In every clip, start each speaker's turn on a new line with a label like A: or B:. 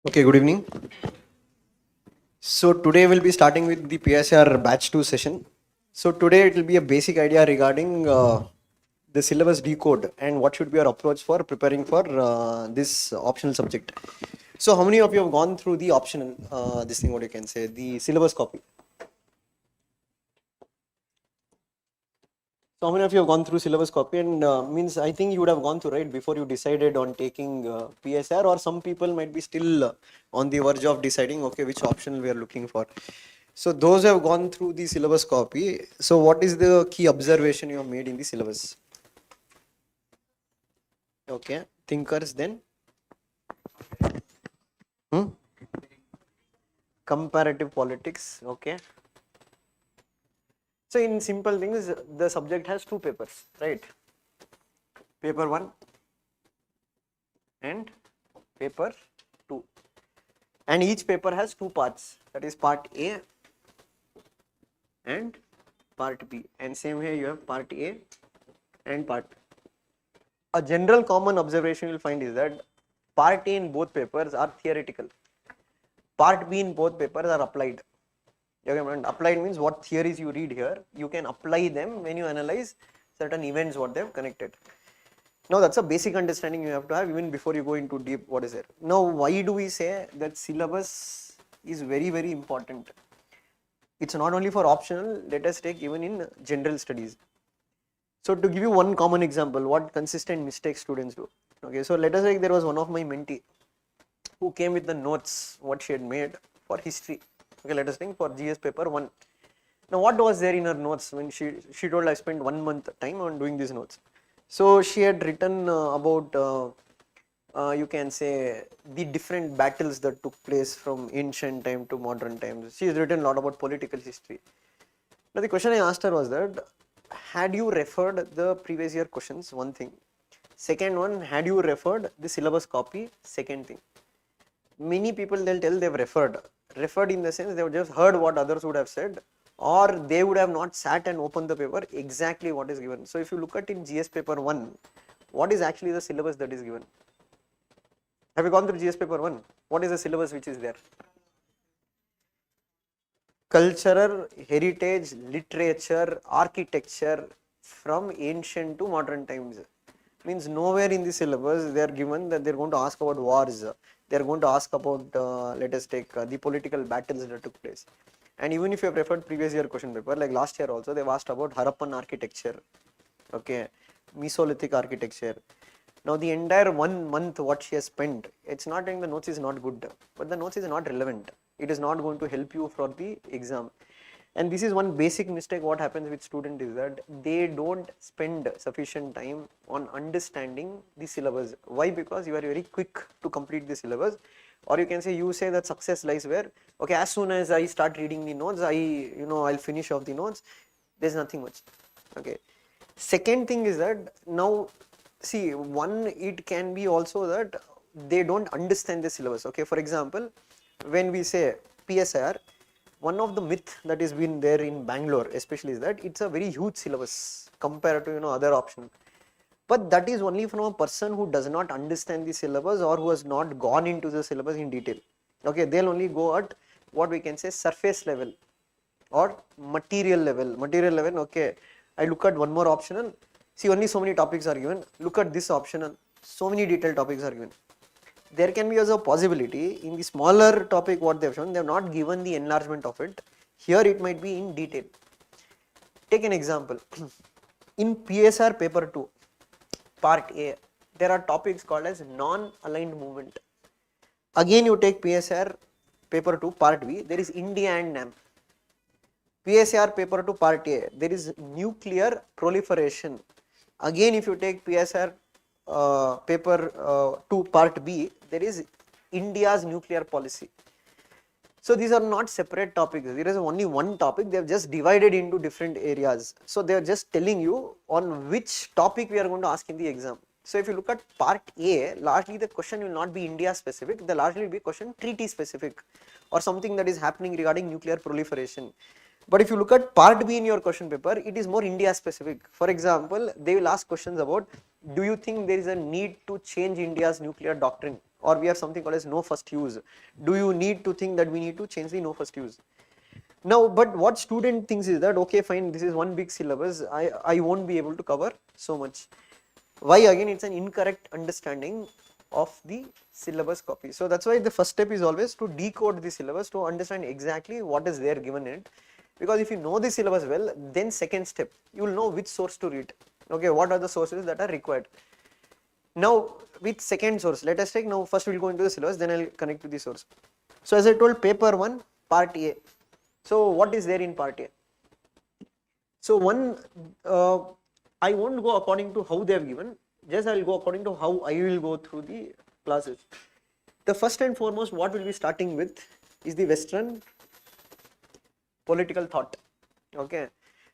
A: Okay, good evening. So today we'll be starting with the PSIR batch 2 session. So today it will be a basic idea regarding the syllabus decode and what should be our approach for preparing for this optional subject. So how many of you have gone through the optional, this thing what you can say, the syllabus copy? So how many of you have gone through syllabus copy and means I think you would have gone through, right, before you decided on taking PSR, or some people might be still on the verge of deciding, okay, which option we are looking for. So those who have gone through the syllabus copy, so what is the key observation you have made in the syllabus? Okay, thinkers then? Hmm? Comparative politics, okay. So in simple things, the subject has two papers, right? Paper 1 and paper 2. And each paper has two parts, that is part A and part B. And same here you have part A and part B. A general common observation you will find is that part A in both papers are theoretical. Part B in both papers are applied. Applied means what theories you read here, you can apply them when you analyze certain events what they have connected. Now that's a basic understanding you have to have even before you go into deep what is there. Now why do we say that syllabus is very, very important? It's not only for optional, let us take even in general studies. So to give you one common example, what consistent mistakes students do. Okay, so let us say there was one of my mentee who came with the notes what she had made for history. Okay, let us think for GS paper 1. Now what was there in her notes when she told I spent 1 month time on doing these notes. So she had written about you can say the different battles that took place from ancient time to modern times. She has written a lot about political history. Now the question I asked her was that, had you referred the previous year questions, one thing. Second one, had you referred the syllabus copy, second thing. Many people they'll tell they've referred. Referred in the sense they've just heard what others would have said, or they would have not sat and opened the paper exactly what is given. So if you look at in GS paper 1, what is actually the syllabus that is given? Have you gone through GS paper 1? What is the syllabus which is there? Cultural heritage, literature, architecture from ancient to modern times. Means nowhere in the syllabus they are given that they are going to ask about wars. They are going to ask about let us take the political battles that took place. And even if you have referred previous year question paper, like last year also, they have asked about Harappan architecture, okay, Mesolithic architecture. Now the entire 1 month what she has spent, it's not saying the notes is not good, but the notes is not relevant. It is not going to help you for the exam. And this is one basic mistake what happens with student is that they don't spend sufficient time on understanding the syllabus. Why? Because you are very quick to complete the syllabus, or you can say you say that success lies where, okay, as soon as I start reading the notes, I'll finish off the notes. There's nothing much. Okay. Second thing is that now see, one, it can be also that they don't understand the syllabus. Okay, for example, when we say PSIR, one of the myth that has been there in Bangalore especially is that it's a very huge syllabus compared to other options. But that is only from a person who does not understand the syllabus or who has not gone into the syllabus in detail. Okay, they'll only go at what we can say surface level or material level. Material level, okay, I look at one more optional, see only so many topics are given, look at this optional, so many detailed topics are given. There can be also a possibility in the smaller topic what they have shown, they have not given the enlargement of it. Here it might be in detail. Take an example. In PSR paper 2, part A, there are topics called as non-aligned movement. Again you take PSR paper 2, part B, there is India and NAM. PSR paper 2, part A, there is nuclear proliferation. Again if you take PSR paper 2 part B, there is India's nuclear policy. So these are not separate topics, there is only one topic, they have just divided into different areas. So they are just telling you on which topic we are going to ask in the exam. So if you look at part A, largely the question will not be India specific, the largely will be question treaty specific or something that is happening regarding nuclear proliferation. But if you look at part B in your question paper, it is more India specific. For example, they will ask questions about, do you think there is a need to change India's nuclear doctrine? or we have something called as no first use. Do you need to think that we need to change the no first use? Now, but what student thinks is that, okay, fine, this is one big syllabus, I won't be able to cover so much. Why? Again, it's an incorrect understanding of the syllabus copy. So that's why the first step is always to decode the syllabus, to understand exactly what is there given in it. Because if you know the syllabus well, then second step, you will know which source to read. Okay, what are the sources that are required? Now, with second source, let us take, now first we will go into the syllabus, then I will connect to the source. So as I told, paper 1, part A. So what is there in part A? So one, I won't go according to how they have given, just I will go according to how I will go through the classes. The first and foremost, what we'll be starting with is the Western political thought. Okay.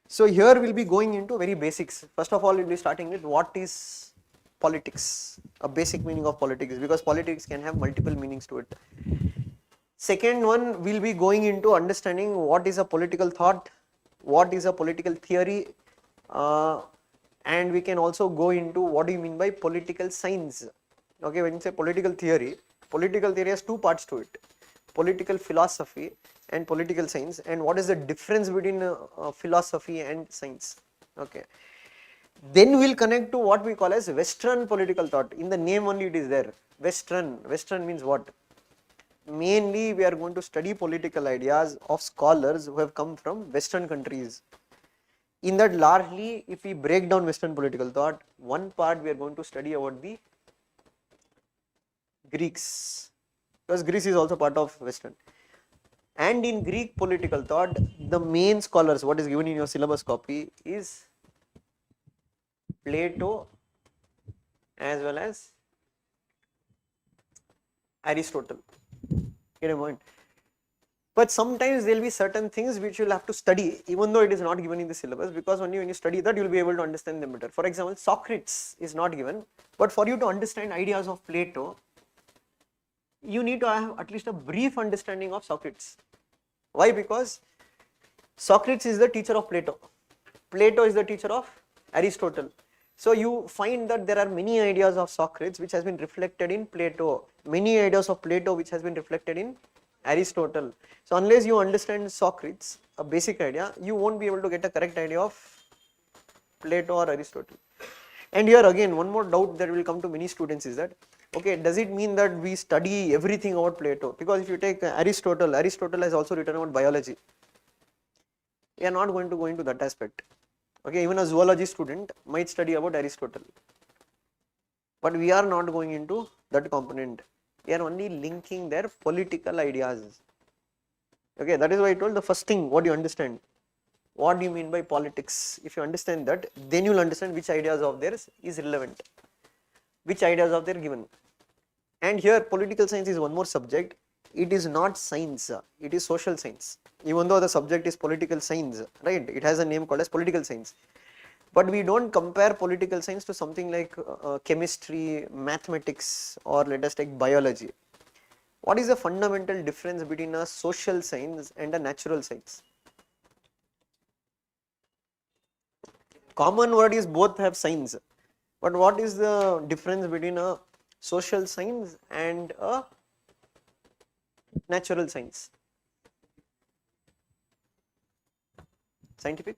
A: So here we'll be going into very basics. First of all, we'll be starting with what is politics, a basic meaning of politics, because politics can have multiple meanings to it. Second one, we'll be going into understanding what is a political thought, what is a political theory, and we can also go into what do you mean by political science. Okay, when you say political theory has two parts to it: political philosophy and political science, and what is the difference between philosophy and science. Okay, then we'll connect to what we call as Western political thought. In the name only it is there. Western means what? Mainly we are going to study political ideas of scholars who have come from Western countries. In that, largely, if we break down Western political thought, one part we are going to study about the Greeks, because Greece is also part of Western. And in Greek political thought, the main scholars, what is given in your syllabus copy, is Plato as well as Aristotle. Get a point. But sometimes there will be certain things which you will have to study, even though it is not given in the syllabus, because only when you study that you will be able to understand them better. For example, Socrates is not given, but for you to understand ideas of Plato, you need to have at least a brief understanding of Socrates. Why? Because Socrates is the teacher of Plato. Plato is the teacher of Aristotle. So you find that there are many ideas of Socrates which has been reflected in Plato, many ideas of Plato which has been reflected in Aristotle. So unless you understand Socrates, a basic idea, you won't be able to get a correct idea of Plato or Aristotle. And here again, one more doubt that will come to many students is that, okay, does it mean that we study everything about Plato? Because if you take Aristotle has also written about biology. We are not going to go into that aspect. Okay, even a zoology student might study about Aristotle. But we are not going into that component. We are only linking their political ideas. Okay, that is why I told the first thing, what do you understand? What do you mean by politics? If you understand that, then you will understand which ideas of theirs is relevant, which ideas of theirs given. And here political science is one more subject. It is not science, it is social science. Even though the subject is political science, right? It has a name called as political science. But we don't compare political science to something like chemistry, mathematics, or let us take biology. What is the fundamental difference between a social science and a natural science? Common word is both have science, but what is the difference between a social science and a natural science? Scientific?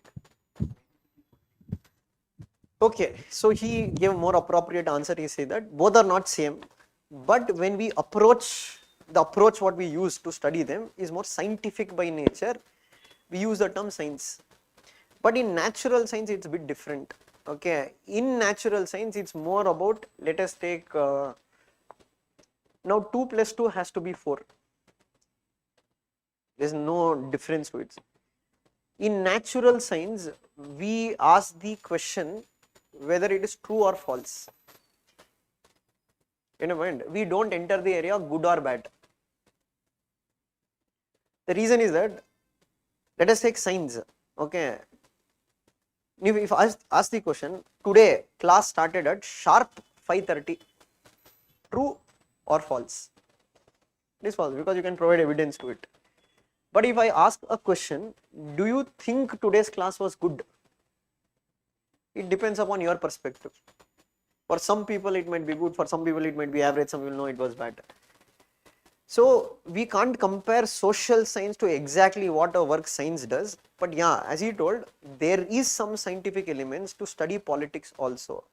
A: Okay, so he gave a more appropriate answer. He said that both are not same, but when we approach, the approach what we use to study them is more scientific by nature. We use the term science. But in natural science, it's a bit different. Okay, in natural science, it's more about, let us take, now 2 plus 2 has to be 4. There's no difference to it. In natural science, we ask the question whether it is true or false. You know, we don't enter the area good or bad. The reason is that, let us take science. Okay, if I ask the question, today class started at sharp 5:30, true or false? It is false, because you can provide evidence to it. But if I ask a question, do you think today's class was good? It depends upon your perspective. For some people it might be good, for some people it might be average, some people know it was bad. So we can't compare social science to exactly what a work science does, but yeah, as he told, there is some scientific elements to study politics also.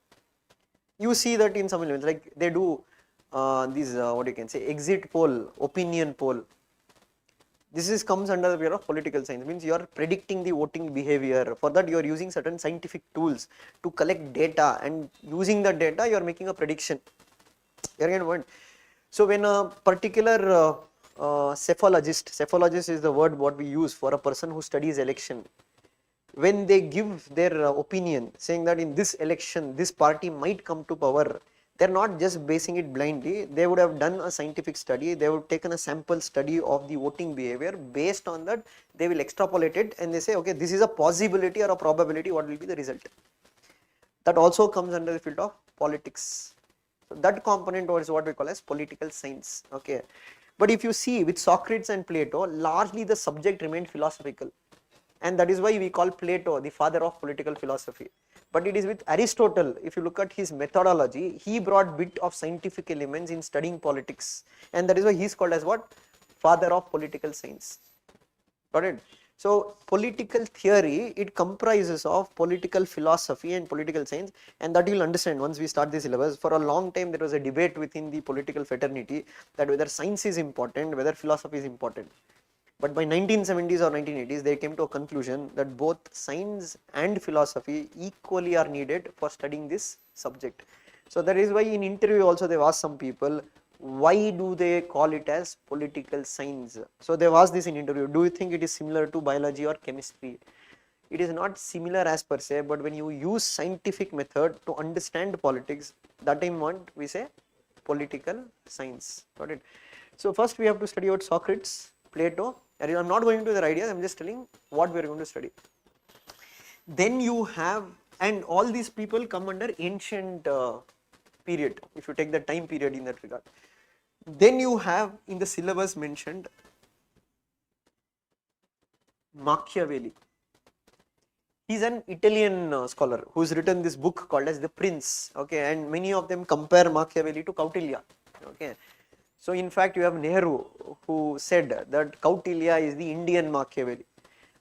A: You see that in some elements, like they do these what you can say, exit poll, opinion poll. This is comes under the period of political science, means you are predicting the voting behavior. For that you are using certain scientific tools to collect data, and using the data you are making a prediction. You are getting point. So when a particular cephalogist is the word what we use for a person who studies election, when they give their opinion saying that in this election this party might come to power, they are not just basing it blindly. They would have done a scientific study, they would have taken a sample study of the voting behavior. Based on that they will extrapolate it and they say, okay, this is a possibility or a probability, what will be the result. That also comes under the field of politics. So that component is what we call as political science. Okay, but if you see with Socrates and Plato, largely the subject remained philosophical, and that is why we call Plato the father of political philosophy. But it is with Aristotle, if you look at his methodology, he brought bit of scientific elements in studying politics, and that is why he is called as what? Father of political science. Got it? So political theory, it comprises of political philosophy and political science, and that you will understand once we start the syllabus. For a long time there was a debate within the political fraternity that whether science is important, whether philosophy is important. But by 1970s or 1980s, they came to a conclusion that both science and philosophy equally are needed for studying this subject. So that is why in interview also they've asked some people, why do they call it as political science? So they've asked this in interview, do you think it is similar to biology or chemistry? It is not similar as per se, but when you use scientific method to understand politics, that time what we say political science. Got it? So first we have to study about Socrates, Plato. I am not going into their ideas, I am just telling what we are going to study. Then you have, and all these people come under ancient period, if you take the time period in that regard. Then you have in the syllabus mentioned Machiavelli. He is an Italian scholar who has written this book called as The Prince. Okay, and many of them compare Machiavelli to Kautilya. Okay. So in fact you have Nehru who said that Kautilya is the Indian Machiavelli,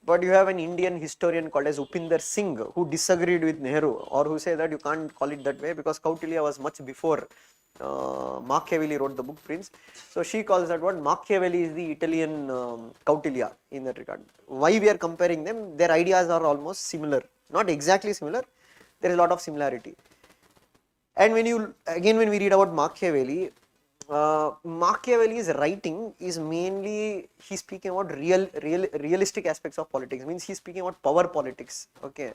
A: but you have an Indian historian called as Upinder Singh who disagreed with Nehru, or who say that you can't call it that way because Kautilya was much before Machiavelli wrote the book Prince. So she calls that what Machiavelli is the Italian Kautilya in that regard. Why we are comparing them? Their ideas are almost similar, not exactly similar, there is a lot of similarity. And when you again when we read about Machiavelli, Machiavelli's writing is mainly, he's speaking about realistic aspects of politics, means he's speaking about power politics. Okay,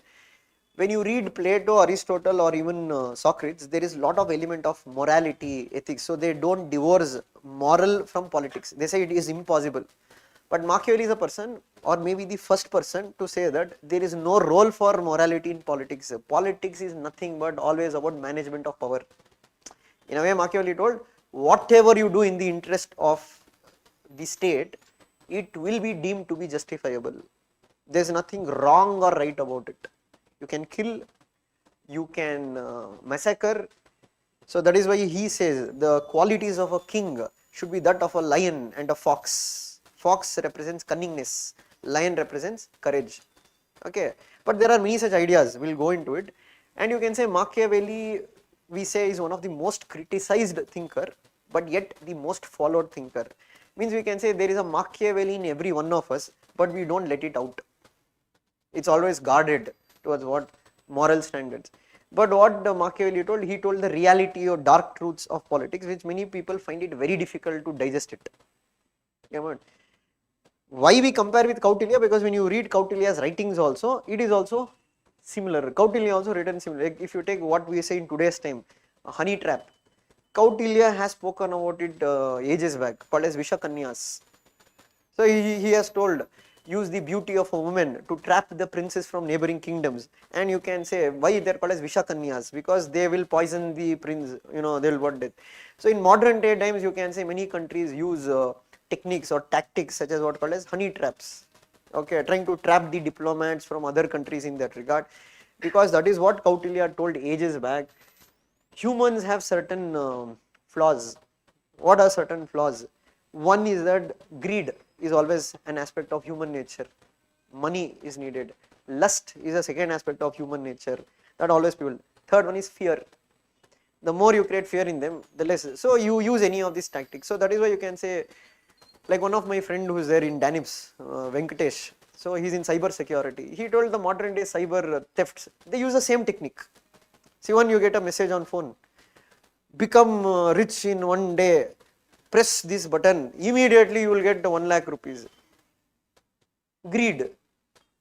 A: when you read Plato, Aristotle, or even Socrates, there is a lot of element of morality, ethics, so they don't divorce moral from politics, they say it is impossible. But Machiavelli is a person, or maybe the first person to say that there is no role for morality in politics. Politics is nothing but always about management of power. In a way, Machiavelli told, whatever you do in the interest of the state, it will be deemed to be justifiable. There is nothing wrong or right about it. You can kill, you can massacre. So that is why he says the qualities of a king should be that of a lion and a fox. Fox represents cunningness, lion represents courage. Okay, but there are many such ideas, we will go into it. And you can say Machiavelli, we say, is one of the most criticized thinker, but yet the most followed thinker. Means we can say there is a Machiavelli in every one of us, but we don't let it out. It's always guarded towards what? Moral standards. But what Machiavelli told, he told the reality or dark truths of politics, which many people find it very difficult to digest it. Yeah, why we compare with Kautilya? Because when you read Kautilya's writings also, it is also similar. Kautilya also written similar. Like if you take what we say in today's time, a honey trap, Kautilya has spoken about it ages back, called as Vishakanyas. So he has told, use the beauty of a woman to trap the princes from neighboring kingdoms. And you can say, why they are called as Vishakanyas? Because they will poison the prince, they will want death. So in modern day times, you can say many countries use techniques or tactics such as what called as honey traps. Okay, trying to trap the diplomats from other countries in that regard, because that is what Kautilya told ages back. humans have certain flaws. What are certain flaws? One is that greed is always an aspect of human nature. Money is needed. Lust is a second aspect of human nature that always people. Third one is fear. The more you create fear in them, the less. So you use any of these tactics. So that is why you can say, like one of my friend who is there in Danips, Venkatesh. So he's in cyber security. He told the modern day cyber thefts, they use the same technique. See, when you get a message on phone, become rich in one day, press this button, immediately you will get 1 lakh rupees. Greed.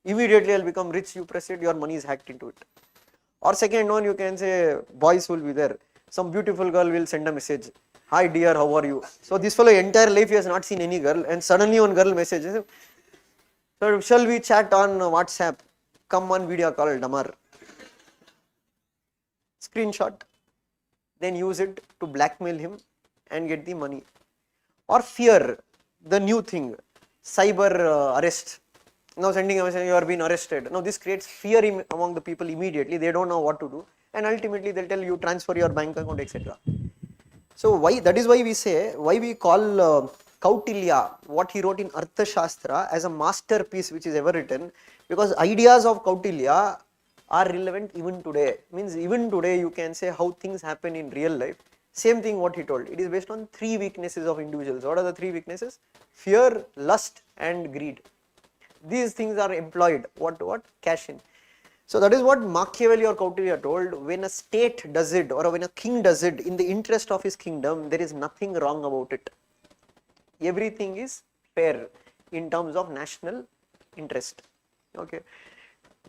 A: Immediately I'll become rich, you press it, your money is hacked into it. Or second one, you can say boys will be there. Some beautiful girl will send a message. Hi dear, how are you? So this fellow entire life he has not seen any girl, and suddenly one girl messages him. So shall we chat on WhatsApp? Come on video call, Damar. Screenshot. Then use it to blackmail him and get the money. Or fear, the new thing, cyber arrest. Now sending a message, you are being arrested. Now this creates fear among the people immediately. They don't know what to do, and ultimately they'll tell you transfer your bank account, etc. So why, that is why we say, why we call Kautilya, what he wrote in Arthashastra, as a masterpiece which is ever written, because ideas of Kautilya are relevant even today. Means even today you can say how things happen in real life. Same thing what he told. It is based on 3 weaknesses of individuals. What are the 3 weaknesses? Fear, lust and greed. These things are employed. What? Cash in. So that is what Machiavelli or Kautilya told. When a state does it, or when a king does it in the interest of his kingdom, there is nothing wrong about it. Everything is fair in terms of national interest. Okay.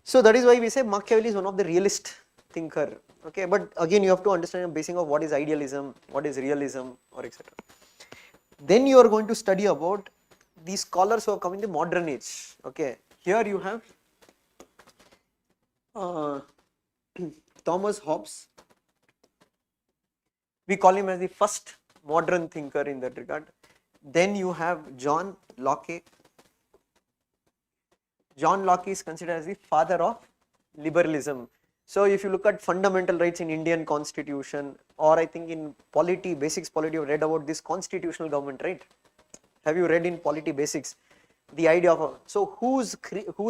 A: So that is why we say Machiavelli is one of the realist thinker. Okay. But again, you have to understand the basic of what is idealism, what is realism, or etc. Then you are going to study about these scholars who have come in the modern age. Okay. Here you have Thomas Hobbes. We call him as the first modern thinker in that regard. Then you have John Locke. John Locke is considered as the father of liberalism. So if you look at fundamental rights in Indian constitution, or I think in polity, basics polity, you read about this constitutional government, right? Have you read in polity basics? The idea of, so whose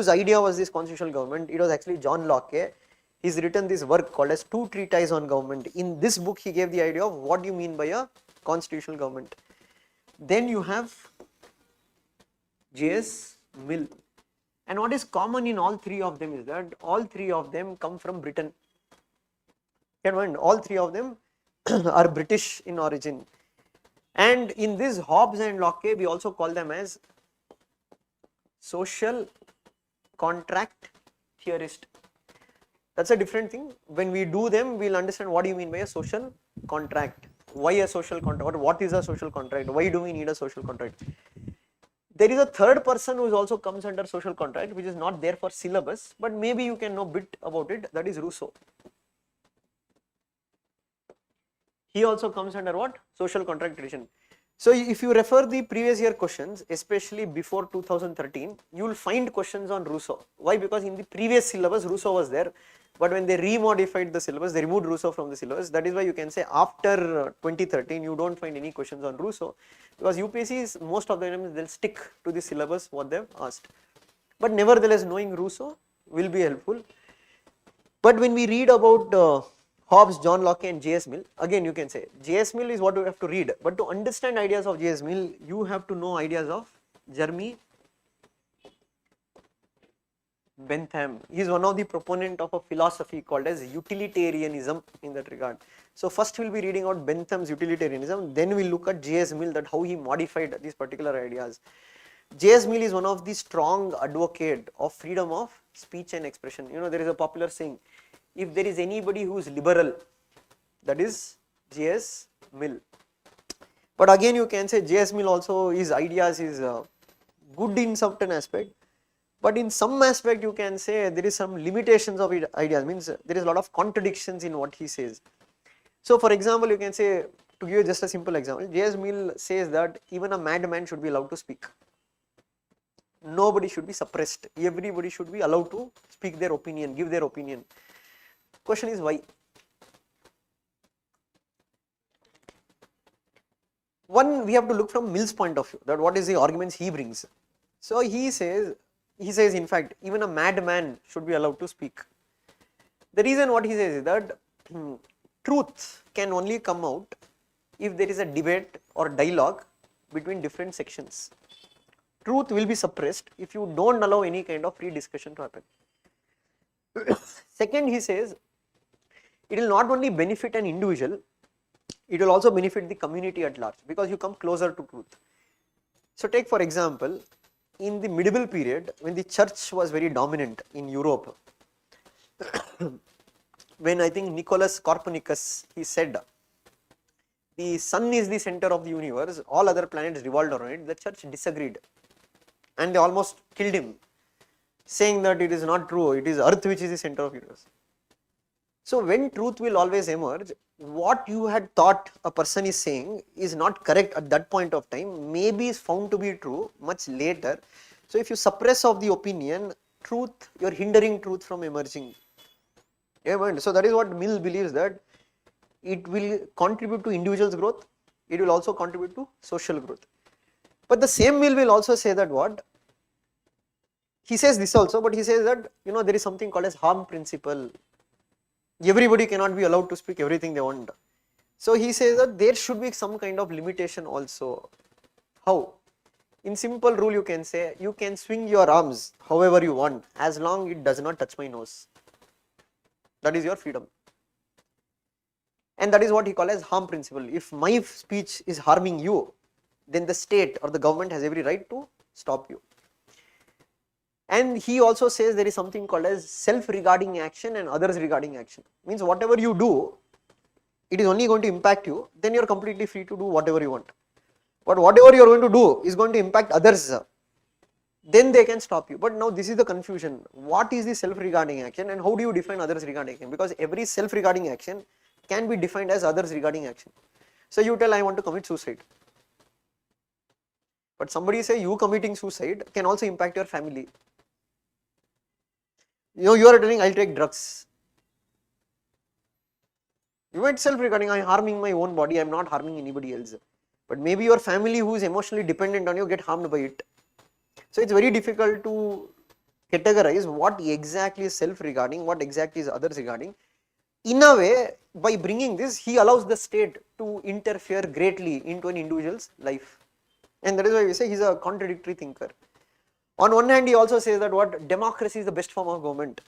A: idea was this constitutional government? It was actually John Locke. He's written this work called as Two Treatises on Government. In this book, he gave the idea of what you mean by a constitutional government. Then you have J.S. Mill. And what is common in all 3 of them is that all 3 of them come from Britain. All 3 of them are British in origin. And in this Hobbes and Locke, we also call them as social contract theorist. That's a different thing. When we do them, we'll understand what do you mean by a social contract. Why a social contract? What is a social contract? Why do we need a social contract? There is a third person who also comes under social contract, which is not there for syllabus, but maybe you can know a bit about it. That is Rousseau. He also comes under what? Social contract tradition. So if you refer the previous year questions, especially before 2013, you will find questions on Rousseau. Why? Because in the previous syllabus, Rousseau was there, but when they remodified the syllabus, they removed Rousseau from the syllabus. That is why you can say after 2013, you don't find any questions on Rousseau, because UPSCs, most of the times, they'll stick to the syllabus what they've asked. But nevertheless, knowing Rousseau will be helpful. But when we read about Hobbes, John Locke and J.S. Mill, again you can say J.S. Mill is what you have to read, but to understand ideas of J.S. Mill, you have to know ideas of Jeremy Bentham. He is one of the proponent of a philosophy called as utilitarianism in that regard. So first we will be reading about Bentham's utilitarianism, then we will look at J.S. Mill, that how he modified these particular ideas. J.S. Mill is one of the strong advocate of freedom of speech and expression. You know, there is a popular saying, if there is anybody who is liberal, that is J.S. Mill. But again you can say J.S. Mill also, his ideas is good in certain aspect, but in some aspect you can say there is some limitations of ideas, means there is a lot of contradictions in what he says. So for example, you can say, to give you just a simple example, J.S. Mill says that even a madman should be allowed to speak. Nobody should be suppressed. Everybody should be allowed to speak their opinion, give their opinion. Question is why? One, we have to look from Mill's point of view, that what is the arguments he brings. So he says in fact, even a madman should be allowed to speak. The reason what he says is that truth can only come out if there is a debate or dialogue between different sections. Truth will be suppressed if you don't allow any kind of free discussion to happen. Second, he says, it will not only benefit an individual, it will also benefit the community at large, because you come closer to truth. So take for example, in the medieval period, when the church was very dominant in Europe, when I think Nicholas Copernicus, he said, the sun is the center of the universe, all other planets revolved around it, the church disagreed and they almost killed him, saying that it is not true, it is earth which is the center of the universe. So when truth will always emerge, what you had thought a person is saying is not correct at that point of time, maybe is found to be true much later. So if you suppress of the opinion, truth, you are hindering truth from emerging. So that is what Mill believes, that it will contribute to individual's growth, it will also contribute to social growth. But the same Mill will also say that what? He says this also, but he says that there is something called as harm principle. Everybody cannot be allowed to speak everything they want. So he says that there should be some kind of limitation also. How? In simple rule you can say, you can swing your arms however you want, as long it does not touch my nose. That is your freedom. And that is what he calls as harm principle. If my speech is harming you, then the state or the government has every right to stop you. And he also says there is something called as self-regarding action and others regarding action. Means whatever you do, it is only going to impact you, then you are completely free to do whatever you want. But whatever you are going to do is going to impact others, then they can stop you. But now this is the confusion. What is the self-regarding action and how do you define others regarding action? Because every self-regarding action can be defined as others regarding action. So you tell, I want to commit suicide. But somebody say you committing suicide can also impact your family. You are telling I'll take drugs. You might self-regarding, I'm harming my own body, I'm not harming anybody else. But maybe your family who is emotionally dependent on you get harmed by it. So it's very difficult to categorize what exactly is self-regarding, what exactly is others regarding. In a way, by bringing this, he allows the state to interfere greatly into an individual's life. And that is why we say he's a contradictory thinker. On one hand, he also says that what democracy is the best form of government.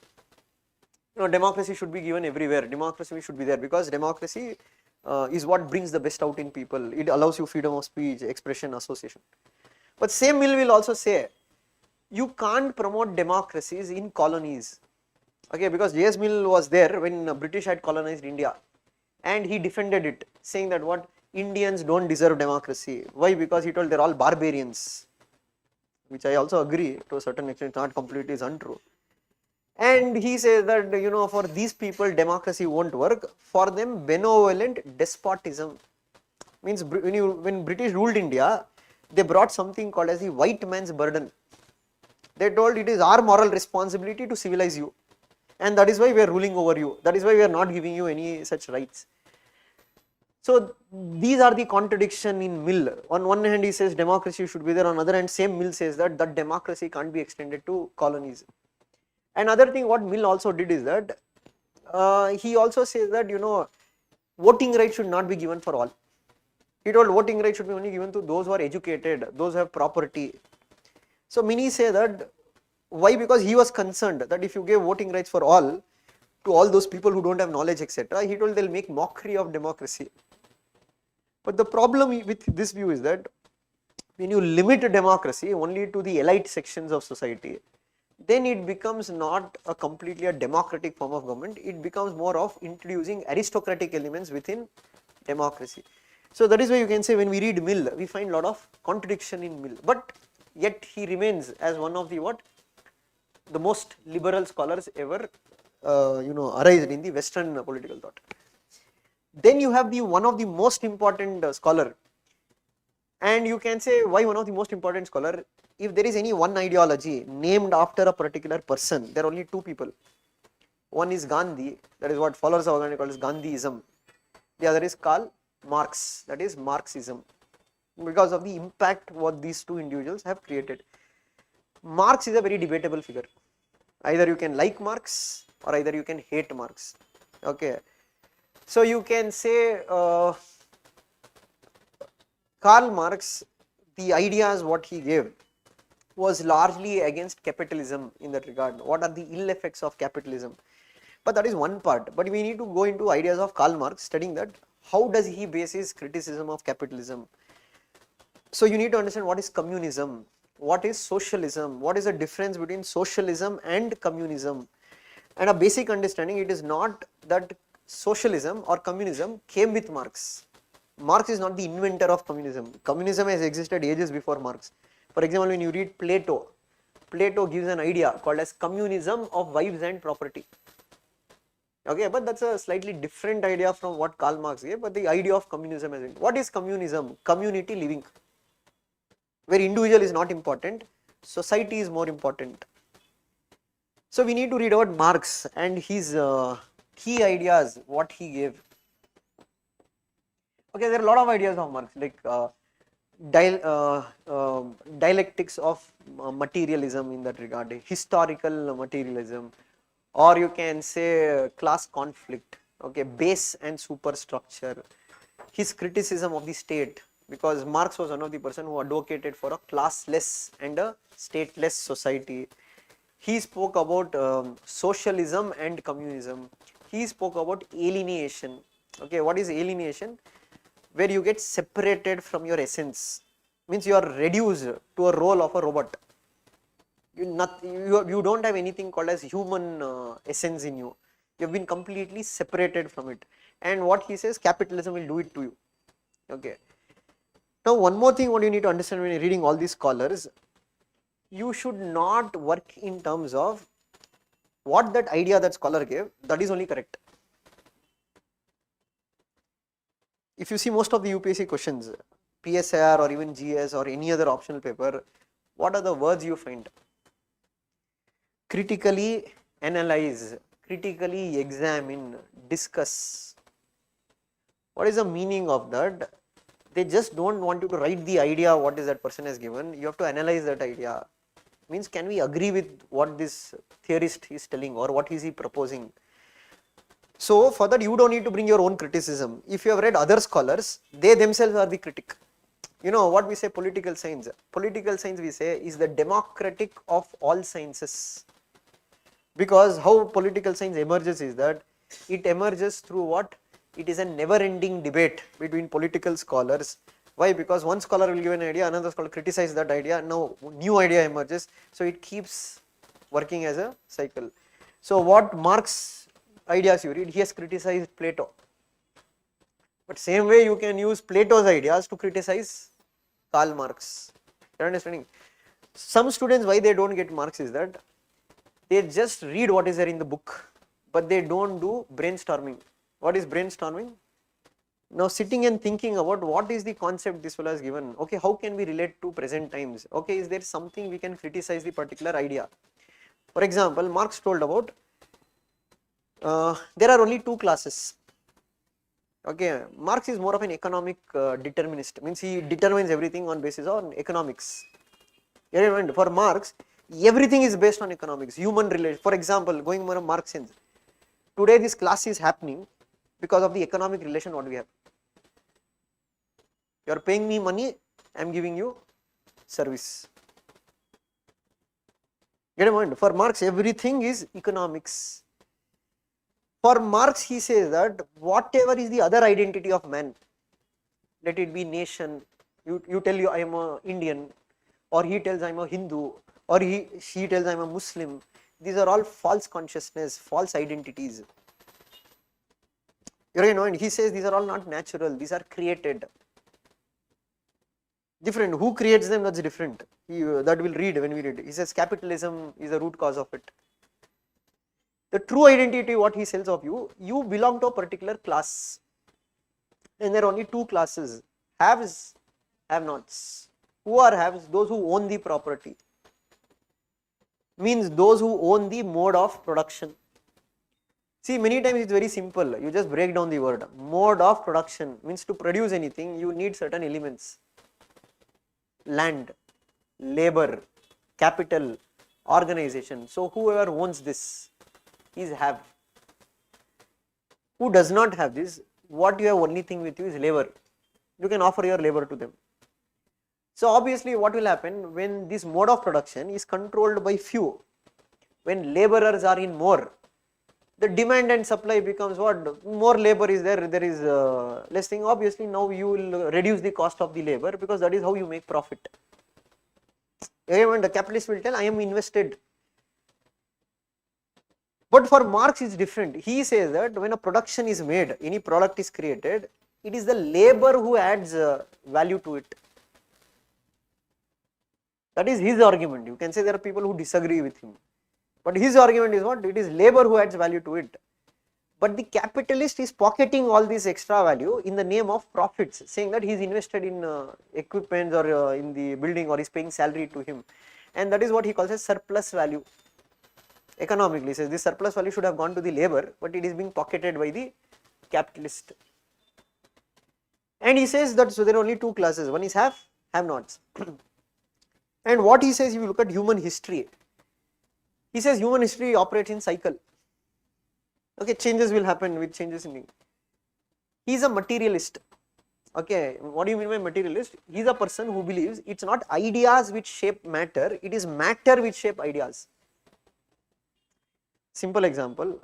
A: Democracy should be given everywhere. Democracy should be there because democracy is what brings the best out in people. It allows you freedom of speech, expression, association. But same Mill will also say, you can't promote democracies in colonies. Okay, because J.S. Mill was there when British had colonized India and he defended it, saying that what Indians don't deserve democracy. Why? Because he told they're all barbarians, which I also agree to a certain extent, not completely is untrue. And he says that for these people democracy won't work. For them benevolent despotism means when British ruled India, they brought something called as the white man's burden. They told it is our moral responsibility to civilize you, and that is why we are ruling over you. That is why we are not giving you any such rights. So these are the contradiction in Mill. On one hand he says democracy should be there, on the other hand same Mill says that democracy can't be extended to colonies. Another thing what Mill also did is that he also says that voting rights should not be given for all. He told voting rights should be only given to those who are educated, those who have property. So many say that, why? Because he was concerned that if you give voting rights for all, to all those people who don't have knowledge, etc., he told they'll make mockery of democracy. But the problem with this view is that when you limit democracy only to the elite sections of society, then it becomes not a completely a democratic form of government, it becomes more of introducing aristocratic elements within democracy. So that is why you can say when we read Mill, we find a lot of contradiction in Mill, but yet he remains as one of the the most liberal scholars ever arised in the Western political thought. Then you have one of the most important scholar, and you can say why one of the most important scholar. If there is any one ideology named after a particular person, there are only two people. One is Gandhi, that is what followers of Gandhi call as Gandhiism. The other is Karl Marx, that is Marxism. because of the impact what these two individuals have created. Marx is a very debatable figure. Either you can like Marx or either you can hate Marx. Okay, so you can say Karl Marx, the ideas what he gave was largely against capitalism in that regard. What are the ill effects of capitalism? But that is one part. But we need to go into ideas of Karl Marx, studying that how does he base his criticism of capitalism. So you need to understand what is communism, what is socialism, what is the difference between socialism and communism. And a basic understanding, it is not that socialism or communism came with Marx. Marx is not the inventor of communism. Communism has existed ages before Marx. For example, when you read Plato, Plato gives an idea called as communism of wives and property. Okay, but that's a slightly different idea from what Karl Marx gave, but the idea of communism is, what is communism? Community living, where individual is not important, society is more important. So we need to read about Marx and his key ideas, what he gave. Okay, there are a lot of ideas of Marx, like dialectics of materialism in that regard, historical materialism, or you can say class conflict, okay, base and superstructure, his criticism of the state, because Marx was one of the person who advocated for a classless and a stateless society. He spoke about socialism and communism. He spoke about alienation. Okay, what is alienation? Where you get separated from your essence, means you are reduced to a role of a robot. You don't have anything called as human essence in you. You have been completely separated from it. And what he says, capitalism will do it to you. Okay. Now, one more thing what you need to understand when you're reading all these scholars, you should not work in terms of what that idea that scholar gave, that is only correct. If you see most of the UPSC questions, PSIR or even GS or any other optional paper, what are the words you find? Critically analyze, critically examine, discuss. What is the meaning of that? They just don't want you to write the idea what is that person has given. You have to analyze that idea. Means, can we agree with what this theorist is telling or what is he proposing? So for that you don't need to bring your own criticism. If you have read other scholars, they themselves are the critic. You know what we say, political science. Political science we say is the democratic of all sciences. Because how political science emerges is that it emerges through what? It is a never ending debate between political scholars. Why? Because one scholar will give an idea, another scholar criticizes that idea, now new idea emerges. So it keeps working as a cycle. So what Marx ideas you read, he has criticized Plato. But same way you can use Plato's ideas to criticize Karl Marx. You are understanding? Some students, why they don't get Marx is that they just read what is there in the book, but they don't do brainstorming. What is brainstorming? Now sitting and thinking about what is the concept this fellow has given. Okay, how can we relate to present times? Okay, is there something we can criticize the particular idea? For example, Marx told about there are only two classes. Okay, Marx is more of an economic determinist, means he determines everything on basis on economics. For Marx, everything is based on economics, human relation. For example, going more Marxian, today this class is happening because of the economic relation what we have. You are paying me money, I am giving you service. Get a point? For Marx, everything is economics. For Marx, he says that whatever is the other identity of man, let it be nation, you tell I am a Indian, or he tells I am a Hindu, or she tells I am a Muslim, these are all false consciousness, false identities. You know, and he says these are all not natural, these are created. Different, who creates them, that's different. That we'll read when we read. He says capitalism is the root cause of it. The true identity what he sells of you, you belong to a particular class. And there are only two classes, haves, have-nots. Who are haves? Those who own the property. Means those who own the mode of production. See, many times it's very simple, you just break down the word. Mode of production means to produce anything, you need certain elements. land, labor, capital, organization. So whoever owns this is have. Who does not have this, what you have only thing with you is labor. You can offer your labor to them. So obviously what will happen when this mode of production is controlled by few, when laborers are in more, the demand and supply becomes what? More labor is there, there is less thing. Obviously now you will reduce the cost of the labor because that is how you make profit. Even the capitalist will tell, I am invested. But for Marx it's different. He says that when a production is made, any product is created, it is the labor who adds value to it. That is his argument. You can say there are people who disagree with him. But his argument is what? It is labor who adds value to it. But the capitalist is pocketing all this extra value in the name of profits, saying that he is invested in equipment or in the building, or is paying salary to him. And that is what he calls as surplus value. Economically says this surplus value should have gone to the labor, but it is being pocketed by the capitalist. And he says that so there are only two classes, one is have nots. And what he says, if you look at human history, he says human history operates in cycle. Okay, changes will happen with changes in. He is a materialist. Okay, what do you mean by materialist? He is a person who believes it's not ideas which shape matter, it is matter which shape ideas. Simple example,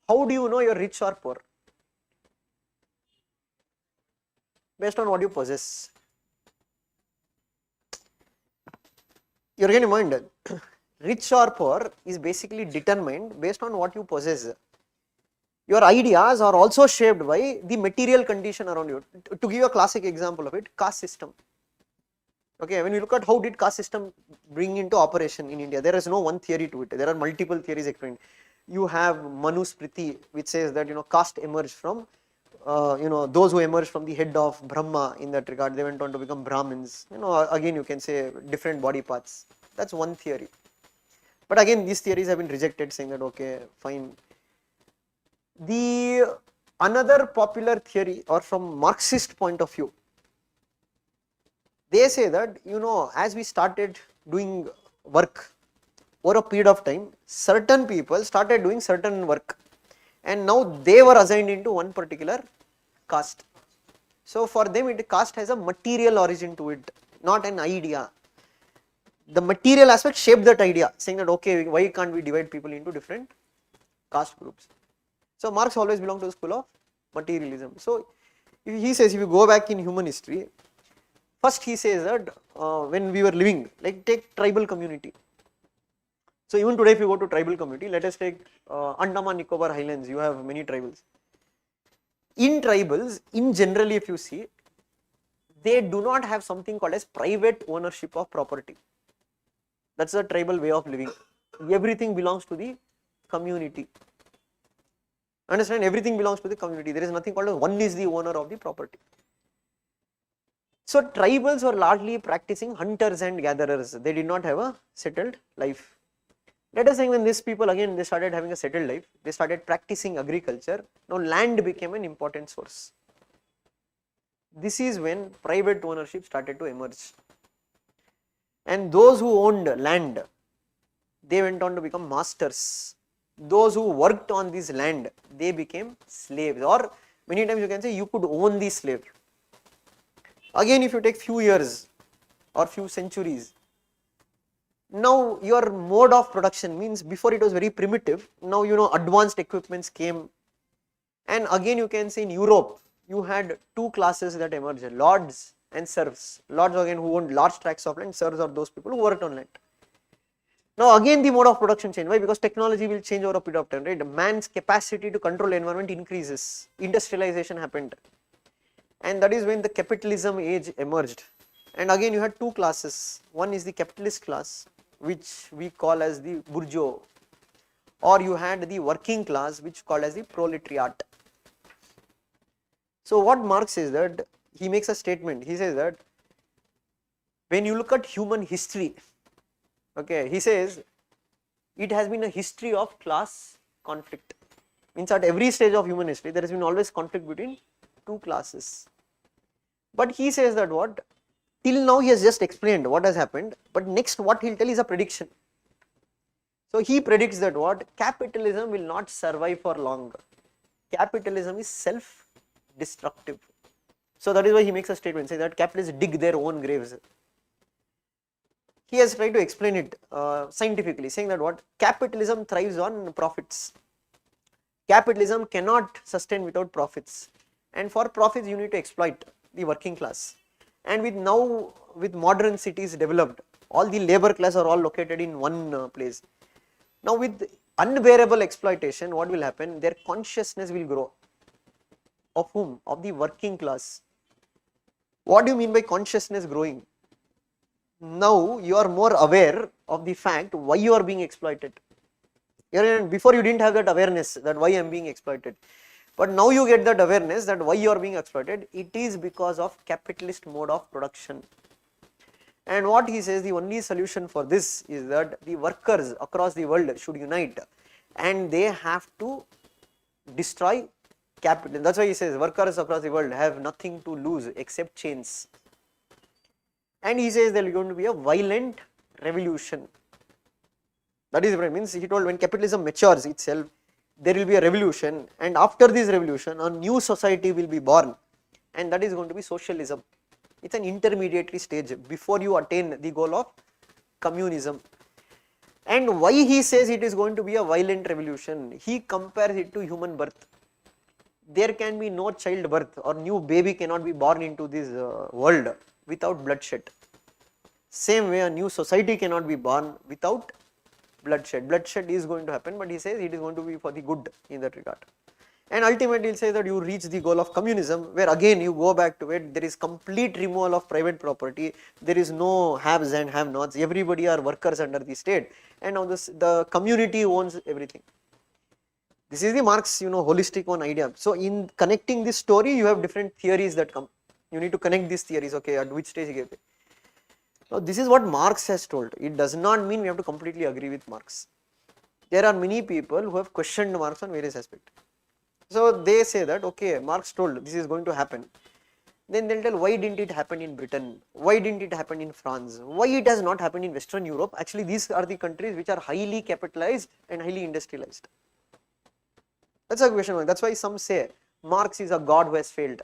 A: how do you know you are rich or poor? Based on what you possess. You are getting my mind? Rich or poor is basically determined based on what you possess. Your ideas are also shaped by the material condition around you. To give you a classic example of it, caste system. Okay, when you look at how did caste system bring into operation in India, there is no one theory to it. There are multiple theories explained. You have Manusmriti, which says that caste emerged from those who emerged from the head of Brahma. In that regard, they went on to become Brahmins. Again you can say different body parts. That's one theory. But again, these theories have been rejected, saying that okay, fine. The another popular theory, or from Marxist point of view, they say that as we started doing work over a period of time, certain people started doing certain work, and now they were assigned into one particular caste. So for them, caste has a material origin to it, not an idea. The material aspect shaped that idea, saying that okay, why can't we divide people into different caste groups? So Marx always belonged to the school of materialism. So he says, if you go back in human history, first he says that when we were living, like take tribal community. So even today if you go to tribal community, let us take Andaman Nicobar Highlands, you have many tribals. In tribals, in generally if you see, they do not have something called as private ownership of property. That's the tribal way of living. Everything belongs to the community. Understand? Everything belongs to the community. There is nothing called as one is the owner of the property. So tribals were largely practicing hunters and gatherers. They did not have a settled life. Let us say when these people again they started having a settled life, they started practicing agriculture. Now land became an important source. This is when private ownership started to emerge. And those who owned land, they went on to become masters. Those who worked on this land, they became slaves, or many times you can say you could own the slave. Again, if you take few years or few centuries, now your mode of production means before it was very primitive, now advanced equipments came, and again you can say in Europe, you had two classes that emerged, lords and serfs. Lords again who owned large tracts of land, serfs are those people who worked on land. Now again the mode of production changed. Why? Because technology will change over a period of time, right? Man's capacity to control the environment increases. Industrialization happened. And that is when the capitalism age emerged. And again you had two classes. One is the capitalist class, which we call as the bourgeois. Or you had the working class, which called as the proletariat. So what Marx says that, he makes a statement. He says that when you look at human history, okay, he says it has been a history of class conflict. Means at every stage of human history, there has been always conflict between two classes. But he says that what? Till now he has just explained what has happened, but next what he'll tell is a prediction. So he predicts that what? Capitalism will not survive for long. Capitalism is self-destructive. So that is why he makes a statement saying that capitalists dig their own graves. He has tried to explain it scientifically, saying that what? Capitalism thrives on profits. Capitalism cannot sustain without profits, and for profits you need to exploit the working class. And with modern cities developed, all the labor class are all located in one place. Now with unbearable exploitation, what will happen? Their consciousness will grow. Of whom? Of the working class. What do you mean by consciousness growing? Now you are more aware of the fact why you are being exploited. Before you didn't have that awareness that why I am being exploited, but now you get that awareness that why you are being exploited. It is because of capitalist mode of production. And what he says, the only solution for this is that the workers across the world should unite and they have to destroy capital. That's why he says workers across the world have nothing to lose except chains. And he says there is going to be a violent revolution. That is what it means. He told when capitalism matures itself, there will be a revolution, and after this revolution, a new society will be born, and that is going to be socialism. It's an intermediary stage before you attain the goal of communism. And why he says it is going to be a violent revolution? He compares it to human birth. There can be no child birth, or new baby cannot be born into this world without bloodshed. Same way, a new society cannot be born without bloodshed. Bloodshed is going to happen, but he says it is going to be for the good in that regard. And ultimately he'll say that you reach the goal of communism, where again you go back to it, there is complete removal of private property, there is no haves and have-nots, everybody are workers under the state, and now the community owns everything. This is the Marx, holistic one idea. So in connecting this story, you have different theories that come. You need to connect these theories, okay, at which stage he gave it. Now this is what Marx has told. It does not mean we have to completely agree with Marx. There are many people who have questioned Marx on various aspects. So they say that okay, Marx told this is going to happen. Then they'll tell why didn't it happen in Britain? Why didn't it happen in France? Why it has not happened in Western Europe? Actually these are the countries which are highly capitalized and highly industrialized. That's a question. That's why some say Marx is a god who has failed.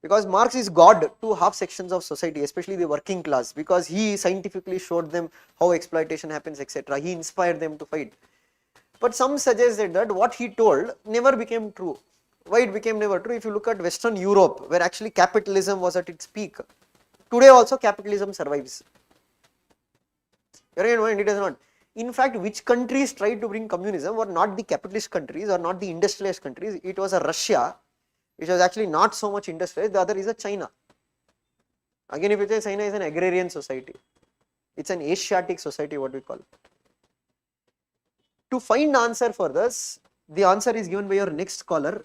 A: Because Marx is God to half sections of society, especially the working class, because he scientifically showed them how exploitation happens, etc. He inspired them to fight. But some suggest that what he told never became true. Why it became never true? If you look at Western Europe, where actually capitalism was at its peak, today also capitalism survives. It does not. In fact, which countries tried to bring communism were not the capitalist countries or not the industrialized countries. It was a Russia, which was actually not so much industrialized. The other is a China. Again, if you say China is an agrarian society, it's an Asiatic society, what we call. To find answer for this, the answer is given by your next caller,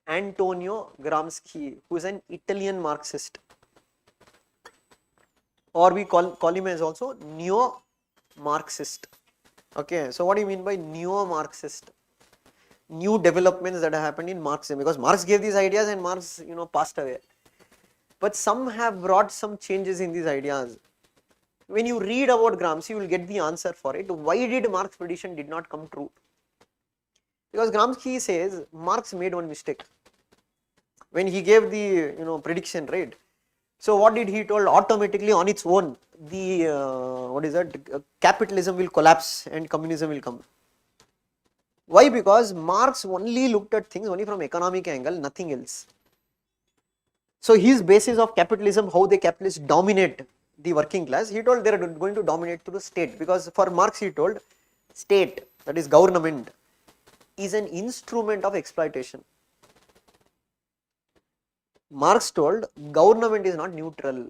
A: Antonio Gramsci, who is an Italian Marxist, or we call him as also Neo-Marxist. Okay, so what do you mean by Neo-Marxist? New developments that have happened in Marxism, because Marx gave these ideas and Marx passed away, but some have brought some changes in these ideas. When you read about Gramsci, you will get the answer for it. Why did Marx prediction did not come true? Because Gramsci says Marx made one mistake when he gave the prediction, right? So what did he told? Automatically on its own, the capitalism will collapse and communism will come. Why? Because Marx only looked at things only from economic angle, nothing else. So his basis of capitalism, how the capitalists dominate the working class, he told they are going to dominate through the state, because for Marx he told state, that is government, is an instrument of exploitation. Marx told government is not neutral,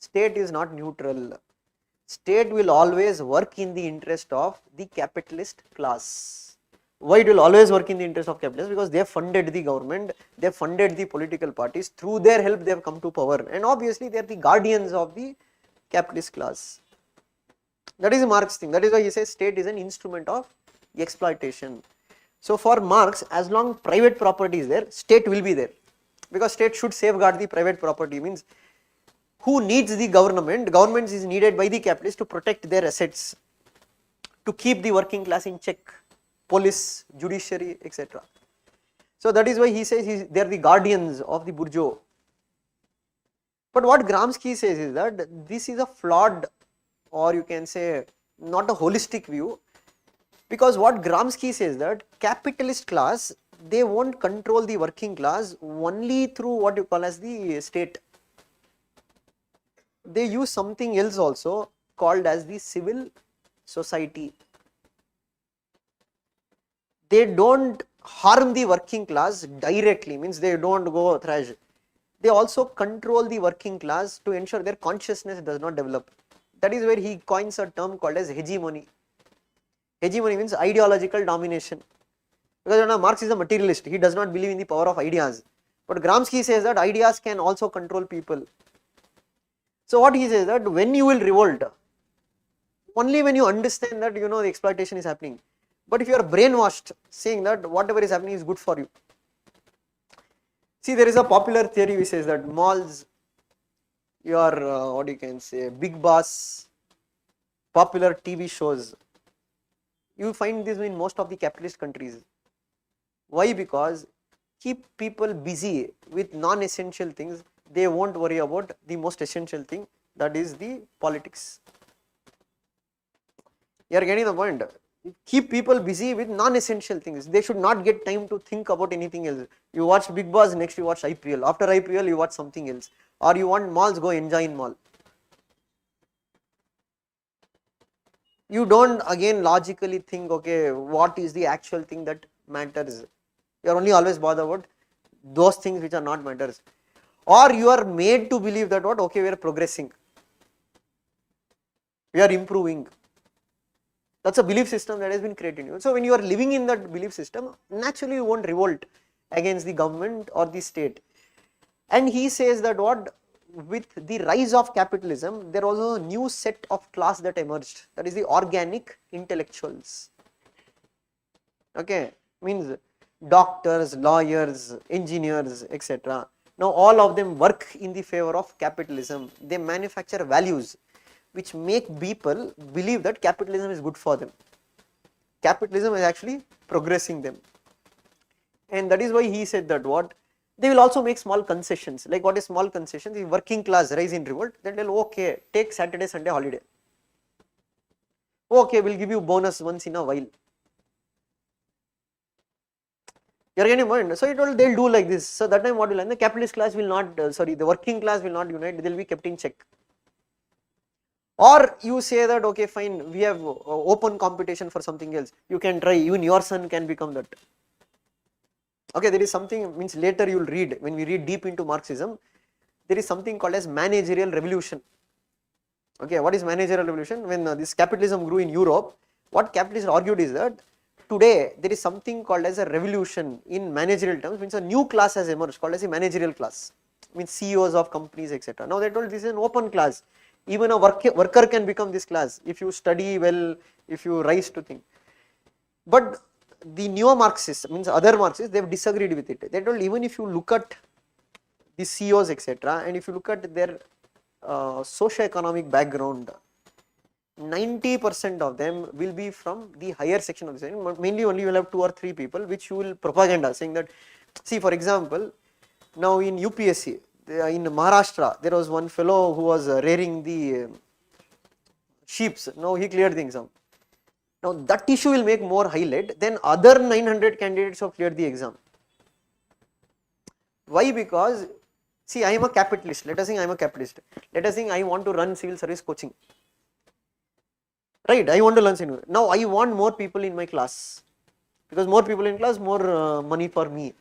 A: state is not neutral, state will always work in the interest of the capitalist class. Why it will always work in the interest of capitalists? Because they have funded the government, they have funded the political parties, through their help they have come to power, and obviously they are the guardians of the capitalist class. That is Marx thing. That is why he says state is an instrument of exploitation. So for Marx, as long private property is there, state will be there. because state should safeguard the private property. Means who needs the government? Government is needed by the capitalists to protect their assets, to keep the working class in check, police, judiciary, etc. So that is why he says they are the guardians of the bourgeois. But what Gramsci says is that this is a flawed, or you can say not a holistic view, because what Gramsci says that capitalist class, they won't control the working class only through what you call as the state. They use something else also called as the civil society. They don't harm the working class directly, means they don't go thrash. They also control the working class to ensure their consciousness does not develop. That is where he coins a term called as hegemony. Hegemony means ideological domination. Because Marx is a materialist, he does not believe in the power of ideas. But Gramsci says that ideas can also control people. So what he says that when you will revolt, only when you understand that the exploitation is happening. But if you are brainwashed saying that whatever is happening is good for you. See, there is a popular theory which says that malls, your what you can say, Big Boss, popular TV shows, you find this in most of the capitalist countries. Why? Because keep people busy with non-essential things, they won't worry about the most essential thing, that is the politics. You are getting the point? Keep people busy with non-essential things, they should not get time to think about anything else. You watch Big Boss, next you watch IPL, after IPL you watch something else, or you want malls, go enjoy in mall. You don't again logically think, okay, what is the actual thing that matters. You are only always bothered about those things which are not matters, or you are made to believe that what, okay, we are progressing, we are improving. That's a belief system that has been created in you. So when you are living in that belief system, naturally you won't revolt against the government or the state. And he says that what, with the rise of capitalism, there was a new set of class that emerged, that is the organic intellectuals. Okay, means doctors, lawyers, engineers, etc. Now all of them work in the favor of capitalism. They manufacture values which make people believe that capitalism is good for them. Capitalism is actually progressing them. And that is why he said that what, they will also make small concessions. Like what is small concessions? If working class rise in revolt, then they'll, okay, take Saturday, Sunday holiday. Okay, we'll give you bonus once in a while. You're getting point. So they'll do like this. So that time what will happen? The capitalist class will not, the working class will not unite, they'll be kept in check. Or you say that, okay, fine, we have open competition for something else, you can try, even your son can become that. Okay, there is something, means later you will read, when we read deep into Marxism, there is something called as managerial revolution. Okay, what is managerial revolution? When this capitalism grew in Europe, what capitalists argued is that today there is something called as a revolution in managerial terms, means a new class has emerged called as a managerial class, means CEOs of companies, etc. Now they told this is an open class. Even a worker can become this class if you study well, if you rise to think. But the Neo-Marxists, means other Marxists, they have disagreed with it. They told even if you look at the CEOs, etc., and if you look at their socio-economic background, 90% of them will be from the higher section of the society. Mainly only you will have 2 or 3 people which you will propaganda, saying that, see, for example, now in UPSC, in Maharashtra, there was one fellow who was rearing the sheeps. Now he cleared the exam. Now that issue will make more highlight than other 900 candidates who have cleared the exam. Why? Because, see, I am a capitalist. Let us think I am a capitalist. Let us think I want to run civil service coaching. Right? I want to learn civil. Now I want more people in my class, because more people in class, more money for me.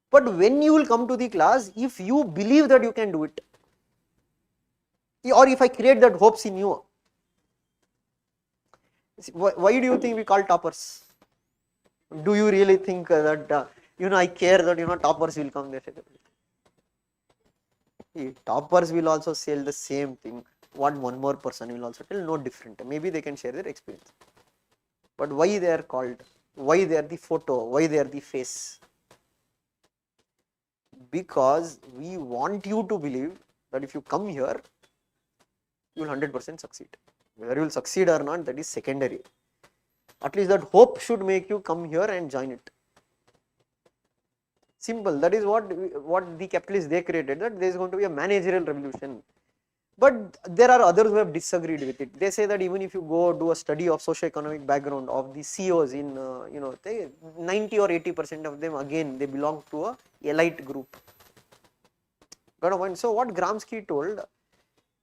A: But when you will come to the class, if you believe that you can do it, or if I create that hopes in you, why do you think we call toppers? Do you really think that I care that toppers will come there? Toppers will also sell the same thing. What one more person will also tell, no different. Maybe they can share their experience. But why they are called? Why they are the photo? Why they are the face? because we want you to believe that if you come here, you will 100% succeed. Whether you will succeed or not, that is secondary. At least that hope should make you come here and join it. Simple. That is what the capitalists they created, that there is going to be a managerial revolution. But there are others who have disagreed with it. They say that even if you go do a study of socio-economic background of the CEOs in, they 90 or 80% of them, again, they belong to a elite group. Got a point? So what Gramsci told,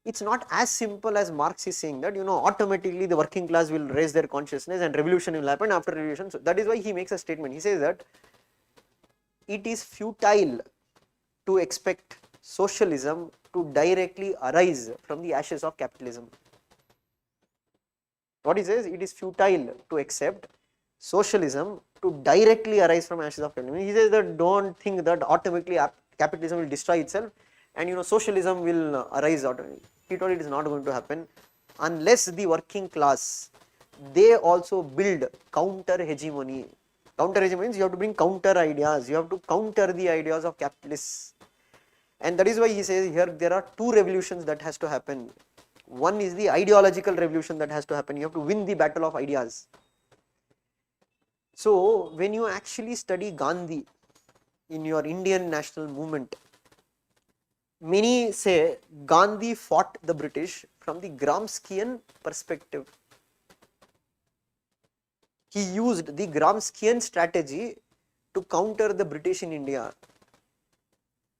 A: it's not as simple as Marx is saying that, automatically the working class will raise their consciousness and revolution will happen after revolution. So that is why he makes a statement. He says that it is futile to expect socialism to directly arise from the ashes of capitalism. What he says, it is futile to accept socialism to directly arise from ashes of capitalism. He says that don't think that automatically capitalism will destroy itself and socialism will arise automatically. He told it is not going to happen unless the working class, they also build counter hegemony. Counter hegemony means you have to bring counter ideas, you have to counter the ideas of capitalists. And that is why he says here there are two revolutions that has to happen. One is the ideological revolution that has to happen. You have to win the battle of ideas. So when you actually study Gandhi in your Indian national movement, many say Gandhi fought the British from the Gramscian perspective. He used the Gramscian strategy to counter the British in India.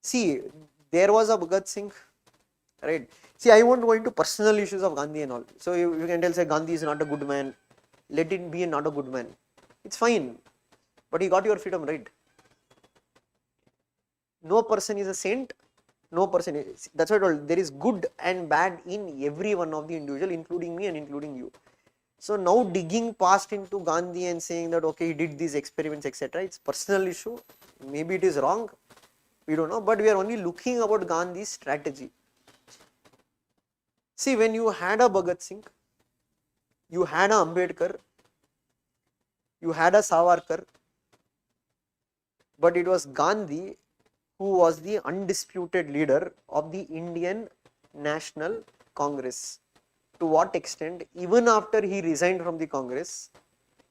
A: See, there was a Bhagat Singh, right? See, I won't go into personal issues of Gandhi and all. So you can tell, say, Gandhi is not a good man. Let it be not a good man. It's fine. But he got your freedom, right? No person is a saint. No person is. That's why I told, there is good and bad in every one of the individual, including me and including you. So now digging past into Gandhi and saying that, okay, he did these experiments, etc. It's personal issue. Maybe it is wrong. We don't know, but we are only looking about Gandhi's strategy. See, when you had a Bhagat Singh, you had a Ambedkar, you had a Savarkar, but it was Gandhi who was the undisputed leader of the Indian National Congress. To what extent, even after he resigned from the Congress,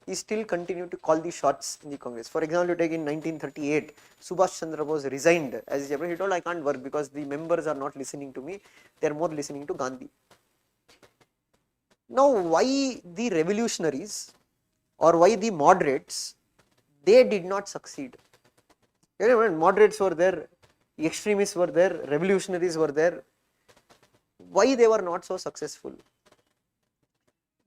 A: he still continued to call the shots in the Congress. For example, you take in 1938, Subhash Chandra Bose resigned as chairman. He told, I can't work because the members are not listening to me, they are more listening to Gandhi. Now, why the revolutionaries or why the moderates, they did not succeed? Moderates were there, extremists were there, revolutionaries were there. Why they were not so successful?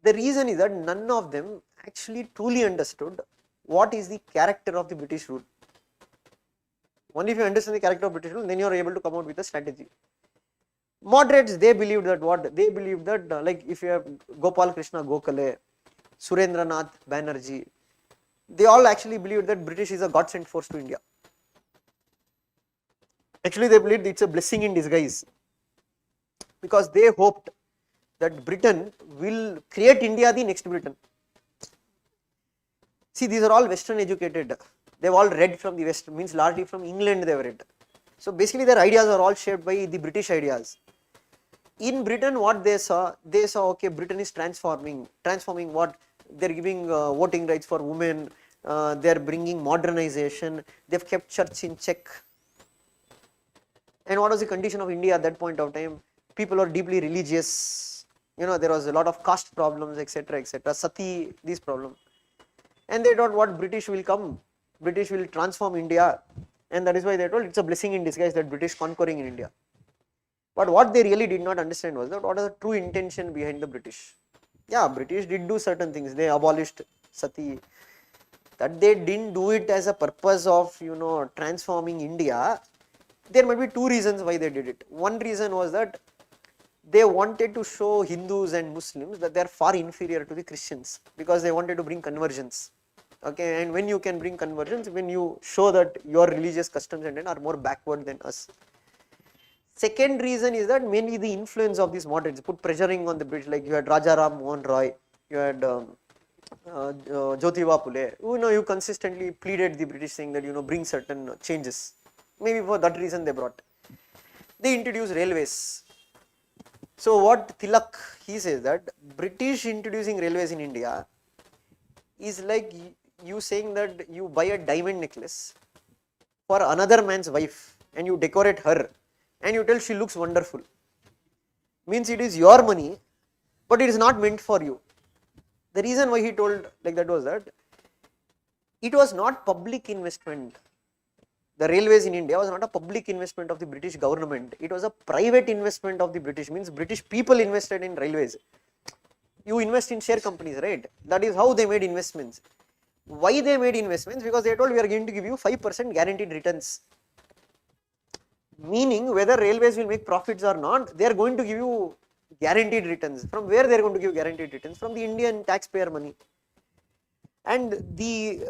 A: The reason is that none of them actually truly understood what is the character of the British rule. Only if you understand the character of British rule, then you are able to come out with a strategy. Moderates, they believed that what? They believed that like if you have Gopal Krishna Gokhale, Surendranath Banerjee, they all actually believed that British is a God sent force to India. Actually, they believed it's a blessing in disguise because they hoped that Britain will create India the next Britain. See, these are all Western educated. They've all read from the West, means largely from England they've read. So basically their ideas are all shaped by the British ideas. In Britain, what they saw okay, Britain is transforming what? They're giving voting rights for women, they're bringing modernization, they've kept church in check. And what was the condition of India at that point of time? People are deeply religious, there was a lot of caste problems, etc., sati, these problems. And they thought what British will come, British will transform India, and that is why they told it's a blessing in disguise that British conquering in India. But what they really did not understand was that what was the true intention behind the British. Yeah, British did do certain things, they abolished sati, that they didn't do it as a purpose of transforming India. There might be two reasons why they did it. One reason was that they wanted to show Hindus and Muslims that they are far inferior to the Christians because they wanted to bring convergence. Okay, and when you can bring convergence, when you show that your religious customs and are more backward than us. Second reason is that mainly the influence of these moderates put pressuring on the British, like you had Raja Ram Mohan Roy, you had Jyotiba Phule, you consistently pleaded the British saying that bring certain changes. Maybe for that reason they brought. They introduced railways. So what Tilak, he says that British introducing railways in India is like you saying that you buy a diamond necklace for another man's wife and you decorate her and you tell she looks wonderful. Means it is your money, but it is not meant for you. The reason why he told like that was that it was not public investment. The railways in India was not a public investment of the British government. It was a private investment of the British, means British people invested in railways. You invest in share companies, right? That is how they made investments. Why they made investments? Because they told we are going to give you 5% guaranteed returns. Meaning whether railways will make profits or not, they are going to give you guaranteed returns. From where they are going to give guaranteed returns? From the Indian taxpayer money. And the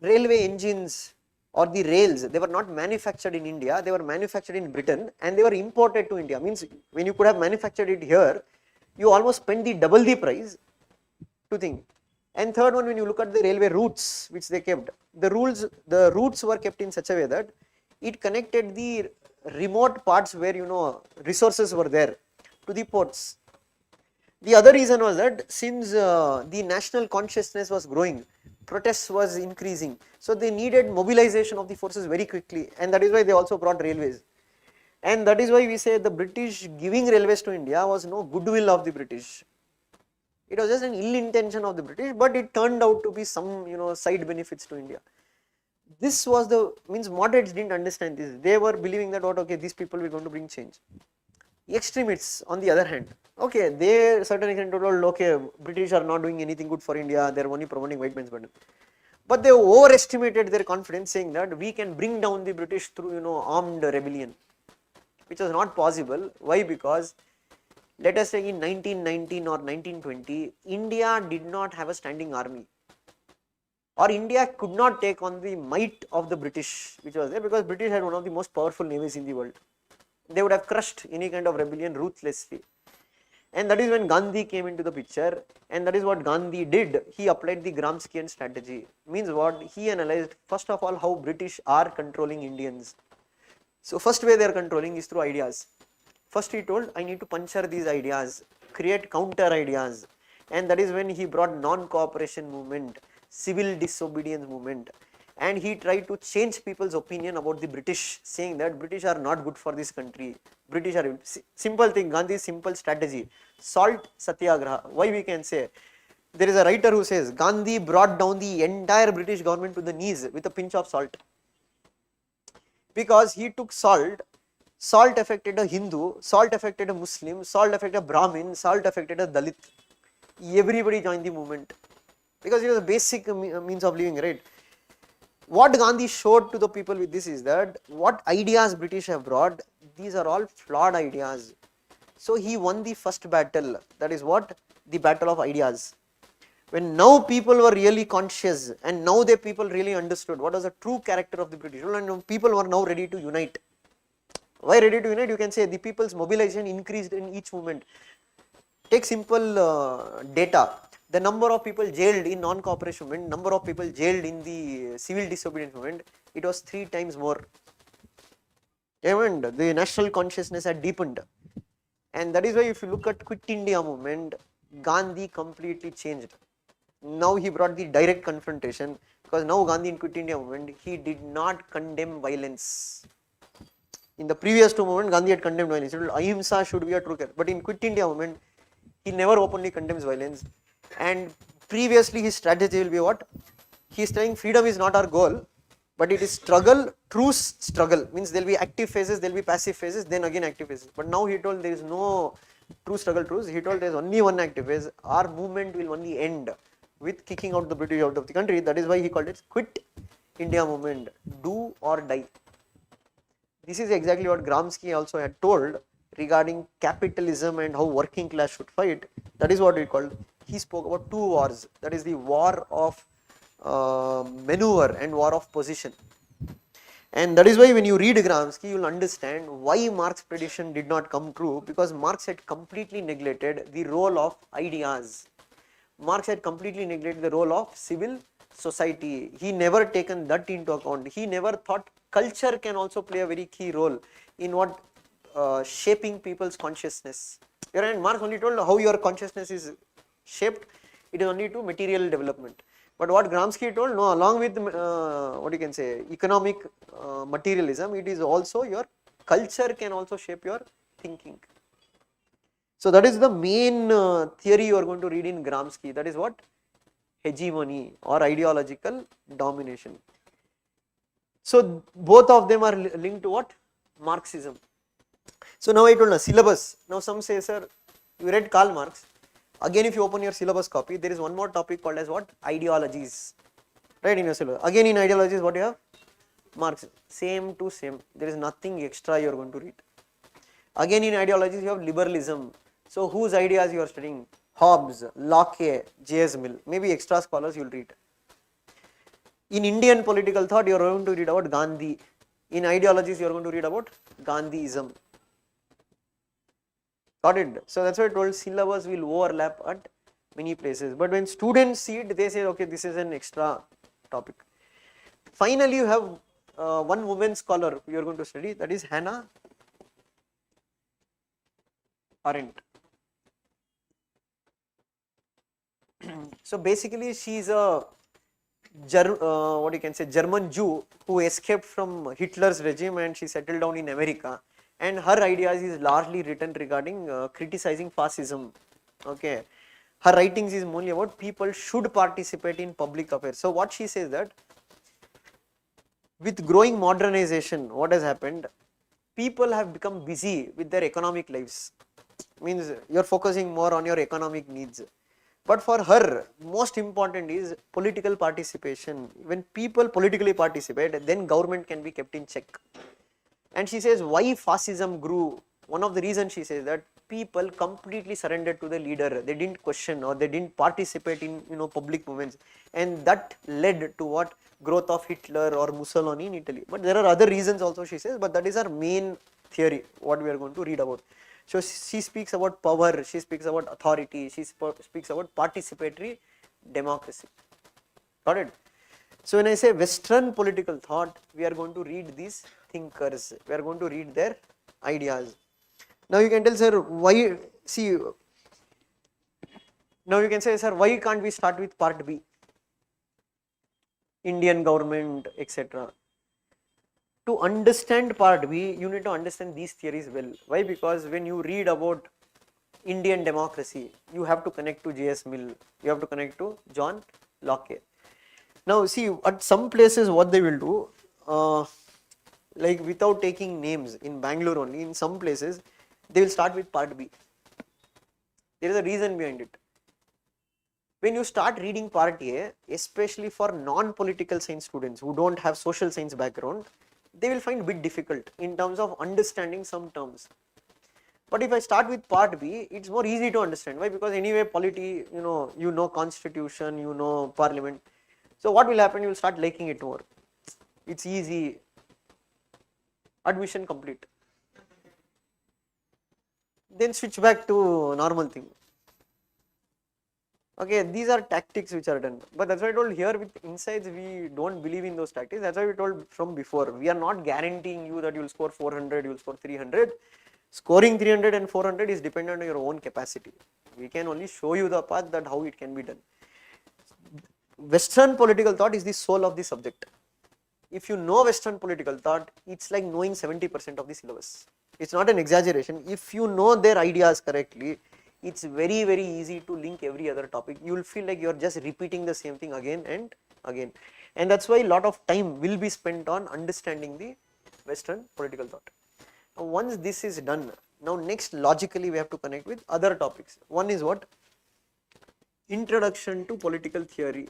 A: railway engines or the rails, they were not manufactured in India, they were manufactured in Britain and they were imported to India. Means when you could have manufactured it here, you almost spend the double the price to think. And third one, when you look at the railway routes which they kept, the routes were kept in such a way that it connected the remote parts where resources were there to the ports. The other reason was that since the national consciousness was growing, protests was increasing, so they needed mobilization of the forces very quickly, and that is why they also brought railways. And that is why we say the British giving railways to India was no goodwill of the British. It was just an ill intention of the British, but it turned out to be some side benefits to India. This was means moderates didn't understand this. They were believing that okay, these people were going to bring change. Extremists on the other hand, okay, they certain extent told okay, British are not doing anything good for India, they are only promoting white man's burden. But they overestimated their confidence, saying that we can bring down the British through armed rebellion, which was not possible. Why? Because let us say in 1919 or 1920, India did not have a standing army, or India could not take on the might of the British which was there, because British had one of the most powerful navies in the world. They would have crushed any kind of rebellion ruthlessly. And that is when Gandhi came into the picture, and that is what Gandhi did. He applied the Gramscian strategy. Means what? He analyzed first of all how British are controlling Indians. So first way they are controlling is through ideas. First he told, I need to puncture these ideas, create counter ideas, and that is when he brought non-cooperation movement, civil disobedience movement, and he tried to change people's opinion about the British, saying that British are not good for this country. British are simple thing. Gandhi's simple strategy: salt satyagraha. Why we can say? There is a writer who says Gandhi brought down the entire British government to the knees with a pinch of salt, because he took salt. Salt affected a Hindu, salt affected a Muslim, salt affected a Brahmin, salt affected a Dalit. Everybody joined the movement because it was a basic means of living, right? What Gandhi showed to the people with this is that what ideas British have brought, these are all flawed ideas. So he won the first battle, that is what? The battle of ideas. When now people were really conscious and now the people really understood what was the true character of the British, and people were now ready to unite. Why ready to unite? You can say the people's mobilization increased in each movement. Take simple data. The number of people jailed in non-cooperation movement, number of people jailed in the civil disobedience movement, it was 3 times more. And the national consciousness had deepened. And that is why if you look at Quit India movement, Gandhi completely changed. Now he brought the direct confrontation, because now Gandhi in Quit India movement, he did not condemn violence. In the previous 2 movements, Gandhi had condemned violence. He told ahimsa should be a true character. But in Quit India movement, he never openly condemns violence. And previously his strategy will be what? He is saying freedom is not our goal, but it is struggle, truce struggle. Means there will be active phases, there will be passive phases, then again active phases. But now he told there is no true struggle, truce. He told there is only one active phase. Our movement will only end with kicking out the British out of the country. That is why he called it Quit India movement. Do or die. This is exactly what Gramsci also had told regarding capitalism and how working class should fight. That is what we called. He spoke about 2 wars, that is the war of maneuver and war of position. And that is why when you read Gramsci, you will understand why Marx's prediction did not come true, because Marx had completely neglected the role of ideas. Marx had completely neglected the role of civil society. He never taken that into account. He never thought culture can also play a very key role in what shaping people's consciousness. And Marx only told how your consciousness is shaped, it is only to material development. But what Gramsci told, no, along with what you can say, economic materialism, it is also your culture can also shape your thinking. So that is the main theory you are going to read in Gramsci. That is what? Hegemony or ideological domination. So both of them are linked to what? Marxism. So now I told you syllabus. Now some say, sir, you read Karl Marx. Again, if you open your syllabus copy, there is one more topic called as what? Ideologies. Right, in your syllabus. Again, in ideologies, what you have? Marx. Same to same. There is nothing extra you are going to read. Again, in ideologies, you have liberalism. So whose ideas you are studying? Hobbes, Locke, J.S. Mill. Maybe extra scholars you will read. In Indian political thought, you are going to read about Gandhi. In ideologies, you are going to read about Gandhiism. Got it? So that's why I told syllabus will overlap at many places. But when students see it, they say, okay, this is an extra topic. Finally, you have one woman scholar you are going to study, that is Hannah Arendt. So basically, she is a what you can say German Jew who escaped from Hitler's regime and she settled down in America. And her ideas is largely written regarding criticizing fascism. Okay, her writings is mainly about people should participate in public affairs. So what she says that with growing modernization, what has happened? People have become busy with their economic lives. Means you are focusing more on your economic needs. But for her, most important is political participation. When people politically participate, then government can be kept in check. And she says why fascism grew. One of the reasons she says that people completely surrendered to the leader. They didn't question or they didn't participate in public movements, and that led to what? Growth of Hitler or Mussolini in Italy. But there are other reasons also, she says, but that is our main theory, what we are going to read about. So she speaks about power, she speaks about authority, she speaks about participatory democracy. Got it? So when I say Western political thought, we are going to read these thinkers, we are going to read their ideas. Now you can tell, sir, why, see, now you can say, sir, why can't we start with part B? Indian government, etc. To understand part B, you need to understand these theories well. Why? Because when you read about Indian democracy, you have to connect to J.S. Mill, you have to connect to John Locke. Now see, at some places what they will do, like without taking names, in Bangalore only, in some places, they will start with part B. There is a reason behind it. When you start reading part A, especially for non-political science students who don't have social science background, they will find a bit difficult in terms of understanding some terms. But if I start with part B, it's more easy to understand. Why? Because anyway, polity, you know constitution, you know parliament. So what will happen? You will start liking it more. It's easy. Admission complete. Then switch back to normal thing. Okay, these are tactics which are done. But that's why I told here with insights, we don't believe in those tactics. That's why we told from before. We are not guaranteeing you that you will score 400, you will score 300. Scoring 300 and 400 is dependent on your own capacity. We can only show you the path that how it can be done. Western political thought is the soul of the subject. If you know Western political thought, it's like knowing 70% of the syllabus. It's not an exaggeration. If you know their ideas correctly, it's very, very easy to link every other topic. You will feel like you are just repeating the same thing again and again. And that's why a lot of time will be spent on understanding the Western political thought. Now, once this is done, now next logically we have to connect with other topics. One is what? Introduction to political theory.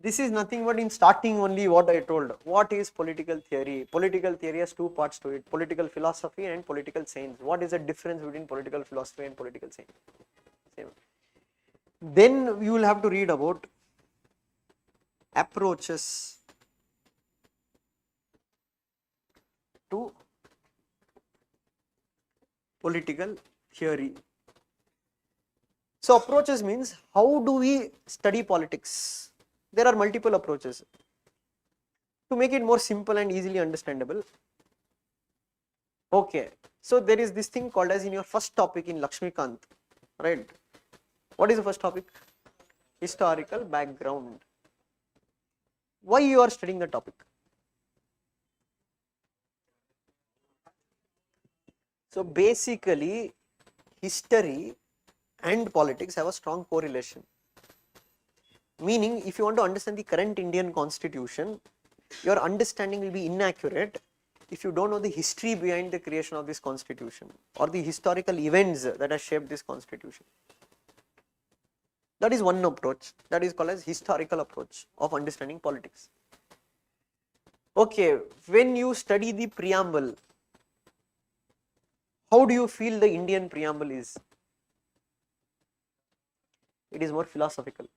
A: This is nothing but in starting only what I told. What is political theory? Political theory has two parts to it, political philosophy and political science. What is the difference between political philosophy and political science? Same. Then you will have to read about approaches to political theory. So approaches means how do we study politics? There are multiple approaches. To make it more simple and easily understandable, okay, so there is this thing called as in your first topic in Lakshmikant, right? What is the first topic? Historical background. Why you are studying the topic? So basically, history and politics have a strong correlation. Meaning, if you want to understand the current Indian constitution, your understanding will be inaccurate if you don't know the history behind the creation of this constitution or the historical events that have shaped this constitution. That is one approach, that is called as historical approach of understanding politics. Okay, when you study the preamble, how do you feel the Indian preamble is? It is more philosophical.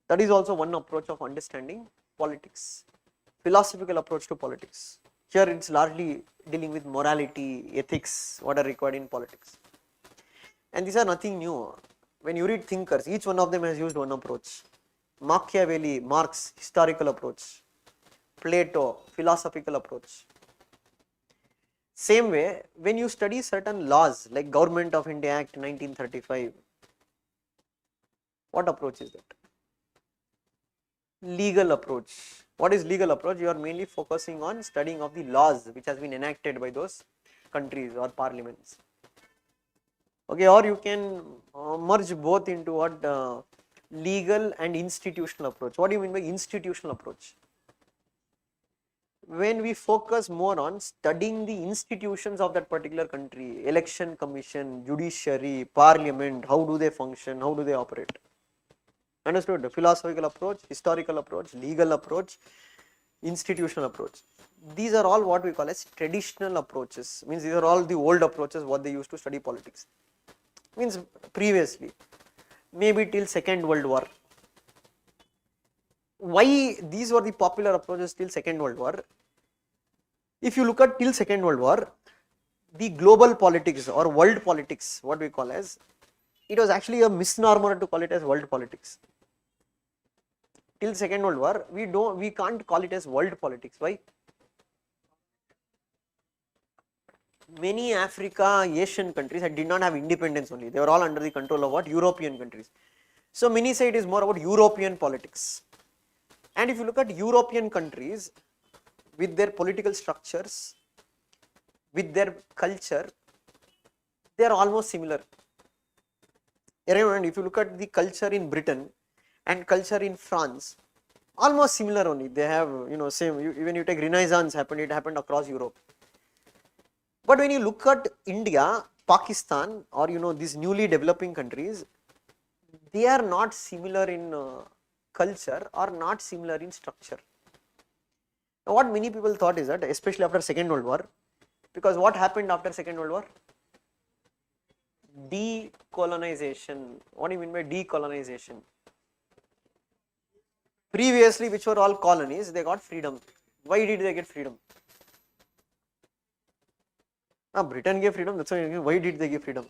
A: That is also one approach of understanding politics, philosophical approach to politics. Here it's largely dealing with morality, ethics, what are required in politics. And these are nothing new. When you read thinkers, each one of them has used one approach. Machiavelli, Marx, historical approach. Plato, philosophical approach. Same way, when you study certain laws like Government of India Act 1935, what approach is that? Legal approach. What is legal approach? You are mainly focusing on studying of the laws which has been enacted by those countries or parliaments. Okay, or you can merge both into what legal and institutional approach. What do you mean by institutional approach? When we focus more on studying the institutions of that particular country, election commission, judiciary, parliament, how do they function, how do they operate? Understood? The philosophical approach, historical approach, legal approach, institutional approach. These are all what we call as traditional approaches. Means these are all the old approaches what they used to study politics. Means previously, maybe till Second World War. Why these were the popular approaches till Second World War? If you look at till Second World War, the global politics or world politics, what we call as, it was actually a misnomer to call it as world politics. Till Second World War, we can't call it as world politics. Why? Many Africa, Asian countries did not have independence only. They were all under the control of what? European countries. So many say it is more about European politics. And if you look at European countries with their political structures, with their culture, they are almost similar. And if you look at the culture in Britain and culture in France, almost similar only. They have, same, even you take Renaissance happened, it happened across Europe. But when you look at India, Pakistan, or these newly developing countries, they are not similar in culture or not similar in structure. Now, what many people thought is that, especially after Second World War, because what happened after Second World War? Decolonization. What do you mean by decolonization? Previously, which were all colonies, they got freedom. Why did they get freedom? Britain gave freedom, that's why did they give freedom?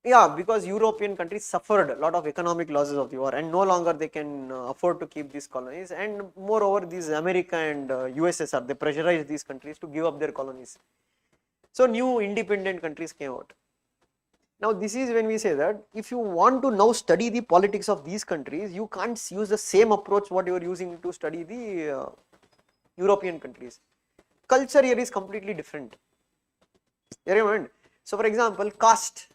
A: Yeah, because European countries suffered a lot of economic losses of the war and no longer they can afford to keep these colonies, and moreover these America and USSR, they pressurized these countries to give up their colonies. So new independent countries came out. Now this is when we say that if you want to now study the politics of these countries, you can't use the same approach what you are using to study the European countries. Culture here is completely different. So for example, caste.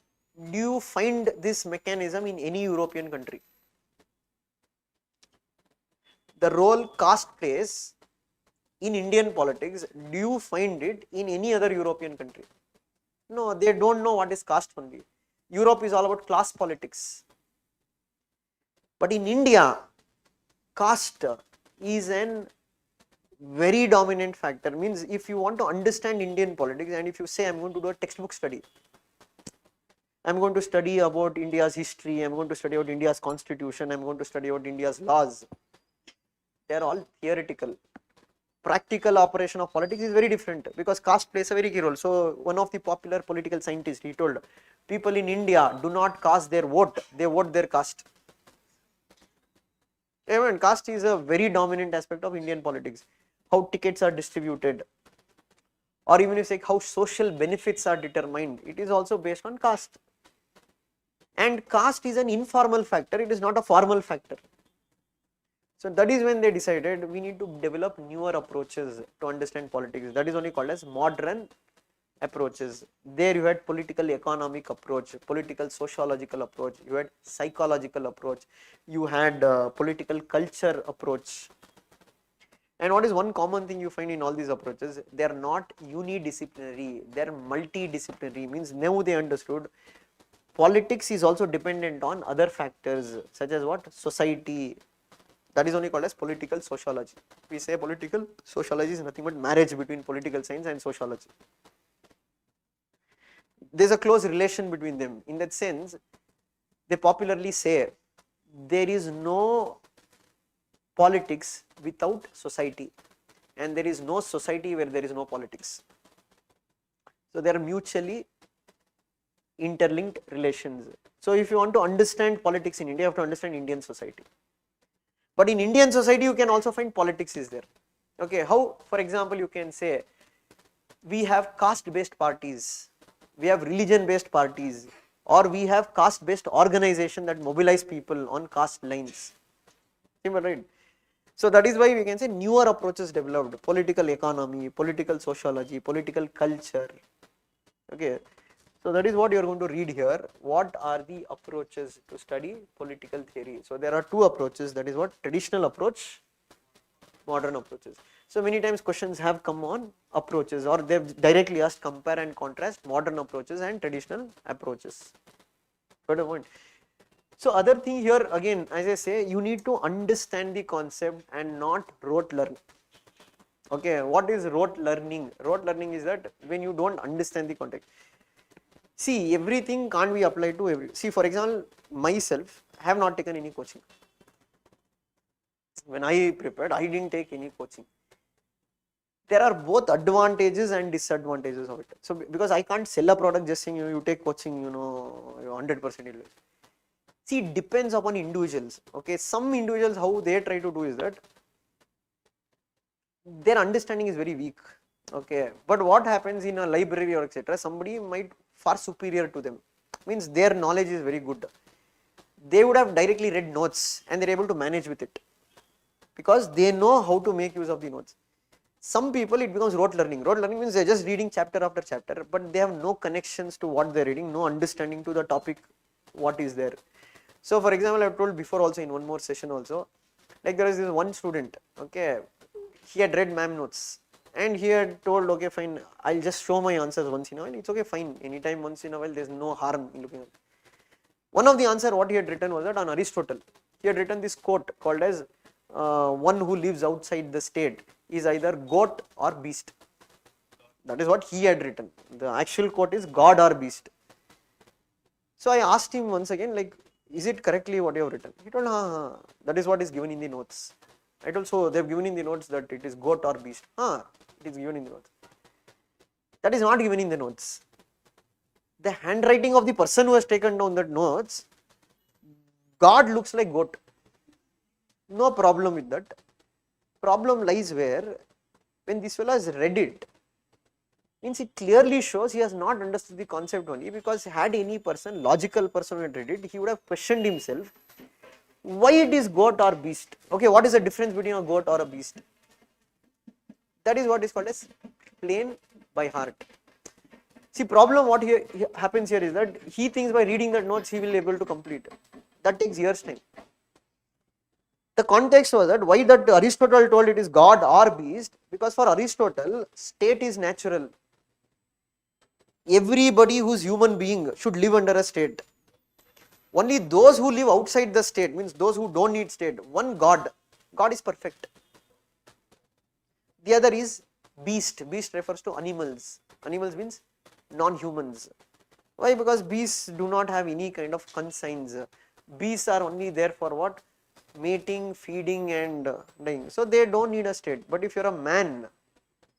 A: Do you find this mechanism in any European country? The role caste plays in Indian politics, do you find it in any other European country? No, they don't know what is caste only. Europe is all about class politics. But in India, caste is an very dominant factor. Means if you want to understand Indian politics and if you say I am going to do a textbook study, I am going to study about India's history, I am going to study about India's constitution, I am going to study about India's laws. They are all theoretical. practical operation of politics is very different, because caste plays a very key role. So one of the popular political scientists, he told people in India do not cast their vote, they vote their caste. Even caste is a very dominant aspect of Indian politics. How tickets are distributed, or even if say how social benefits are determined, it is also based on caste. And caste is an informal factor, it is not a formal factor. So that is when they decided we need to develop newer approaches to understand politics. That is only called as modern approaches. There you had political economic approach, political sociological approach, you had psychological approach, you had political culture approach. And what is one common thing you find in all these approaches? They are not unidisciplinary, they are multidisciplinary. Means now they understood politics is also dependent on other factors such as what? Society. That is only called as political sociology. We say political sociology is nothing but marriage between political science and sociology. There is a close relation between them. In that sense, they popularly say there is no politics without society, and there is no society where there is no politics. So they are mutually interlinked relations. So if you want to understand politics in India, you have to understand Indian society. But in Indian society, you can also find politics is there. Okay, how? For example, you can say we have caste-based parties, we have religion-based parties, or we have caste-based organization that mobilize people on caste lines. Simple, right? So that is why we can say newer approaches developed: political economy, political sociology, political culture. Okay. So that is what you are going to read here. What are the approaches to study political theory? So there are two approaches, that is what? Traditional approach, modern approaches. So many times questions have come on approaches, or they have directly asked compare and contrast modern approaches and traditional approaches. Got a point? So other thing here again, as I say, you need to understand the concept and not rote learn. Okay, what is rote learning? Rote learning is that when you don't understand the context. See, everything can't be applied to every. See, for example, myself, I have not taken any coaching. When I prepared, I didn't take any coaching. There are both advantages and disadvantages of it. So, because I can't sell a product just saying you take coaching, you 100%. See, it depends upon individuals. Okay, some individuals, how they try to do is that their understanding is very weak. Okay, but what happens in a library or etc., somebody might far superior to them, means their knowledge is very good. They would have directly read notes and they are able to manage with it because they know how to make use of the notes. Some people it becomes rote learning. Rote learning means they are just reading chapter after chapter, but they have no connections to what they are reading, no understanding to the topic what is there. So for example, I have told before also in one more session also, like there is this one student, okay, he had read ma'am notes. And he had told, okay, fine, I'll just show my answers once in a while. It's okay, fine. Anytime once in a while, there's no harm in looking at it. One of the answer what he had written was that on Aristotle, he had written this quote called as one who lives outside the state is either goat or beast. That is what he had written. The actual quote is God or beast. So I asked him once again, like, is it correctly what you have written? He told, that is what is given in the notes. I told, so they have given in the notes that it is goat or beast. It is given in the notes. That is not given in the notes. The handwriting of the person who has taken down that notes, God looks like goat. No problem with that. Problem lies where, when this fellow has read it, means it clearly shows he has not understood the concept only, because had any person, logical person who had read it, he would have questioned himself, why it is goat or beast? Okay, what is the difference between a goat or a beast? That is what is called as plain by heart. See, problem what here happens here is that he thinks by reading the notes he will be able to complete. That takes years time. The context was that why that Aristotle told it is God or beast, because for Aristotle, state is natural. Everybody who is human being should live under a state. Only those who live outside the state, means those who don't need state, one God, God is perfect. The other is beast, beast refers to animals, animals means non-humans. Why? Because beasts do not have any kind of conscience, beasts are only there for what? mating, feeding and dying. So they don't need a state. But if you're a man,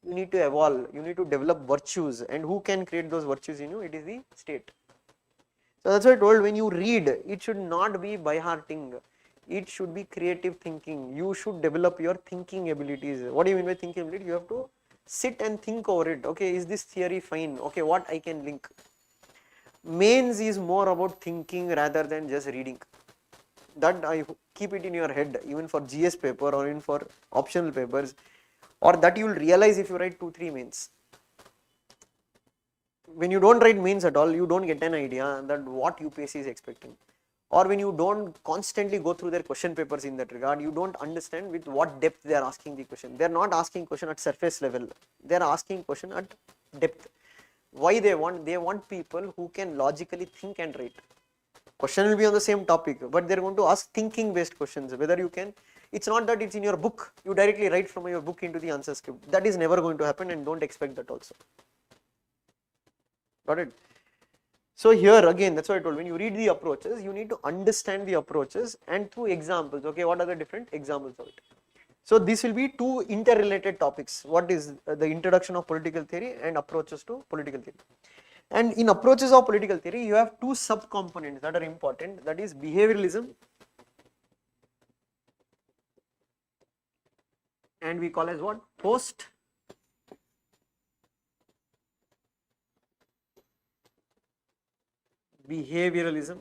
A: you need to evolve, you need to develop virtues, and who can create those virtues in you? It is the state. So that's why I told, when you read, it should not be by hearting, it should be creative thinking. You should develop your thinking abilities. What do you mean by thinking ability? You have to sit and think over it. Okay, is this theory fine? Okay, what I can link? Mains is more about thinking rather than just reading. That I keep it in your head, even for GS paper or even for optional papers, or that you will realize if you write 2-3 mains. When you don't write mains at all, you don't get an idea that what UPSC is expecting. Or when you don't constantly go through their question papers in that regard, you don't understand with what depth they are asking the question. They are not asking question at surface level, they are asking question at depth. Why they want people who can logically think and write. Question will be on the same topic, but they are going to ask thinking based questions, whether you can. It's not that it's in your book, you directly write from your book into the answer script. That is never going to happen, and don't expect that also. Got it? So here again, that's why I told, when you read the approaches, you need to understand the approaches and through examples. Okay, what are the different examples of it? So this will be two interrelated topics. What is the introduction of political theory and approaches to political theory. And in approaches of political theory, you have two subcomponents that are important. That is behavioralism, and we call as what? Post behavioralism.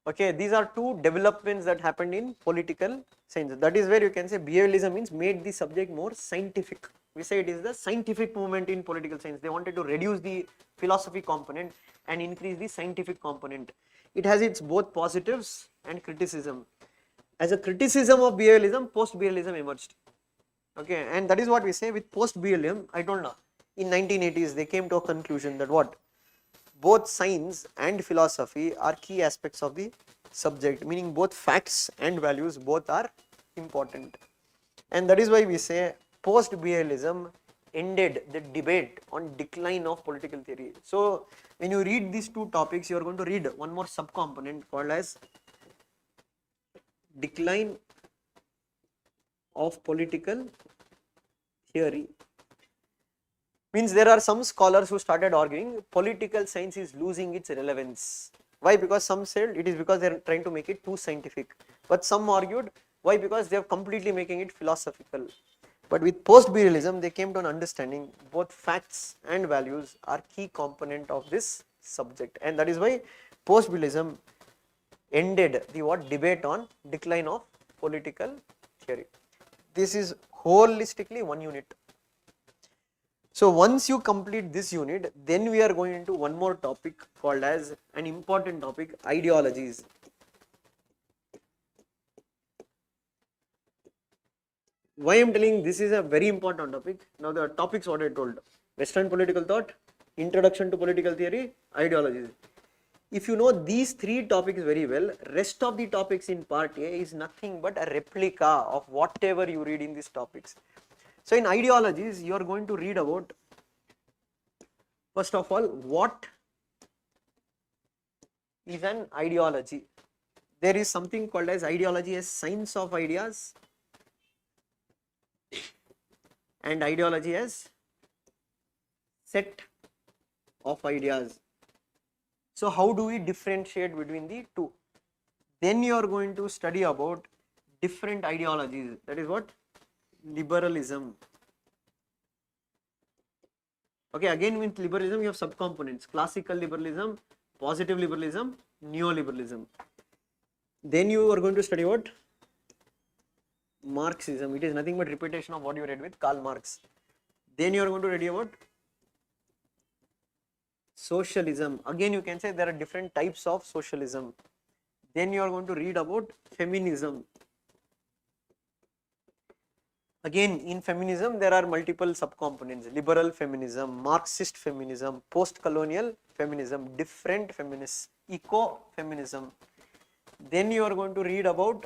A: Okay, these are two developments that happened in political science. That is where you can say behavioralism means made the subject more scientific. We say it is the scientific movement in political science. They wanted to reduce the philosophy component and increase the scientific component. It has its both positives and criticism. As a criticism of behavioralism, post-behavioralism emerged. Okay, and that is what we say with post-behavioralism. I don't know. In 1980s, they came to a conclusion that what? Both science and philosophy are key aspects of the subject, meaning both facts and values both are important. And that is why we say post-behavioralism ended the debate on decline of political theory. So when you read these two topics, you are going to read one more subcomponent called as decline of political theory. Means there are some scholars who started arguing political science is losing its relevance. Why? Because some said it is because they are trying to make it too scientific. But some argued, why? Because they are completely making it philosophical. But with post-behavioralism, they came to an understanding both facts and values are key component of this subject. And that is why post-behavioralism ended the what? Debate on decline of political theory. This is holistically one unit. So once you complete this unit, then we are going into one more topic called as an important topic, ideologies. Why I am telling this is a very important topic. Now the topics what I told: Western political thought, introduction to political theory, ideologies. If you know these three topics very well, rest of the topics in part A is nothing but a replica of whatever you read in these topics. So in ideologies, you are going to read about, first of all, what is an ideology. There is something called as ideology as science of ideas and ideology as set of ideas. So how do we differentiate between the two? Then you are going to study about different ideologies. That is what? Liberalism. Okay, again with liberalism you have subcomponents: classical liberalism, positive liberalism, neoliberalism. Then you are going to study what? Marxism. It is nothing but repetition of what you read with Karl Marx. Then you are going to read about socialism. Again you can say there are different types of socialism. Then you are going to read about feminism. Again in feminism there are multiple subcomponents: liberal feminism, Marxist feminism, post-colonial feminism, different feminists, eco-feminism. Then you are going to read about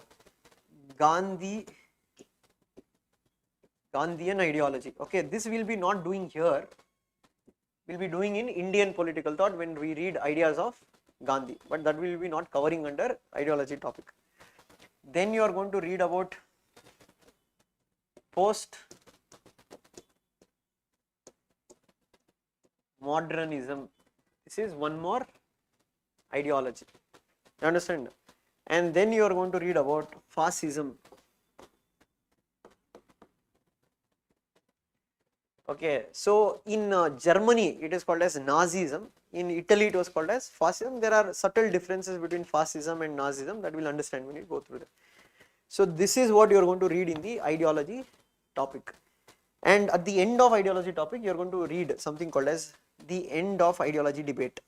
A: Gandhian ideology. Okay, this will be not doing here, we'll be doing in Indian political thought when we read ideas of Gandhi, but that will be not covering under ideology topic. Then you are going to read about post modernism. This is one more ideology, you understand? And then you are going to read about fascism. Okay, so in Germany it is called as Nazism, in Italy it was called as fascism. There are subtle differences between fascism and Nazism that we will understand when we go through them. So this is what you are going to read in the ideology topic. And at the end of ideology topic, you are going to read something called as the end of ideology debate.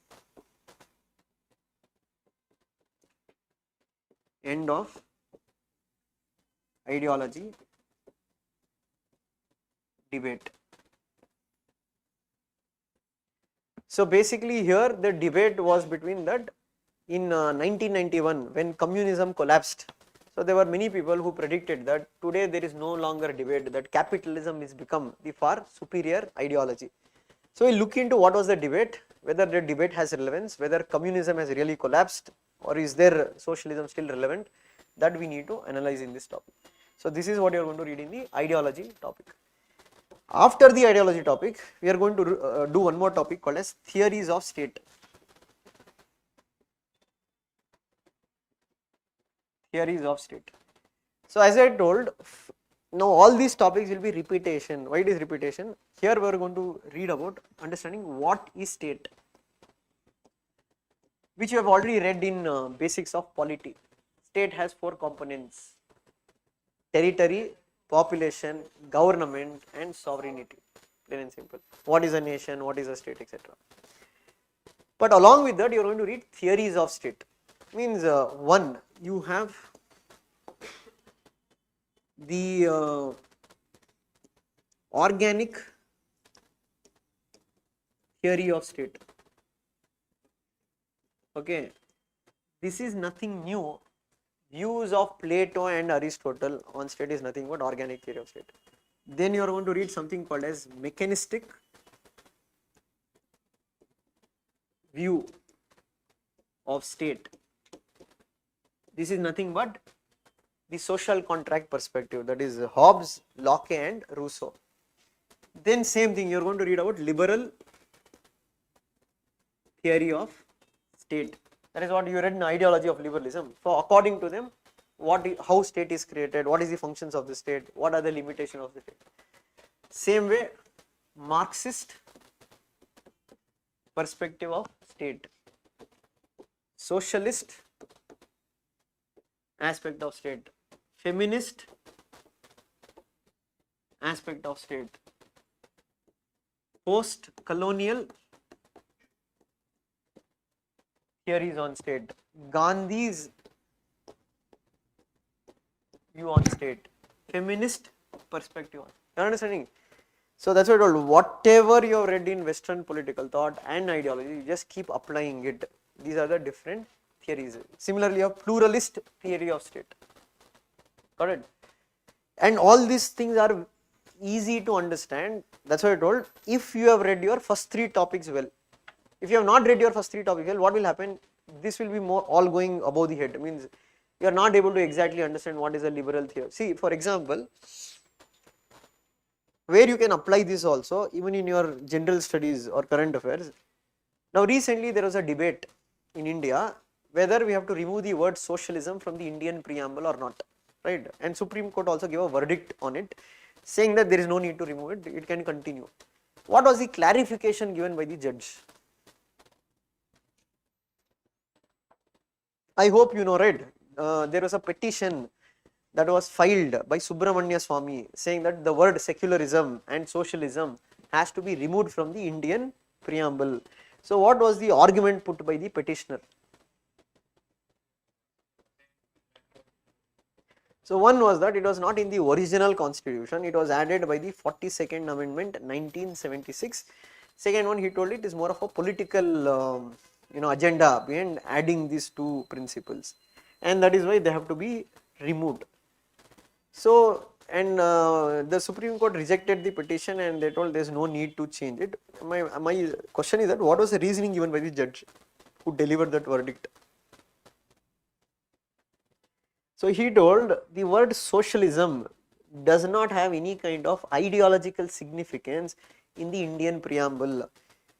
A: End of ideology debate. So basically here the debate was between that in 1991 when communism collapsed. So there were many people who predicted that today there is no longer debate, that capitalism is become the far superior ideology. So we look into what was the debate, whether the debate has relevance, whether communism has really collapsed or is there socialism still relevant, that we need to analyze in this topic. So this is what you are going to read in the ideology topic. After the ideology topic, we are going to do one more topic called as theories of state. Theories of state. So as I told, now all these topics will be repetition. Why it is repetition? Here we are going to read about understanding what is state, which you have already read in basics of polity. State has 4 components: territory, population, government and sovereignty, plain and simple. What is a nation, what is a state, etc. But along with that you are going to read theories of state. Means one, you have the organic theory of state. Okay, this is nothing new. Views of Plato and Aristotle on state is nothing but organic theory of state. Then you are going to read something called as mechanistic view of state. This is nothing but the social contract perspective, that is Hobbes, Locke and Rousseau. Then same thing, you are going to read about liberal theory of state. That is what you read in Ideology of Liberalism. So according to them, how state is created, what is the functions of the state, what are the limitations of the state. Same way, Marxist perspective of state, socialist aspect of state, feminist aspect of state, post-colonial theories on state, Gandhi's view on state, feminist perspective on. You are understanding? So that's what I told. Whatever you have read in Western political thought and ideology, you just keep applying it. These are the different theories. Similarly, a pluralist theory of state. Got it? And all these things are easy to understand. That's what I told. If you have read your first 3 topics well, if you have not read your first 3 topics well, what will happen? This will be more all going above the head. Means you are not able to exactly understand what is a liberal theory. See, for example, where you can apply this also, even in your general studies or current affairs. Now recently there was a debate in India whether we have to remove the word socialism from the Indian preamble or not, right? And Supreme Court also gave a verdict on it, saying that there is no need to remove it, it can continue. What was the clarification given by the judge? I hope you know, right? There was a petition that was filed by Subramanya Swamy saying that the word secularism and socialism has to be removed from the Indian preamble. So what was the argument put by the petitioner? So one was that it was not in the original constitution, it was added by the 42nd Amendment 1976. Second one, he told it is more of a political agenda behind adding these 2 principles, and that is why they have to be removed. So, and the Supreme Court rejected the petition and they told there is no need to change it. My question is that what was the reasoning given by the judge? who delivered that verdict. So he told the word socialism does not have any kind of ideological significance in the Indian preamble.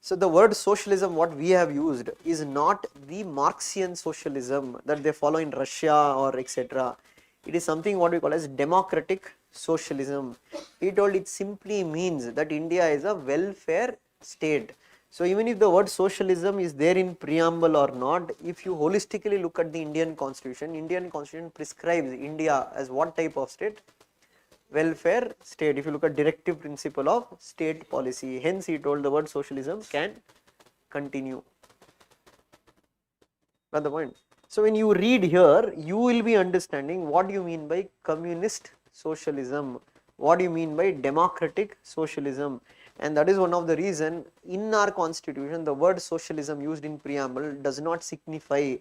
A: So the word socialism what we have used is not the Marxian socialism that they follow in Russia or etc. It is something what we call as democratic socialism. He told it simply means that India is a welfare state. So even if the word socialism is there in preamble or not, if you holistically look at the Indian constitution prescribes India as what type of state? Welfare state. If you look at directive principle of state policy, hence he told the word socialism can continue. Got the point? So when you read here, you will be understanding what you mean by communist socialism, what do you mean by democratic socialism, and that is one of the reason in our constitution the word socialism used in preamble does not signify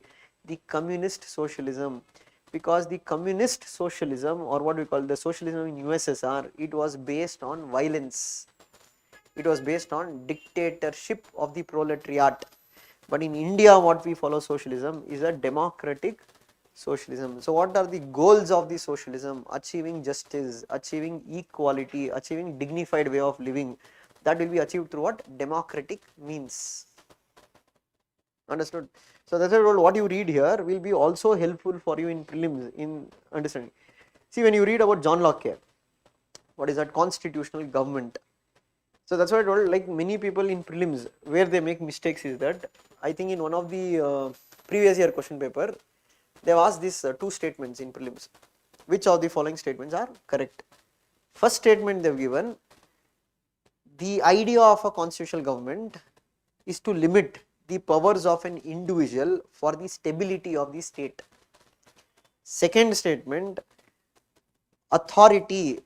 A: the communist socialism, because the communist socialism or what we call the socialism in USSR, it was based on violence, it was based on dictatorship of the proletariat. But in India what we follow socialism is a democratic socialism. So what are the goals of the socialism? Achieving justice, achieving equality, achieving dignified way of living. That will be achieved through what? Democratic means. Understood? So that's why what you read here will be also helpful for you in prelims in understanding. See, when you read about John Locke, what is that? Constitutional government. So that's why I told, like many people in prelims where they make mistakes is that I think in one of the previous year question paper they have asked these two statements in prelims. Which of the following statements are correct? First statement they have given, the idea of a constitutional government is to limit the powers of an individual for the stability of the state. Second statement, authority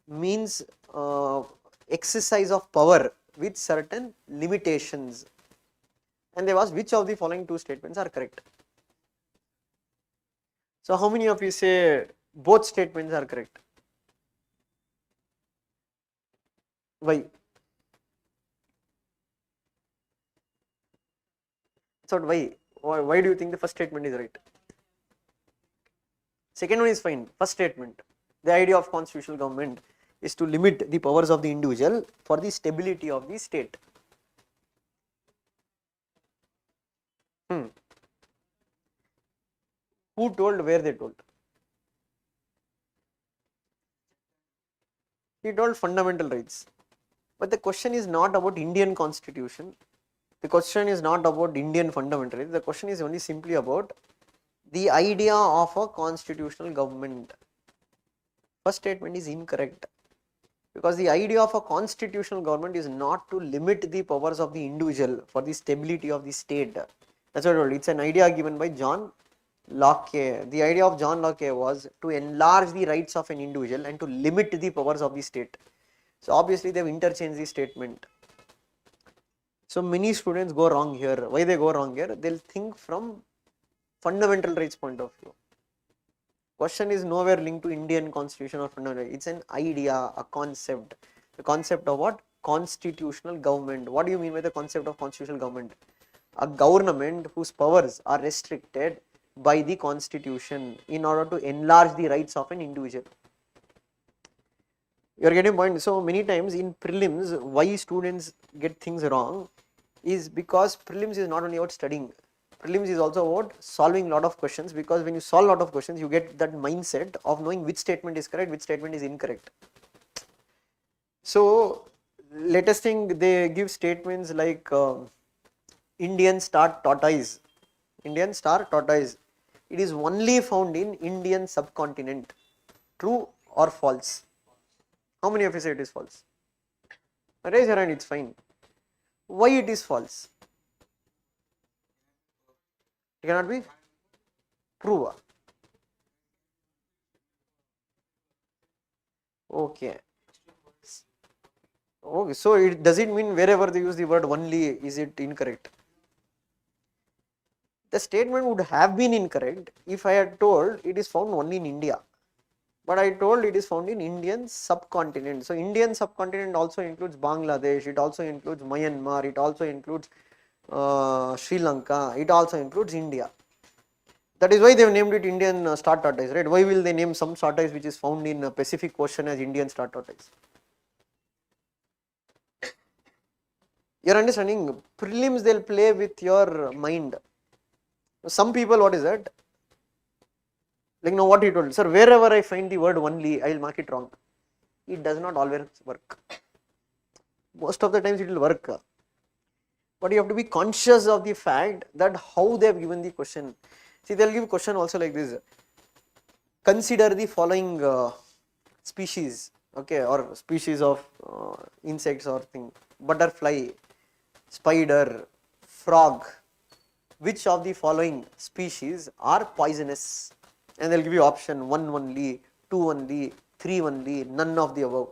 A: means exercise of power with certain limitations. And they asked which of the following two statements are correct. So how many of you say both statements are correct? Why? So why do you think the first statement is right? Second one is fine. First statement, the idea of constitutional government is to limit the powers of the individual for the stability of the state. Who told? Where they told? He told fundamental rights. But the question is not about Indian constitution. The question is not about Indian fundamental rights. The question is only simply about the idea of a constitutional government. First statement is incorrect. Because the idea of a constitutional government is not to limit the powers of the individual for the stability of the state. That's what I told. It's an idea given by John Locke. The idea of John Locke was to enlarge the rights of an individual and to limit the powers of the state. So obviously they have interchanged the statement. So many students go wrong here. Why they go wrong here? They'll think from fundamental rights point of view. Question is nowhere linked to Indian constitution or fundamental rights. It's an idea, a concept. The concept of what? Constitutional government. What do you mean by the concept of constitutional government? A government whose powers are restricted by the constitution in order to enlarge the rights of an individual. You are getting point. So many times in prelims, why students get things wrong is because prelims is not only about studying. Prelims is also about solving a lot of questions, because when you solve a lot of questions, you get that mindset of knowing which statement is correct, which statement is incorrect. So latest thing, they give statements like Indian star tortoise. Indian star tortoise. It is only found in Indian subcontinent. True or false? How many of you say it is false? Raise your hand, it's fine. Why it is false? It cannot be prove. Okay. Okay, so does it mean wherever they use the word only, is it incorrect? The statement would have been incorrect if I had told it is found only in India. But I told it is found in Indian subcontinent. So Indian subcontinent also includes Bangladesh, it also includes Myanmar, it also includes Sri Lanka, it also includes India. That is why they have named it Indian star tortoise, right? Why will they name some tortoise which is found in Pacific Ocean as Indian star tortoise? You're understanding? Prelims, they'll play with your mind. Some people, what is that? Like, no, what he told, sir, wherever I find the word only, I will mark it wrong. It does not always work. Most of the times it will work. But you have to be conscious of the fact that how they have given the question. See, they'll give question also like this. Consider the following species, okay, or species of insects or thing. Butterfly, spider, frog. Which of the following species are poisonous? And they'll give you option 1 only, 2 only, 3 only, none of the above.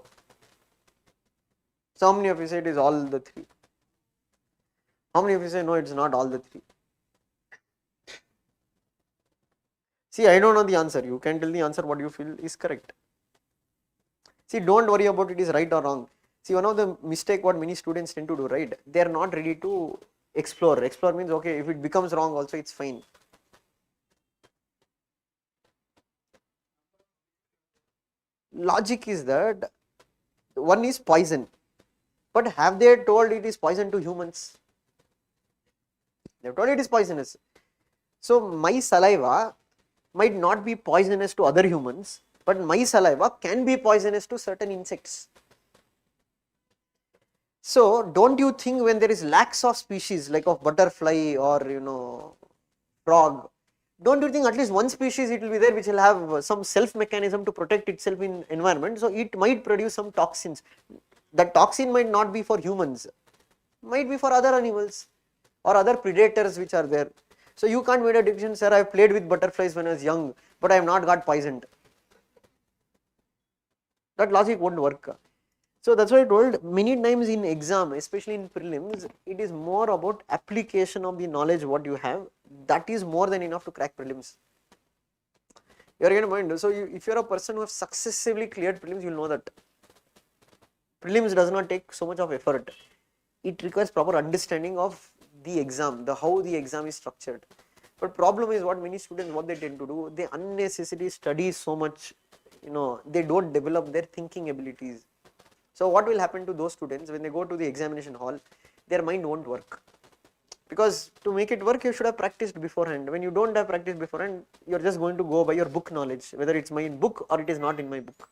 A: So how many of you say it is all the 3? How many of you say no, it's not all the 3? See, I don't know the answer. You can tell the answer what you feel is correct. See, don't worry about it is right or wrong. See, one of the mistake what many students tend to do, right? They are not ready to explore. Explore means, okay, if it becomes wrong also, it's fine. Logic is that one is poison. But have they told it is poison to humans? They have told it is poisonous. So my saliva might not be poisonous to other humans, but my saliva can be poisonous to certain insects. So don't you think when there is lakhs of species like of butterfly or frog, don't you think at least one species it will be there which will have some self mechanism to protect itself in environment, so it might produce some toxins. That toxin might not be for humans, might be for other animals or other predators which are there. So you can't make a decision, sir, I have played with butterflies when I was young, but I have not got poisoned. That logic won't work. So that's why I told many times in exam, especially in prelims, it is more about application of the knowledge what you have. That is more than enough to crack prelims. You are getting mind. So if you are a person who has successively cleared prelims, you will know that prelims does not take so much of effort. It requires proper understanding of the exam, how the exam is structured. But problem is what many students, what they tend to do, they unnecessarily study so much, they don't develop their thinking abilities. So what will happen to those students when they go to the examination hall, their mind won't work. Because to make it work, you should have practiced beforehand. When you don't have practiced beforehand, you're just going to go by your book knowledge, whether it's my book or it is not in my book.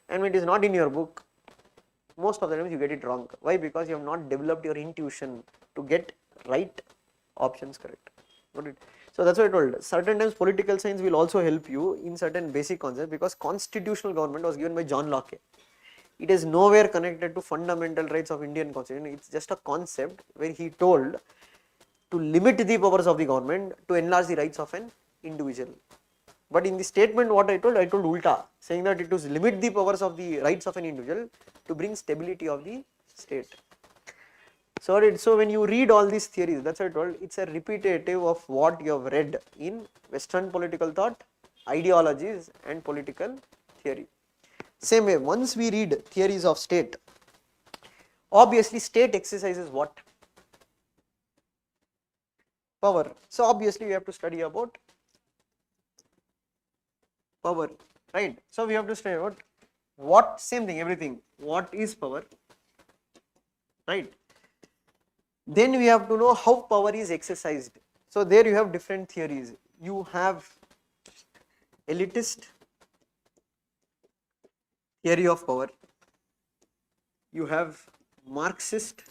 A: And when it is not in your book, most of the times you get it wrong. Why? Because you have not developed your intuition to get right options correct. Got it? So that's what I told. Certain times political science will also help you in certain basic concepts, because constitutional government was given by John Locke. It is nowhere connected to fundamental rights of Indian constitution. It's just a concept where he told to limit the powers of the government to enlarge the rights of an individual. But in the statement what I told ulta, saying that it was limit the powers of the rights of an individual to bring stability of the state. So when you read all these theories, that's what I told, it's a repetitive of what you have read in Western political thought, ideologies and political theory. Same way, once we read theories of state, obviously state exercises what? Power. So obviously we have to study about power, right? So we have to study about what, same thing, everything, what is power, right? Then we have to know how power is exercised. So there you have different theories. You have elitist theory of power, you have Marxist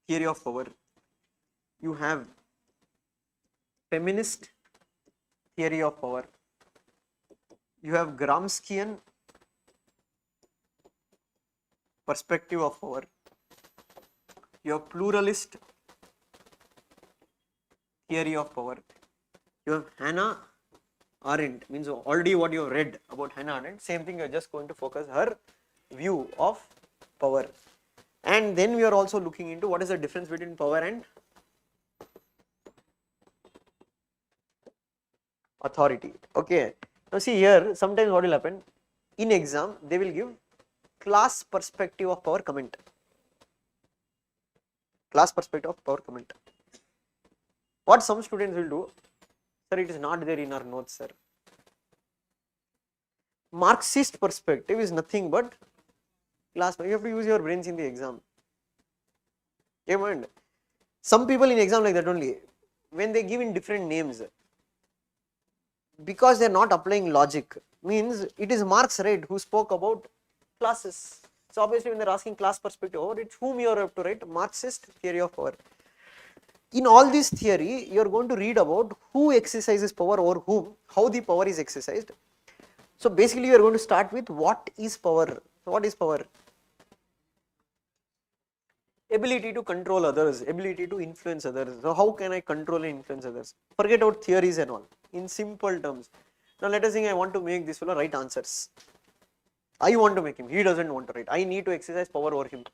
A: theory of power, you have feminist theory of power, you have Gramscian perspective of power, you have pluralist theory of power, you have Hannah Arendt, means already what you have read about Hannah Arendt, same thing, you are just going to focus her view of power. And then we are also looking into what is the difference between power and authority. Okay, now see here, sometimes what will happen, in exam they will give class perspective of power comment. Class perspective of power comment. What some students will do, sir, it is not there in our notes, sir. Marxist perspective is nothing but class. You have to use your brains in the exam. Okay, mind? Some people in exam like that only. When they give in different names, because they are not applying logic, means it is Marx, right, who spoke about classes. So obviously when they are asking class perspective over, it's whom you have to write, Marxist theory of power. In all this theory, you are going to read about who exercises power over whom, how the power is exercised. So basically you are going to start with what is power. So what is power? Ability to control others, ability to influence others. So how can I control and influence others? Forget about theories and all. In simple terms. Now let us think I want to make this fellow write answers. I want to make him, he doesn't want to write. I need to exercise power over him.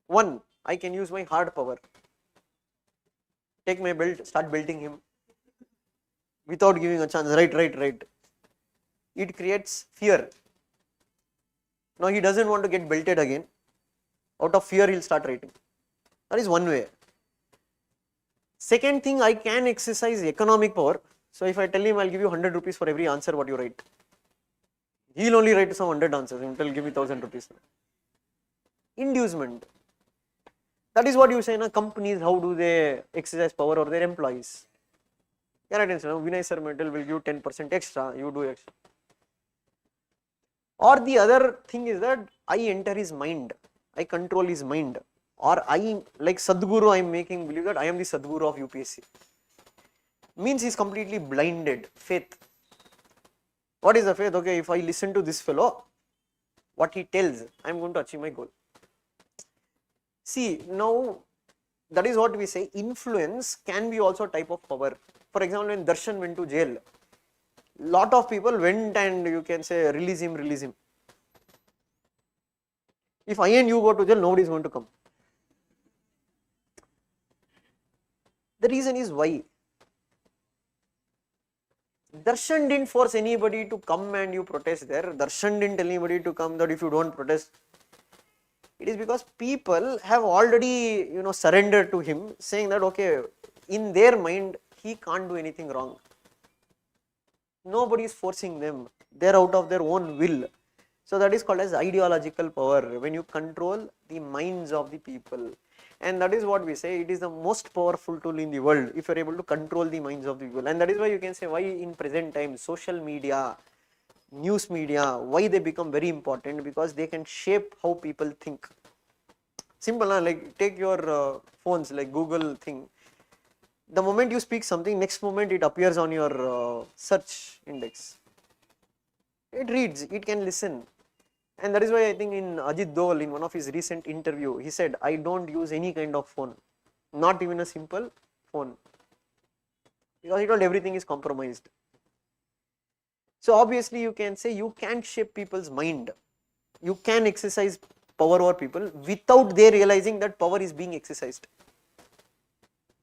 A: One, I can use my hard power. Take my belt, start belting him without giving a chance. Right. It creates fear. Now he doesn't want to get belted again. Out of fear, he'll start writing. That is one way. Second thing, I can exercise economic power. So if I tell him I'll give you 100 rupees for every answer what you write, he'll only write some 100 answers and tell give me 1000 rupees. Inducement. That is what you say, na, companies, how do they exercise power over their employees? Yeah, Vinay sir metal will give 10% extra, you do extra. Or the other thing is that I enter his mind, I control his mind, or I, like Sadhguru, I am making believe that I am the Sadhguru of UPSC. Means he is completely blinded, faith. What is the faith? Okay, if I listen to this fellow, what he tells, I am going to achieve my goal. See, now that is what we say, influence can be also a type of power. For example, when Darshan went to jail, lot of people went and you can say release him. If I and you go to jail, nobody is going to come. The reason is why? Darshan didn't force anybody to come and you protest there. Darshan didn't tell anybody to come that if you don't protest. It is because people have already, surrendered to him, saying that okay, in their mind he can't do anything wrong. Nobody is forcing them. They are out of their own will. So that is called as ideological power, when you control the minds of the people. And that is what we say, it is the most powerful tool in the world if you are able to control the minds of the people. And that is why you can say why in present times social media, news media, why they become very important, because they can shape how people think. Simple, like take your phones, like Google thing. The moment you speak something, next moment it appears on your search index. It reads, it can listen. And that is why I think in Ajit Dol, in one of his recent interview, he said, I don't use any kind of phone, not even a simple phone. Because he told everything is compromised. So obviously you can say you can shape people's mind. You can exercise power over people without they realizing that power is being exercised.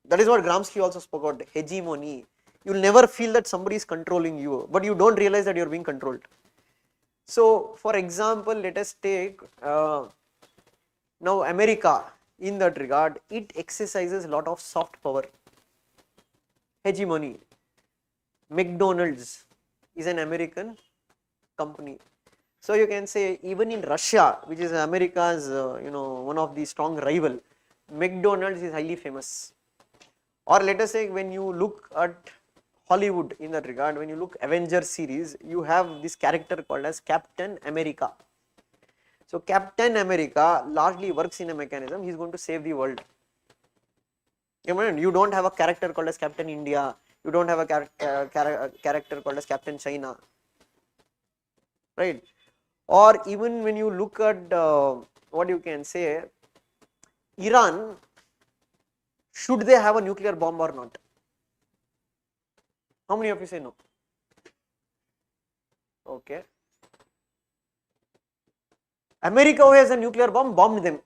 A: That is what Gramsci also spoke about, hegemony. You will never feel that somebody is controlling you, but you don't realize that you are being controlled. So for example, let us take now America. In that regard, it exercises a lot of soft power. Hegemony. McDonald's is an American company. So you can say even in Russia, which is America's one of the strong rival, McDonald's is highly famous. Or let us say when you look at Hollywood in that regard, when you look Avengers series, you have this character called as Captain America. So Captain America largely works in a mechanism, he is going to save the world. You don't have a character called as Captain India, you don't have a character called as Captain China, right? Or even when you look at what you can say, Iran, should they have a nuclear bomb or not? How many of you say no? Okay. America, who has a nuclear bomb, bombed them.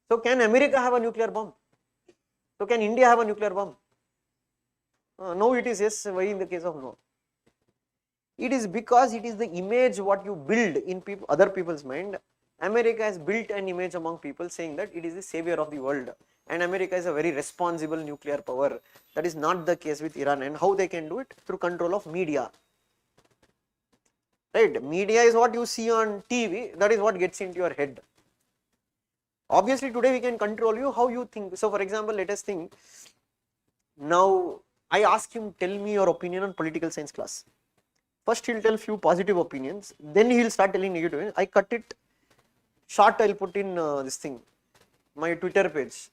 A: So can America have a nuclear bomb? So can India have a nuclear bomb? No, it is yes. Why in the case of no? It is because it is the image what you build in other people's mind, America has built an image among people saying that it is the savior of the world and America is a very responsible nuclear power. That is not the case with Iran, and how they can do it? Through control of media. Right? Media is what you see on TV, that is what gets into your head. Obviously today we can control you how you think. So for example, let us think, now I ask him, tell me your opinion on political science class. First he'll tell few positive opinions, then he'll start telling negative. I cut it short, I'll put in this thing, my Twitter page.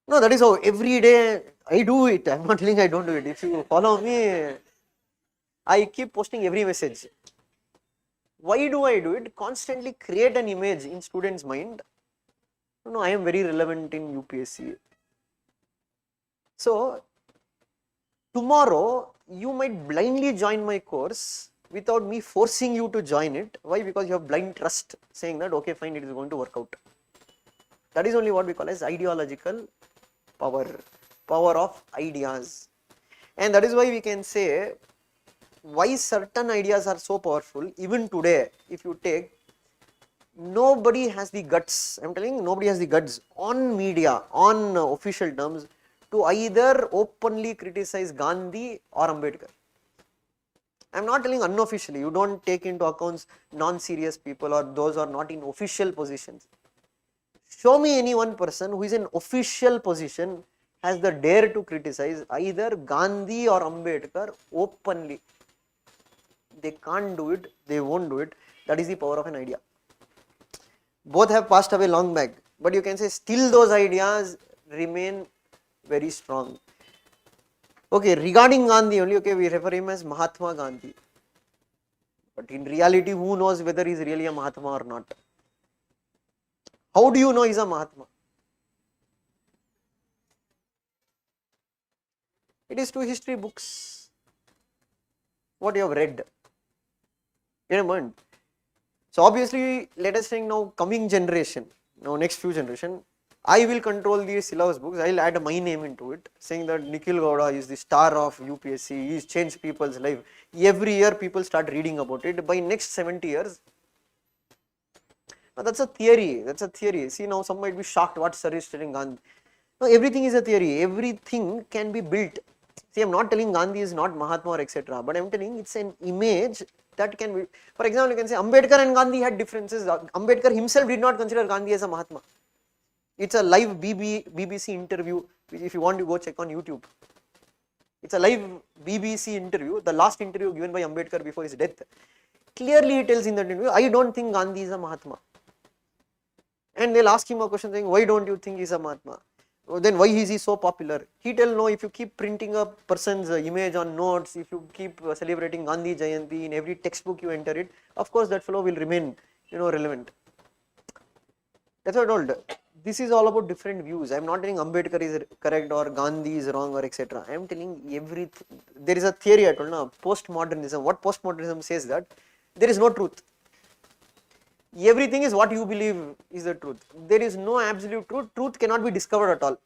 A: No, that is how every day I do it. I'm not telling I don't do it. If you follow me, I keep posting every message. Why do I do it? Constantly create an image in students' mind. No, I am very relevant in UPSC. So, tomorrow you might blindly join my course without me forcing you to join it. Why? Because you have blind trust, saying that okay fine, it is going to work out. That is only what we call as ideological power, power of ideas. And that is why we can say why certain ideas are so powerful. Even today, if you take, nobody has the guts, I am telling you, nobody has the guts on media, on official terms, to either openly criticize Gandhi or Ambedkar. I am not telling unofficially, you don't take into accounts non-serious people or those who are not in official positions. Show me any one person who is in official position has the dare to criticize either Gandhi or Ambedkar openly. They can't do it, they won't do it. That is the power of an idea. Both have passed away long back, but you can say still those ideas remain very strong. Okay, regarding Gandhi only, okay, we refer him as Mahatma Gandhi. But in reality, who knows whether he is really a Mahatma or not? How do you know he is a Mahatma? It is to history books, what you have read. Get a mind. So obviously, let us think now coming generation, now next few generation, I will control the syllabus books, I will add my name into it, saying that Nikhil Gowda is the star of UPSC, he has changed people's life. Every year people start reading about it. By next 70 years, now that's a theory, that's a theory. See, now some might be shocked what sir is telling Gandhi. No, everything is a theory, everything can be built. See, I am not telling Gandhi is not Mahatma or etc. But I am telling it's an image that can be, for example, you can say Ambedkar and Gandhi had differences. Ambedkar himself did not consider Gandhi as a Mahatma. It's a live BBC interview, which if you want to go check on YouTube. It's a live BBC interview, the last interview given by Ambedkar before his death. Clearly he tells in that interview, I don't think Gandhi is a Mahatma. And they'll ask him a question saying, why don't you think he is a Mahatma? Then why is he so popular? He tell no, if you keep printing a person's image on notes, if you keep celebrating Gandhi Jayanti in every textbook you enter it, of course that fellow will remain, relevant. That's what I told. This is all about different views. I am not telling Ambedkar is correct or Gandhi is wrong or etc. I am telling everything. There is a theory I told now, postmodernism. What postmodernism says that there is no truth. Everything is what you believe is the truth. There is no absolute truth. Truth cannot be discovered at all.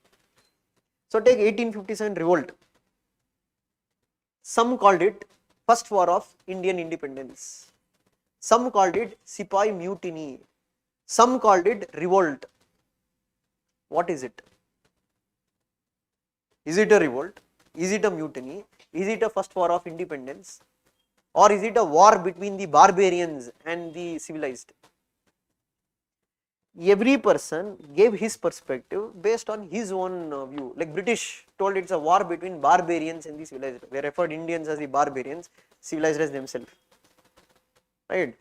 A: So take 1857 revolt. Some called it first war of Indian independence. Some called it Sipahi mutiny. Some called it revolt. What is it? Is it a revolt? Is it a mutiny? Is it a first war of independence? Or is it a war between the barbarians and the civilized? Every person gave his perspective based on his own view. Like British told it's a war between barbarians and the civilized. They referred Indians as the barbarians, civilized as themselves. Right?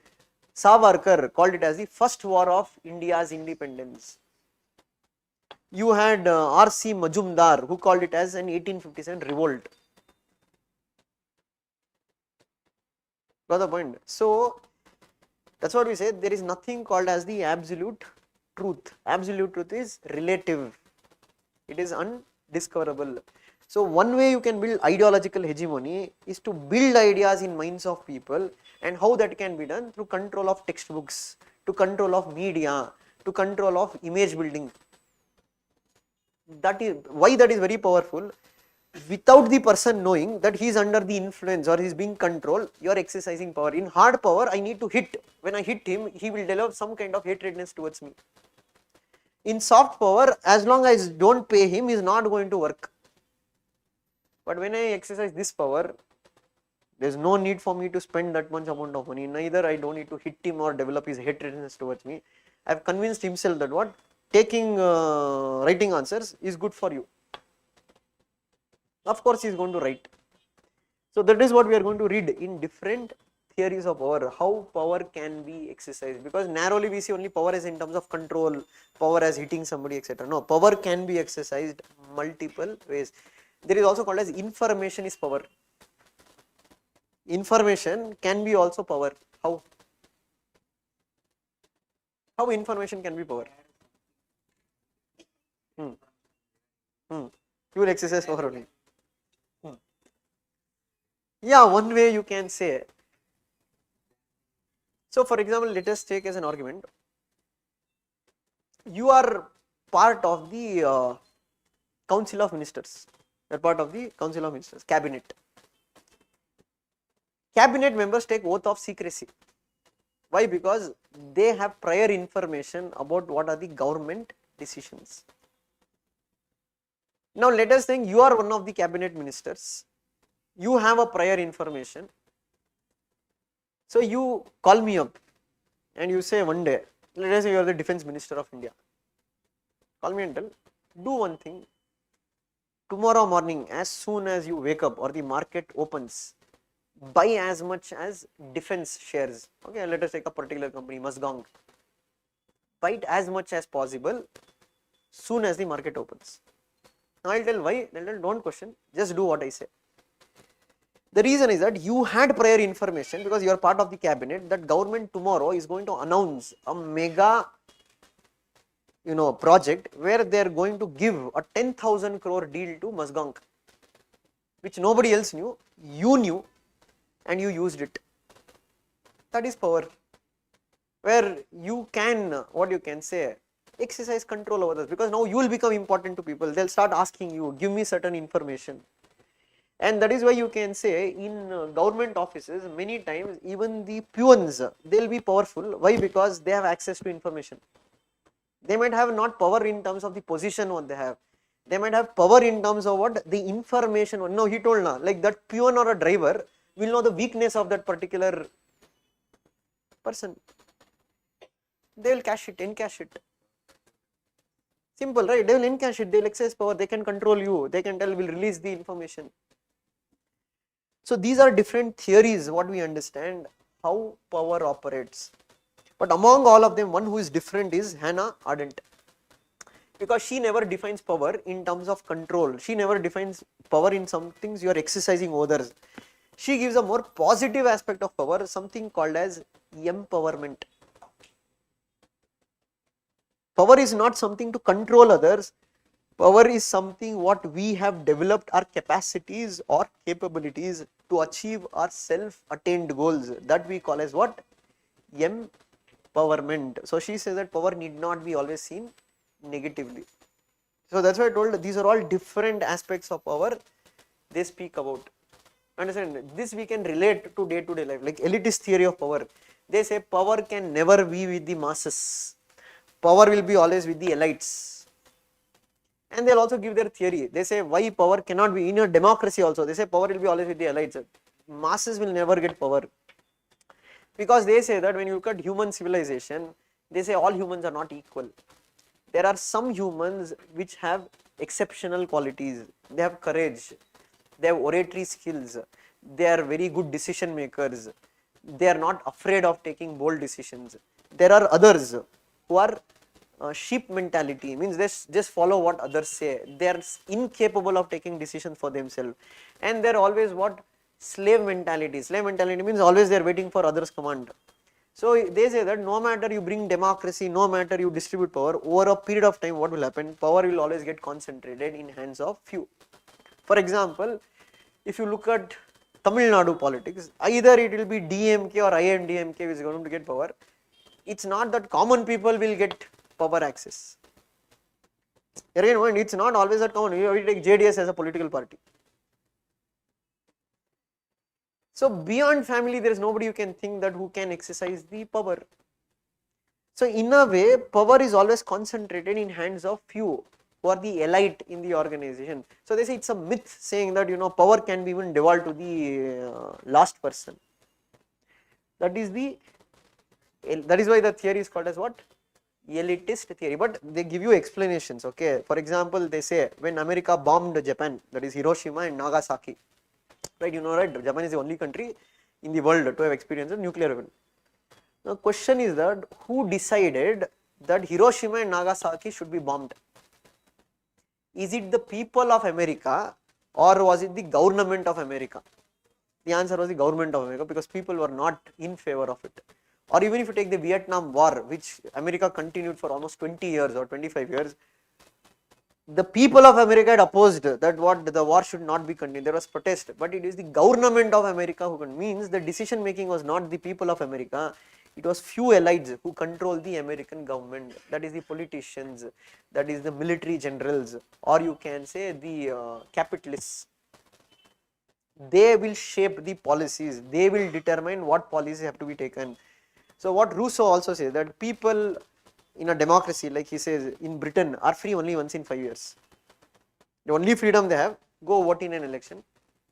A: Savarkar called it as the first war of India's independence. You had R.C. Majumdar who called it as an 1857 revolt. Got the point? So that's what we say, there is nothing called as the absolute truth. Absolute truth is relative. It is undiscoverable. So one way you can build ideological hegemony is to build ideas in minds of people, and how that can be done? Through control of textbooks, to control of media, to control of image building. That is why that is very powerful. without the person knowing that he is under the influence or he is being controlled, you are exercising power. In hard power, I need to hit. When I hit him, he will develop some kind of hatredness towards me. In soft power, as long as I don't pay him, he is not going to work. But when I exercise this power, there is no need for me to spend that much amount of money. Neither I don't need to hit him or develop his hatredness towards me. I have convinced himself that what? Taking writing answers is good for you. Of course, he is going to write. So that is what we are going to read in different theories of power, how power can be exercised. Because narrowly we see only power as in terms of control, power as hitting somebody, etc. No, power can be exercised multiple ways. There is also called as information is power. Information can be also power. How? How information can be power? You will exercise power only. Yeah, one way you can say. So, for example, let us take as an argument, you are part of the Council of Ministers. You are part of the Council of Ministers, Cabinet. Cabinet members take oath of secrecy. Why? Because they have prior information about what are the government decisions. Now, let us think you are one of the cabinet ministers. You have a prior information. So, you call me up and you say one day, let us say you are the defense minister of India. Call me and tell, do one thing. Tomorrow morning, as soon as you wake up or the market opens, buy as much as defense shares. Okay, let us take a particular company, Mazgang. Buy it as much as possible soon as the market opens. Now I will tell why. I will tell don't question, just do what I say. The reason is that you had prior information because you are part of the cabinet that government tomorrow is going to announce a mega project where they are going to give a 10,000 crore deal to Mazgang, which nobody else knew, you knew and you used it. That is power, where you can, what you can say, exercise control over this, because now you will become important to people. They will start asking you, give me certain information. And that is why you can say in government offices, many times even the peons, they will be powerful. Why? Because they have access to information. They might have not power in terms of the position what they have. They might have power in terms of what? The information. No, he told now, like that peon or a driver will know the weakness of that particular person. They will cash it, encash it. Simple, right? They will encash it, they will exercise power, they can control you, they can tell, will release the information. So these are different theories what we understand how power operates. But among all of them, one who is different is Hannah Arendt, because she never defines power in terms of control. She never defines power in some things you are exercising over others. She gives a more positive aspect of power, something called as empowerment. Power is not something to control others. Power is something what we have developed our capacities or capabilities to achieve our self-attained goals. That we call as what? Empowerment. So she says that power need not be always seen negatively. So that's why I told these are all different aspects of power they speak about. Understand? This we can relate to day-to-day life, like elitist theory of power. They say power can never be with the masses. Power will be always with the elites. And they'll also give their theory. They say why power cannot be in a democracy also. They say power will be always with the elites. Masses will never get power. Because they say that when you look at human civilization, they say all humans are not equal. There are some humans which have exceptional qualities. They have courage. They have oratory skills. They are very good decision makers. They are not afraid of taking bold decisions. There are others who are sheep mentality, means they just follow what others say. They are incapable of taking decisions for themselves. And they are always what? Slave mentality. Slave mentality means always they are waiting for others' command. So they say that no matter you bring democracy, no matter you distribute power, over a period of time what will happen? Power will always get concentrated in hands of few. For example, if you look at Tamil Nadu politics, either it will be DMK or IMDMK which is going to get power. It's not that common people will get power access. Again, it's not always that common. You take JDS as a political party. So beyond family, there is nobody you can think that who can exercise the power. So in a way, power is always concentrated in hands of few who are the elite in the organization. So they say it's a myth saying that power can be even devolved to the last person. That is why the theory is called as what? Elitist theory. But they give you explanations. Okay, for example, they say when America bombed Japan, that is Hiroshima and Nagasaki, right? Right? Japan is the only country in the world to have experienced a nuclear weapon. The question is that who decided that Hiroshima and Nagasaki should be bombed? Is it the people of America or was it the government of America? The answer was the government of America, because people were not in favor of it. Or even if you take the Vietnam War, which America continued for almost 20 years or 25 years, the people of America had opposed that the war should not be continued. There was protest, but it is the government of America who means the decision making was not the people of America. It was few elites who control the American government. That is the politicians, that is the military generals, or you can say the capitalists. They will shape the policies. They will determine what policies have to be taken. So what Rousseau also says, that people in a democracy, like he says, in Britain are free only once in 5 years. The only freedom they have, go vote in an election,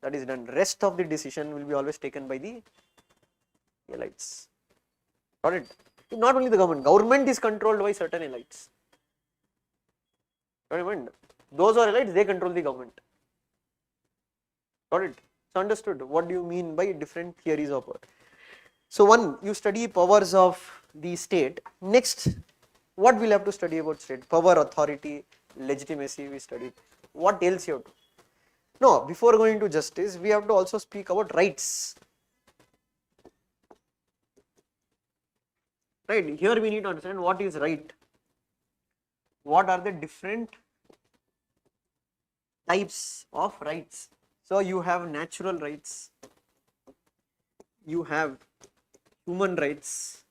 A: that is done. Rest of the decision will be always taken by the elites. Got it? Not only the government is controlled by certain elites. Got it? Those are elites, they control the government. Got it? So understood what do you mean by different theories of power. So one, you study powers of the state. Next, what we'll have to study about state? Power, authority, legitimacy, we studied. What else you have to? No, before going to justice, we have to also speak about rights. Right, here we need to understand what is right. What are the different types of rights? So you have natural rights, you have human rights,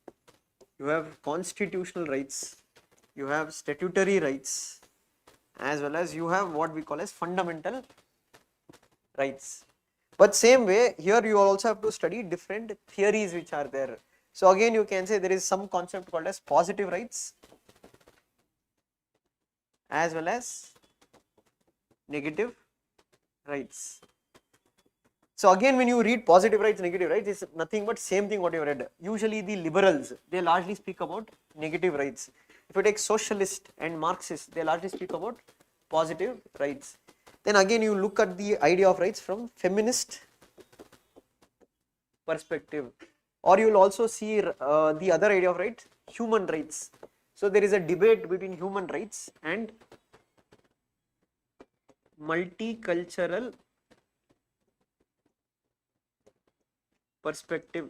A: you have constitutional rights, you have statutory rights, as well as you have what we call as fundamental rights. But same way, here you also have to study different theories which are there. So again you can say there is some concept called as positive rights as well as negative rights. So again when you read positive rights, negative rights, it's nothing but same thing what you read. Usually the liberals, they largely speak about negative rights. If you take socialist and Marxist, they largely speak about positive rights. Then again you look at the idea of rights from feminist perspective, or you will also see the other idea of rights, human rights. So there is a debate between human rights and multicultural perspective.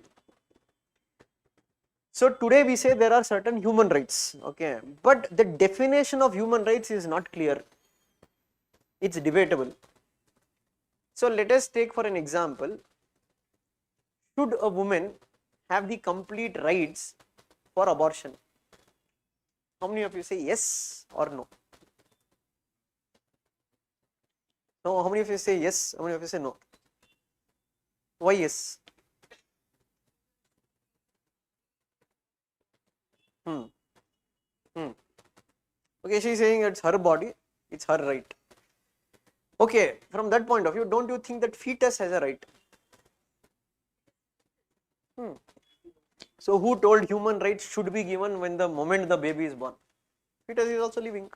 A: So today we say there are certain human rights, okay, but the definition of human rights is not clear. It's debatable. So let us take for an example, should a woman have the complete rights for abortion? How many of you say yes or no? No, how many of you say yes? How many of you say no? Why yes? Okay, she is saying it's her body, it's her right. Okay, from that point of view, don't you think that fetus has a right? So who told human rights should be given when the moment the baby is born? Fetus is also living.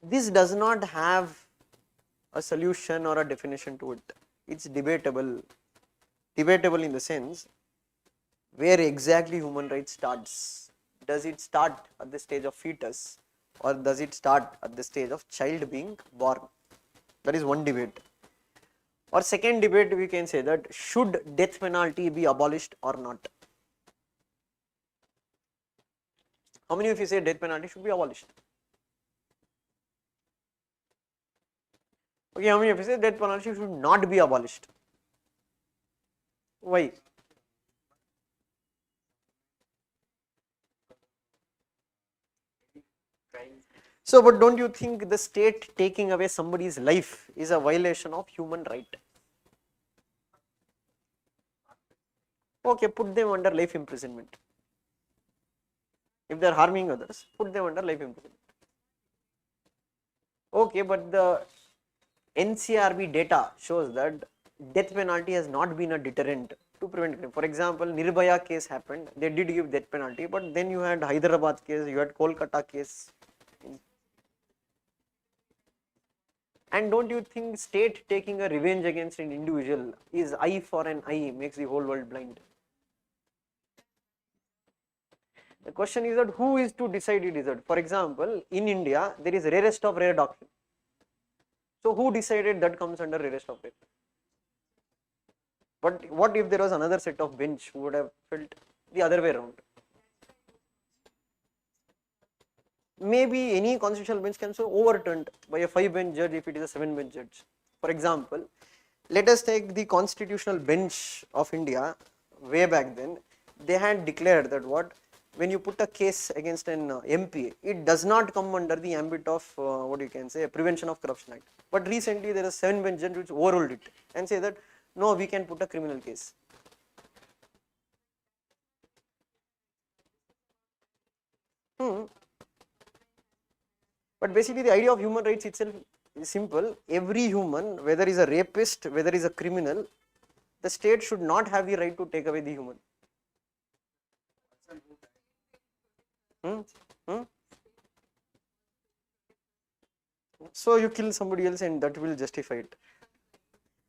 A: This does not have a solution or a definition to it. It's debatable. Debatable in the sense where exactly human rights starts. Does it start at the stage of fetus or does it start at the stage of child being born? That is one debate. Or second debate, we can say that should death penalty be abolished or not? How many of you say death penalty should be abolished? Okay, how many of you say death penalty should not be abolished? Why? So, but don't you think the state taking away somebody's life is a violation of human right? Okay, put them under life imprisonment. If they are harming others, put them under life imprisonment. Okay, but the NCRB data shows that death penalty has not been a deterrent to prevent crime. For example, Nirbhaya case happened, they did give death penalty, but then you had Hyderabad case, you had Kolkata case. And don't you think state taking a revenge against an individual is eye for an eye makes the whole world blind? The question is that who is to decide it is that, for example, in India, there is rarest of rare doctrine. So who decided that comes under rarest of rare? But what if there was another set of bench who would have felt the other way around? Maybe any constitutional bench can be overturned by a 5-bench judge if it is a 7-bench judge. For example, let us take the constitutional bench of India. Way back then, they had declared that when you put a case against an MP, it does not come under the ambit of Prevention of Corruption Act. But recently there is a 7-bench judge which overruled it and say that no, we can put a criminal case. But basically the idea of human rights itself is simple. Every human, whether is a rapist, whether is a criminal, the state should not have the right to take away the human. So you kill somebody else and that will justify it.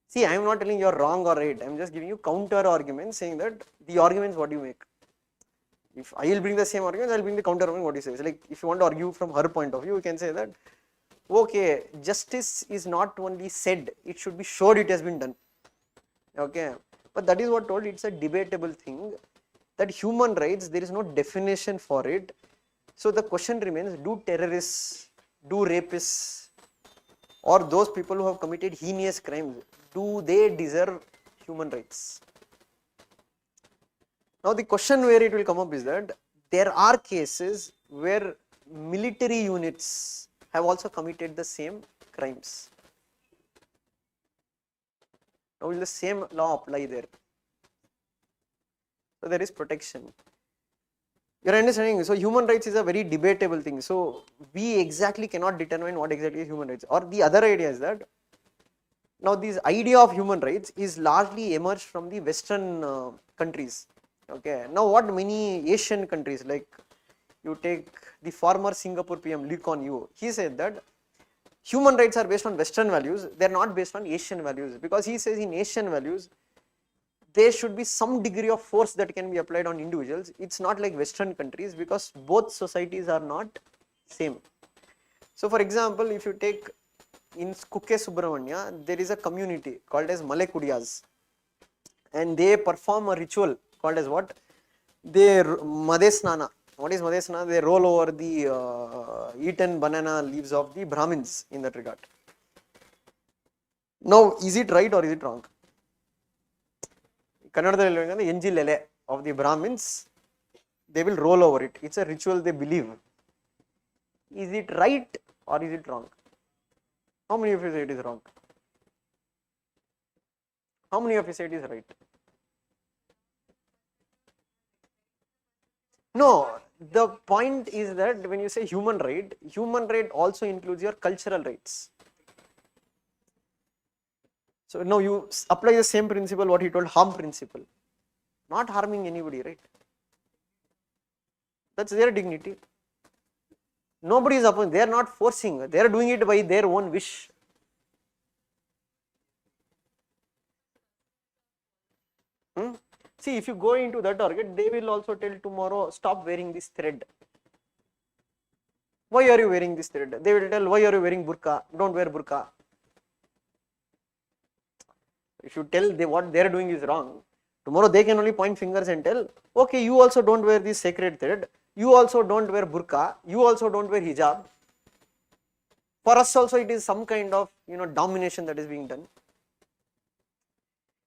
A: See, I am not telling you are wrong or right. I am just giving you counter arguments saying that the arguments what you make. If I will bring the same arguments, I will bring the counter argument what you say. So like if you want to argue from her point of view, you can say that, okay, justice is not only said, it should be sure it has been done. Okay, but that is what told, it's a debatable thing, that human rights, there is no definition for it. So the question remains, do terrorists, do rapists, or those people who have committed heinous crimes, do they deserve human rights? Now the question where it will come up is that there are cases where military units have also committed the same crimes. Now will the same law apply there? So there is protection. You are understanding? So human rights is a very debatable thing. So we exactly cannot determine what exactly is human rights. Or the other idea is that now this idea of human rights is largely emerged from the Western countries. Okay. Now what many Asian countries, like you take the former Singapore PM Lee Kuan Yew, he said that human rights are based on Western values, they are not based on Asian values, because he says in Asian values there should be some degree of force that can be applied on individuals. It's not like Western countries because both societies are not same. So for example, if you take in Kukke Subramanya, there is a community called as Malekudiyas, and they perform a ritual called as what? They Madesnana. What is Madesnana? They roll over the eaten banana leaves of the Brahmins in that regard. Now, is it right or is it wrong? Kannadadalli enji lele of the Brahmins, they will roll over it. It's a ritual they believe. Is it right or is it wrong? How many of you say it is wrong? How many of you say it is right? No, the point is that when you say human right also includes your cultural rights. So now you apply the same principle what he told, harm principle. Not harming anybody, right? That's their dignity. Nobody is upon, they are not forcing, they are doing it by their own wish. See, if you go into that target, they will also tell tomorrow, stop wearing this thread. Why are you wearing this thread? They will tell, why are you wearing burqa? Don't wear burqa. If you tell what they are doing is wrong, tomorrow they can only point fingers and tell, okay, you also don't wear this sacred thread, you also don't wear burqa, you also don't wear hijab. For us also it is some kind of domination that is being done.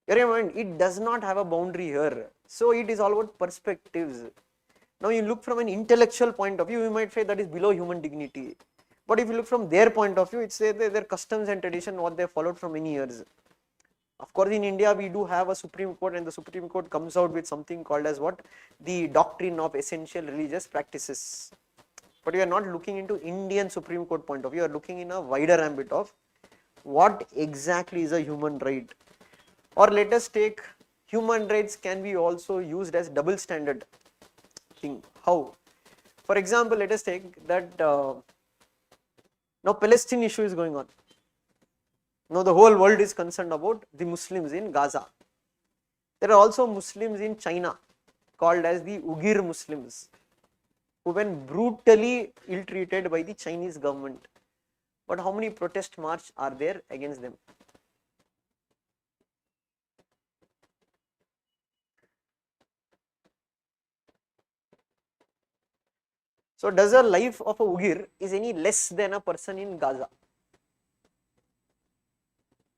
A: It does not have a boundary here. So it is all about perspectives. Now you look from an intellectual point of view, you might say that is below human dignity. But if you look from their point of view, it's their customs and tradition, what they followed for many years. Of course, in India, we do have a Supreme Court, and the Supreme Court comes out with something called as what? The doctrine of essential religious practices. But we are not looking into Indian Supreme Court point of view, we are looking in a wider ambit of what exactly is a human right. Or let us take human rights can be also used as double standard thing. How? For example, let us take that now Palestine issue is going on. Now the whole world is concerned about the Muslims in Gaza. There are also Muslims in China called as the Uyghur Muslims, who have been brutally ill-treated by the Chinese government. But how many protest march are there against them? So does the life of a Uyghur is any less than a person in Gaza?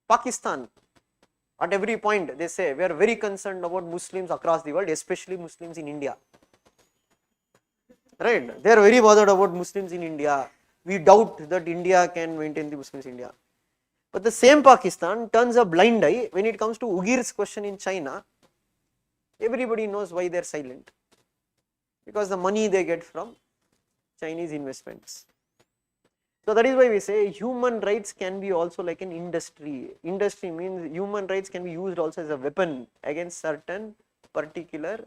A: Pakistan, at every point they say we are very concerned about Muslims across the world, especially Muslims in India. Right? They are very bothered about Muslims in India. We doubt that India can maintain the Muslims in India. But the same Pakistan turns a blind eye when it comes to Uyghurs' question in China. Everybody knows why they are silent. Because the money they get from Chinese investments. So that is why we say human rights can be also like an industry. Industry means human rights can be used also as a weapon against certain particular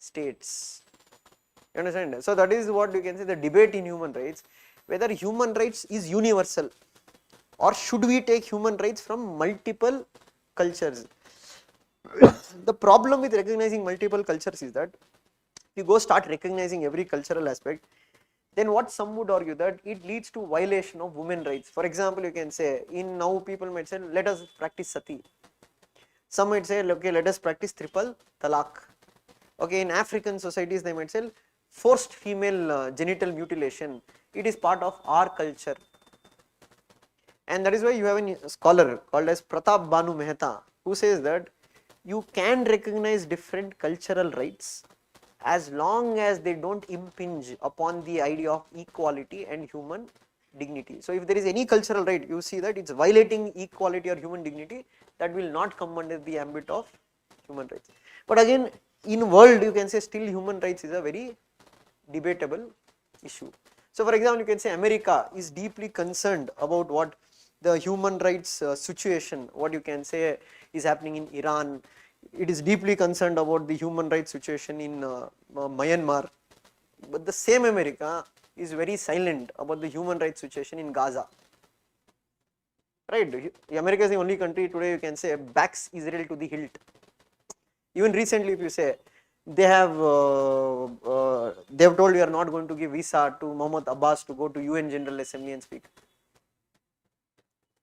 A: states. You understand? So that is what you can say the debate in human rights, whether human rights is universal or should we take human rights from multiple cultures. The problem with recognizing multiple cultures is that if you go start recognizing every cultural aspect, then what some would argue that it leads to violation of women rights. For example, you can say in now people might say let us practice sati. Some might say okay, let us practice triple talaq. Okay, in African societies they might say forced female genital mutilation. It is part of our culture. And that is why you have a scholar called as Pratap Banu Mehta who says that you can recognize different cultural rights as long as they don't impinge upon the idea of equality and human dignity. So if there is any cultural right, you see that it's violating equality or human dignity, that will not come under the ambit of human rights. But again, in world you can say still human rights is a very debatable issue. So for example, you can say America is deeply concerned about what the human rights situation, what you can say is happening in Iran. It is deeply concerned about the human rights situation in Myanmar, but the same America is very silent about the human rights situation in Gaza. Right? America is the only country today you can say backs Israel to the hilt. Even recently, if you say they have told we are not going to give visa to Mahmoud Abbas to go to UN General Assembly and speak.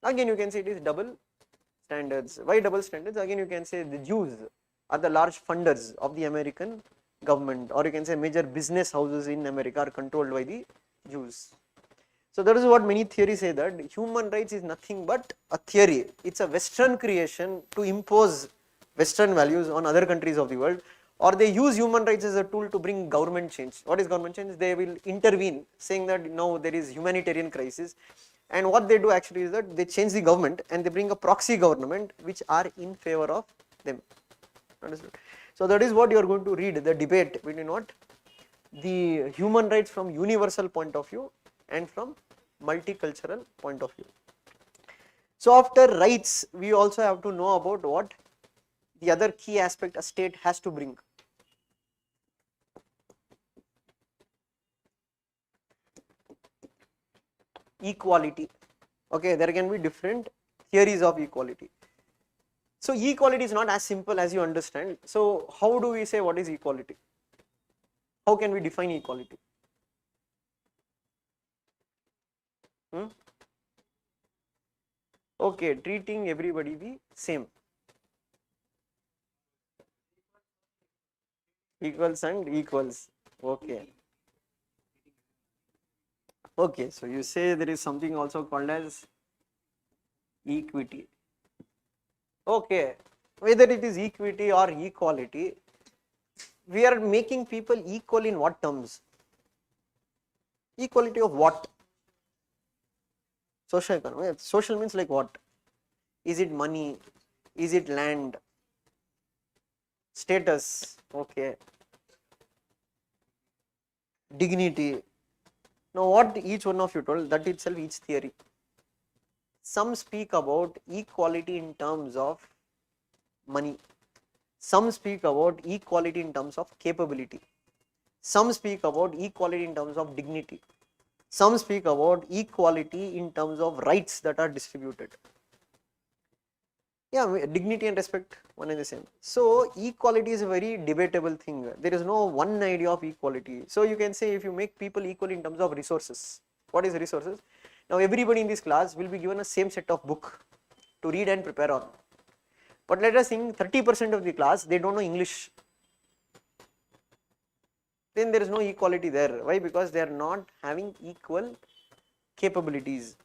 A: Again, you can say it is double standards. Why double standards? Again, you can say the Jews are the large funders of the American government, or you can say major business houses in America are controlled by the Jews. So that is what many theories say, that human rights is nothing but a theory. It's a Western creation to impose Western values on other countries of the world, or they use human rights as a tool to bring government change. What is government change? They will intervene saying that now there is humanitarian crisis. And what they do actually is that they change the government and they bring a proxy government which are in favor of them. Understood? So that is what you are going to read, the debate between what? The human rights from universal point of view and from multicultural point of view. So after rights, we also have to know about what the other key aspect a state has to bring. Equality. Okay, there can be different theories of equality. So equality is not as simple as you understand. So how do we say what is equality? How can we define equality? Okay, treating everybody the same. Equals and equals. Okay. Okay, so you say there is something also called as equity. Okay, whether it is equity or equality, we are making people equal in what terms? Equality of what? Social economy. Social means like what? Is it money? Is it land? Status? Okay. Dignity. Now what each one of you told, that itself each theory. Some speak about equality in terms of money. Some speak about equality in terms of capability. Some speak about equality in terms of dignity. Some speak about equality in terms of rights that are distributed. Yeah, dignity and respect, one and the same. So equality is a very debatable thing. There is no one idea of equality. So you can say if you make people equal in terms of resources. What is resources? Now everybody in this class will be given a same set of book to read and prepare on. But let us think 30% of the class, they don't know English. Then there is no equality there. Why? Because they are not having equal capabilities.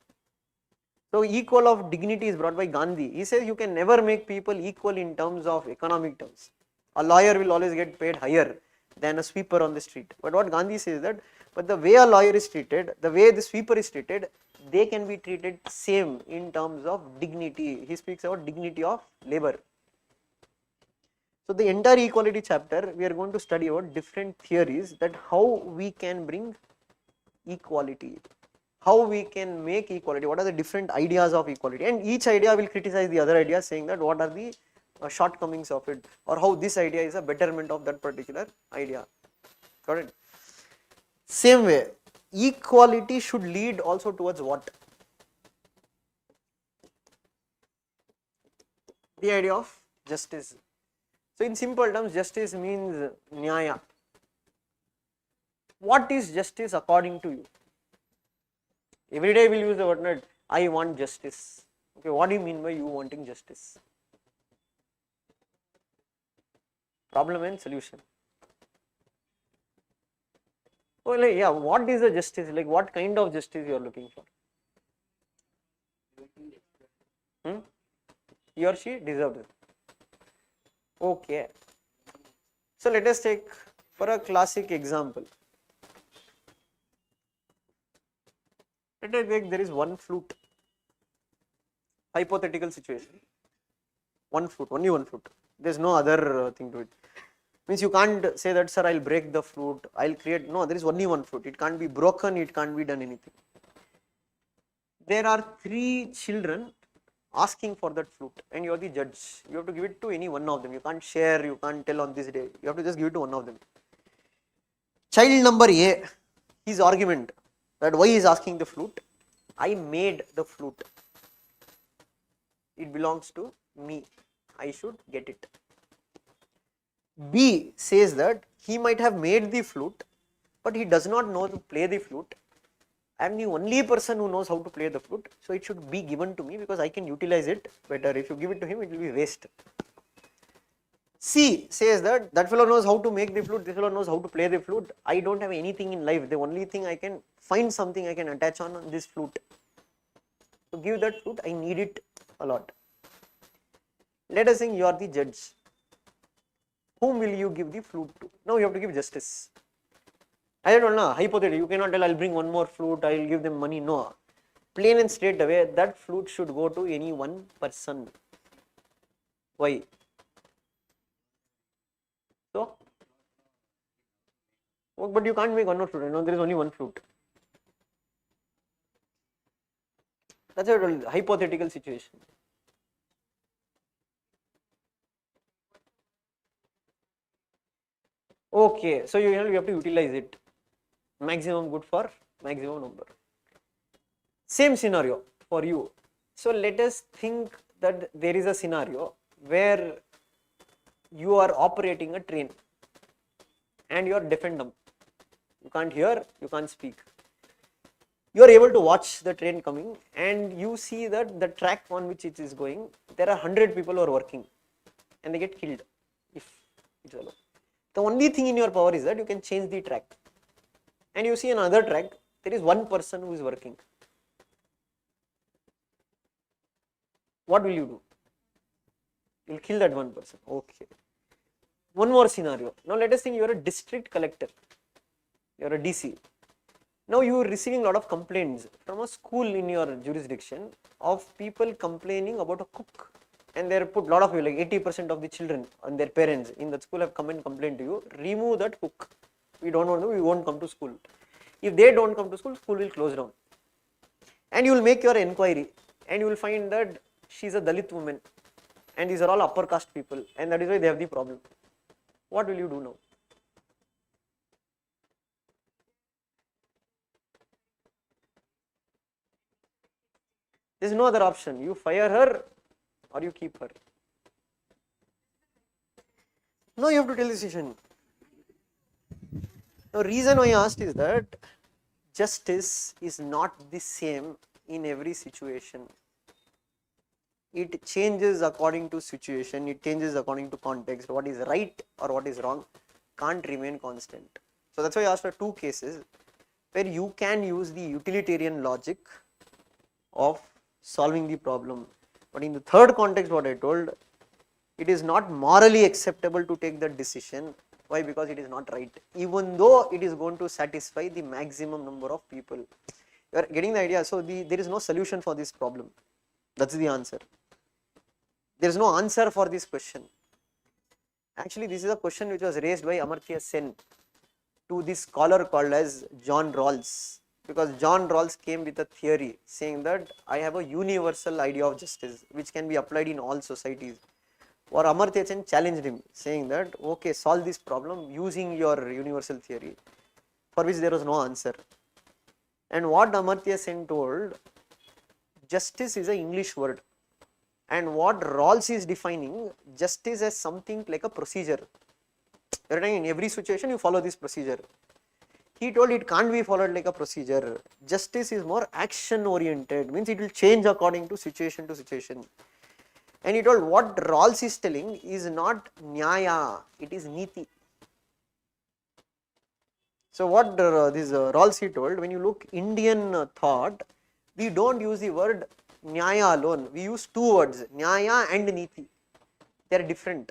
A: So equal of dignity is brought by Gandhi. He says you can never make people equal in terms of economic terms. A lawyer will always get paid higher than a sweeper on the street. But what Gandhi says that, but the way a lawyer is treated, the way the sweeper is treated, they can be treated same in terms of dignity. He speaks about dignity of labor. So the entire equality chapter, we are going to study about different theories that how we can bring equality. How we can make equality, what are the different ideas of equality, and each idea will criticize the other idea, saying that what are the shortcomings of it, or how this idea is a betterment of that particular idea. Got it? Same way, equality should lead also towards what? The idea of justice. So in simple terms, justice means nyaya. What is justice according to you? Every day we'll use the word, I want justice. Okay, what do you mean by you wanting justice? Problem and solution. Oh, like, yeah, what is the justice? Like what kind of justice you are looking for? He or she deserves it. Okay. So let us take for a classic example. Let us take there is one flute. Hypothetical situation. One flute, only one flute. There is no other thing to it. Means you can't say that, sir, I'll break the flute, I'll create. No, there is only one flute. It can't be broken, it can't be done anything. There are 3 children asking for that flute and you are the judge. You have to give it to any one of them. You can't share, you can't tell on this day. You have to just give it to one of them. Child number A, his argument that why he is asking the flute, I made the flute. It belongs to me. I should get it. B says that he might have made the flute, but he does not know to play the flute. I am the only person who knows how to play the flute, so it should be given to me because I can utilize it better. If you give it to him, it will be waste. C says that that fellow knows how to make the flute, this fellow knows how to play the flute. I don't have anything in life. The only thing I can find something I can attach on this flute. To give that flute, I need it a lot. Let us think you are the judge. Whom will you give the flute to? Now you have to give justice. I don't know, hypothetically, you cannot tell I'll bring one more flute, I'll give them money. No. Plain and straight away, that flute should go to any one person. Why? So, oh, but you can't make one more flute. No, there is only one flute. That's a hypothetical situation. Okay, so you have to utilize it. Maximum good for maximum number. Same scenario for you. So let us think that there is a scenario where you are operating a train and you are deaf and dumb. You can't hear, you can't speak. You are able to watch the train coming and you see that the track on which it is going, there are 100 people who are working and they get killed if it's allowed. The only thing in your power is that you can change the track. And you see another track, there is one person who is working. What will you do? You will kill that one person. Okay. One more scenario. Now let us think you are a district collector. You are a DC. Now you are receiving a lot of complaints from a school in your jurisdiction of people complaining about a cook, and they put a lot of you, like 80% of the children and their parents in that school have come and complained to you, remove that cook. We don't want to, we won't come to school. If they don't come to school, school will close down. And you will make your inquiry and you will find that she is a Dalit woman and these are all upper caste people, and that is why they have the problem. What will you do now? There is no other option. You fire her or you keep her. No, you have to tell the decision. The reason why I asked is that justice is not the same in every situation. It changes according to situation, it changes according to context. What is right or what is wrong can't remain constant. So that's why I asked for two cases where you can use the utilitarian logic of solving the problem. But in the third context, what I told, it is not morally acceptable to take that decision. Why? Because it is not right, even though it is going to satisfy the maximum number of people. You are getting the idea? So there is no solution for this problem. That's the answer. There is no answer for this question. Actually, this is a question which was raised by Amartya Sen to this scholar called as John Rawls, because John Rawls came with a theory saying that I have a universal idea of justice which can be applied in all societies. Or Amartya Sen challenged him saying that, okay, solve this problem using your universal theory, for which there was no answer. And what Amartya Sen told, justice is an English word, and what Rawls is defining justice as something like a procedure. In every situation you follow this procedure. He told it can't be followed like a procedure. Justice is more action oriented, means it will change according to situation to situation. And he told what Rawls is telling is not nyaya, it is niti. So what this Rawls he told, when you look Indian thought, we don't use the word nyaya alone, we use two words, nyaya and niti. They are different.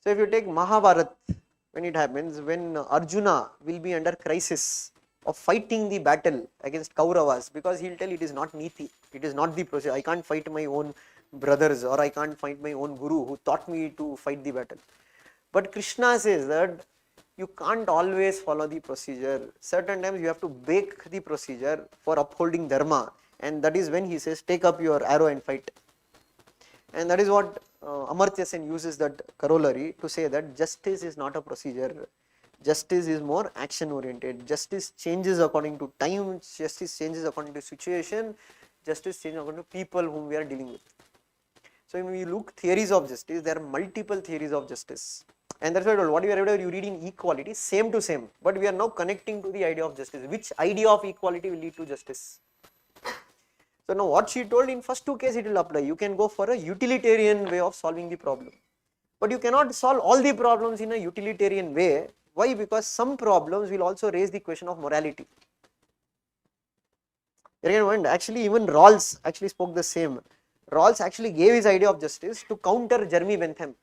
A: So if you take Mahabharata, when it happens, when Arjuna will be under crisis of fighting the battle against Kauravas, because he will tell it is not niti, it is not the procedure, I can't fight my own brothers or I can't fight my own guru who taught me to fight the battle. But Krishna says that you can't always follow the procedure, certain times you have to break the procedure for upholding dharma, and that is when he says take up your arrow and fight. And that is what Amartya Sen uses that corollary to say that justice is not a procedure, justice is more action oriented, justice changes according to time, justice changes according to situation, justice changes according to people whom we are dealing with. So when we look theories of justice, there are multiple theories of justice, and that's why whatever you read in equality, same to same, but we are now connecting to the idea of justice. Which idea of equality will lead to justice? So now what she told in first two cases it will apply. You can go for a utilitarian way of solving the problem, but you cannot solve all the problems in a utilitarian way. Why? Because some problems will also raise the question of morality. Actually even Rawls actually spoke the same. Rawls actually gave his idea of justice to counter Jeremy Bentham,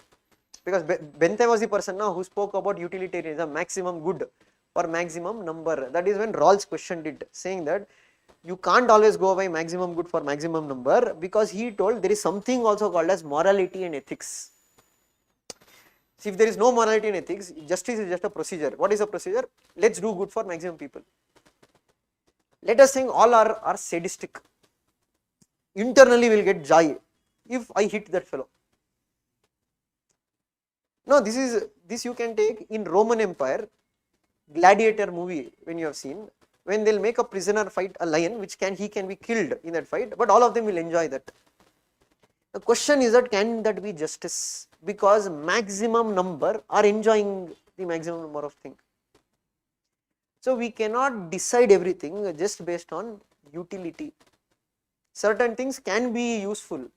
A: because Bentham was the person now who spoke about utilitarianism, maximum good or maximum number. That is when Rawls questioned it, saying that you can't always go by maximum good for maximum number, because he told there is something also called as morality and ethics. See, if there is no morality and ethics, justice is just a procedure. What is a procedure? Let's do good for maximum people. Let us think all are sadistic. Internally we will get joy if I hit that fellow. No, this you can take in Roman Empire, Gladiator movie when you have seen, when they'll make a prisoner fight a lion, which he can be killed in that fight, but all of them will enjoy that. The question is that can that be justice? Because maximum number are enjoying the maximum number of things. So we cannot decide everything just based on utility. Certain things can be useful,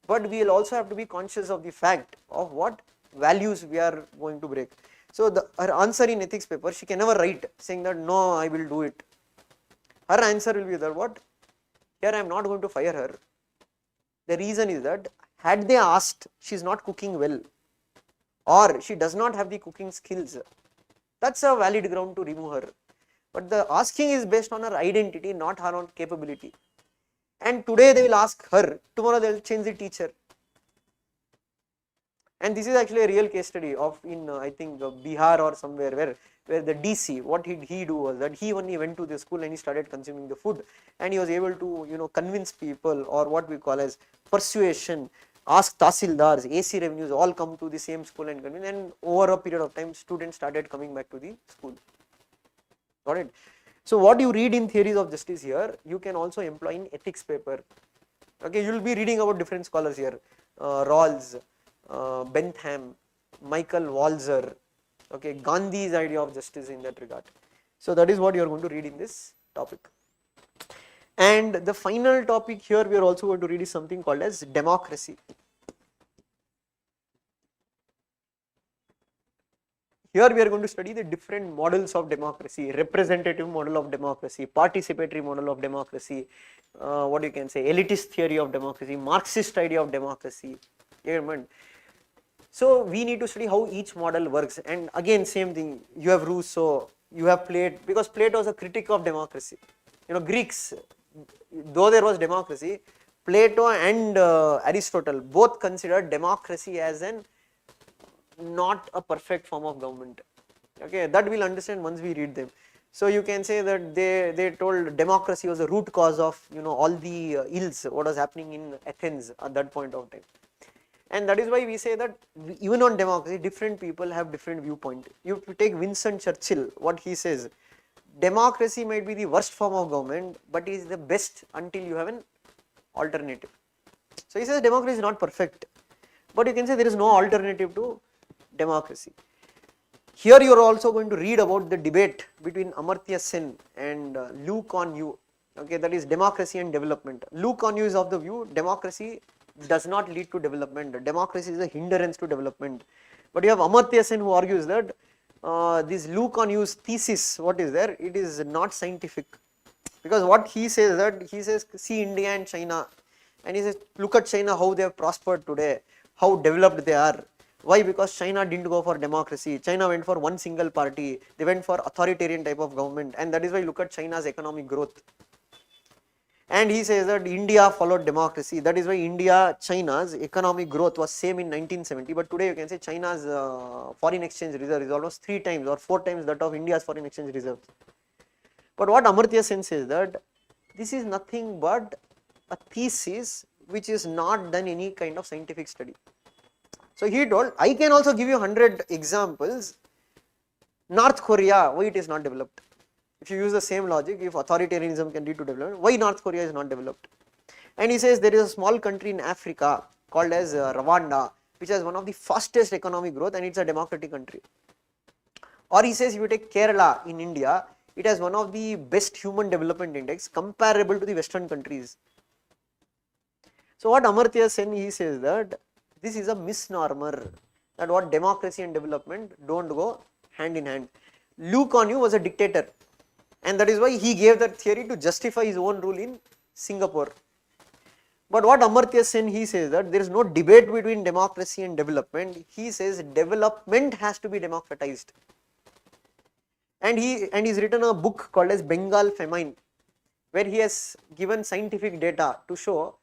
A: but we will also have to be conscious of the fact of what values we are going to break. So her answer in ethics paper, she can never write saying that no, I will do it. Her answer will be that what? Here I am not going to fire her. The reason is that had they asked, she is not cooking well or she does not have the cooking skills, that's a valid ground to remove her. but the asking is based on her identity, not her own capability. And today they will ask her, tomorrow they will change the teacher. And this is actually a real case study of in I think Bihar or somewhere where the DC, what did he do was that he only went to the school and he started consuming the food, and he was able to convince people, or what we call as persuasion, ask tahsildars, AC revenues all come to the same school and convince, and over a period of time students started coming back to the school. Got it? So what you read in theories of justice here, you can also employ in ethics paper. Okay, you will be reading about different scholars here, Rawls, Bentham, Michael Walzer, okay, Gandhi's idea of justice in that regard. So that is what you are going to read in this topic. And the final topic here we are also going to read is something called as democracy. Here we are going to study the different models of democracy, representative model of democracy, participatory model of democracy, what you can say, elitist theory of democracy, Marxist idea of democracy. So we need to study how each model works, and again same thing, you have Rousseau, you have Plato, because Plato was a critic of democracy. Greeks, though there was democracy, Plato and Aristotle both considered democracy as an not a perfect form of government. Okay, that we'll understand once we read them. So you can say that they told democracy was the root cause of all the ills what was happening in Athens at that point of time. And that is why we say that even on democracy, different people have different viewpoint. You take Winston Churchill, what he says, democracy might be the worst form of government, but it is the best until you have an alternative. So he says democracy is not perfect, but you can say there is no alternative to democracy. Here you are also going to read about the debate between Amartya Sen and Lee Kuan Yew. Okay, that is democracy and development. Lee Kuan Yew is of the view democracy does not lead to development. Democracy is a hindrance to development. But you have Amartya Sen who argues that this Lee Kuan Yew's thesis, what is there, it is not scientific. Because what he says that, he says see India and China, and he says look at China, how they have prospered today, how developed they are. Why? Because China didn't go for democracy. China went for one single party. They went for authoritarian type of government, and that is why look at China's economic growth. And he says that India followed democracy. That is why China's economic growth was same in 1970. But today you can say China's foreign exchange reserve is almost 3 times or 4 times that of India's foreign exchange reserve. But what Amartya Sen says that this is nothing but a thesis which is not done any kind of scientific study. So he told, I can also give you 100 examples. North Korea, why it is not developed? If you use the same logic, if authoritarianism can lead to development, why North Korea is not developed? And he says there is a small country in Africa called as Rwanda, which has one of the fastest economic growth, and it's a democratic country. Or he says if you take Kerala in India, it has one of the best human development index comparable to the Western countries. So what Amartya Sen, he says that this is a misnomer, that what democracy and development don't go hand in hand. Lee Kuan Yew was a dictator, and that is why he gave that theory to justify his own rule in Singapore. But what Amartya Sen, he says that there is no debate between democracy and development. He says development has to be democratized. And he's written a book called as Bengal Famine, where he has given scientific data to show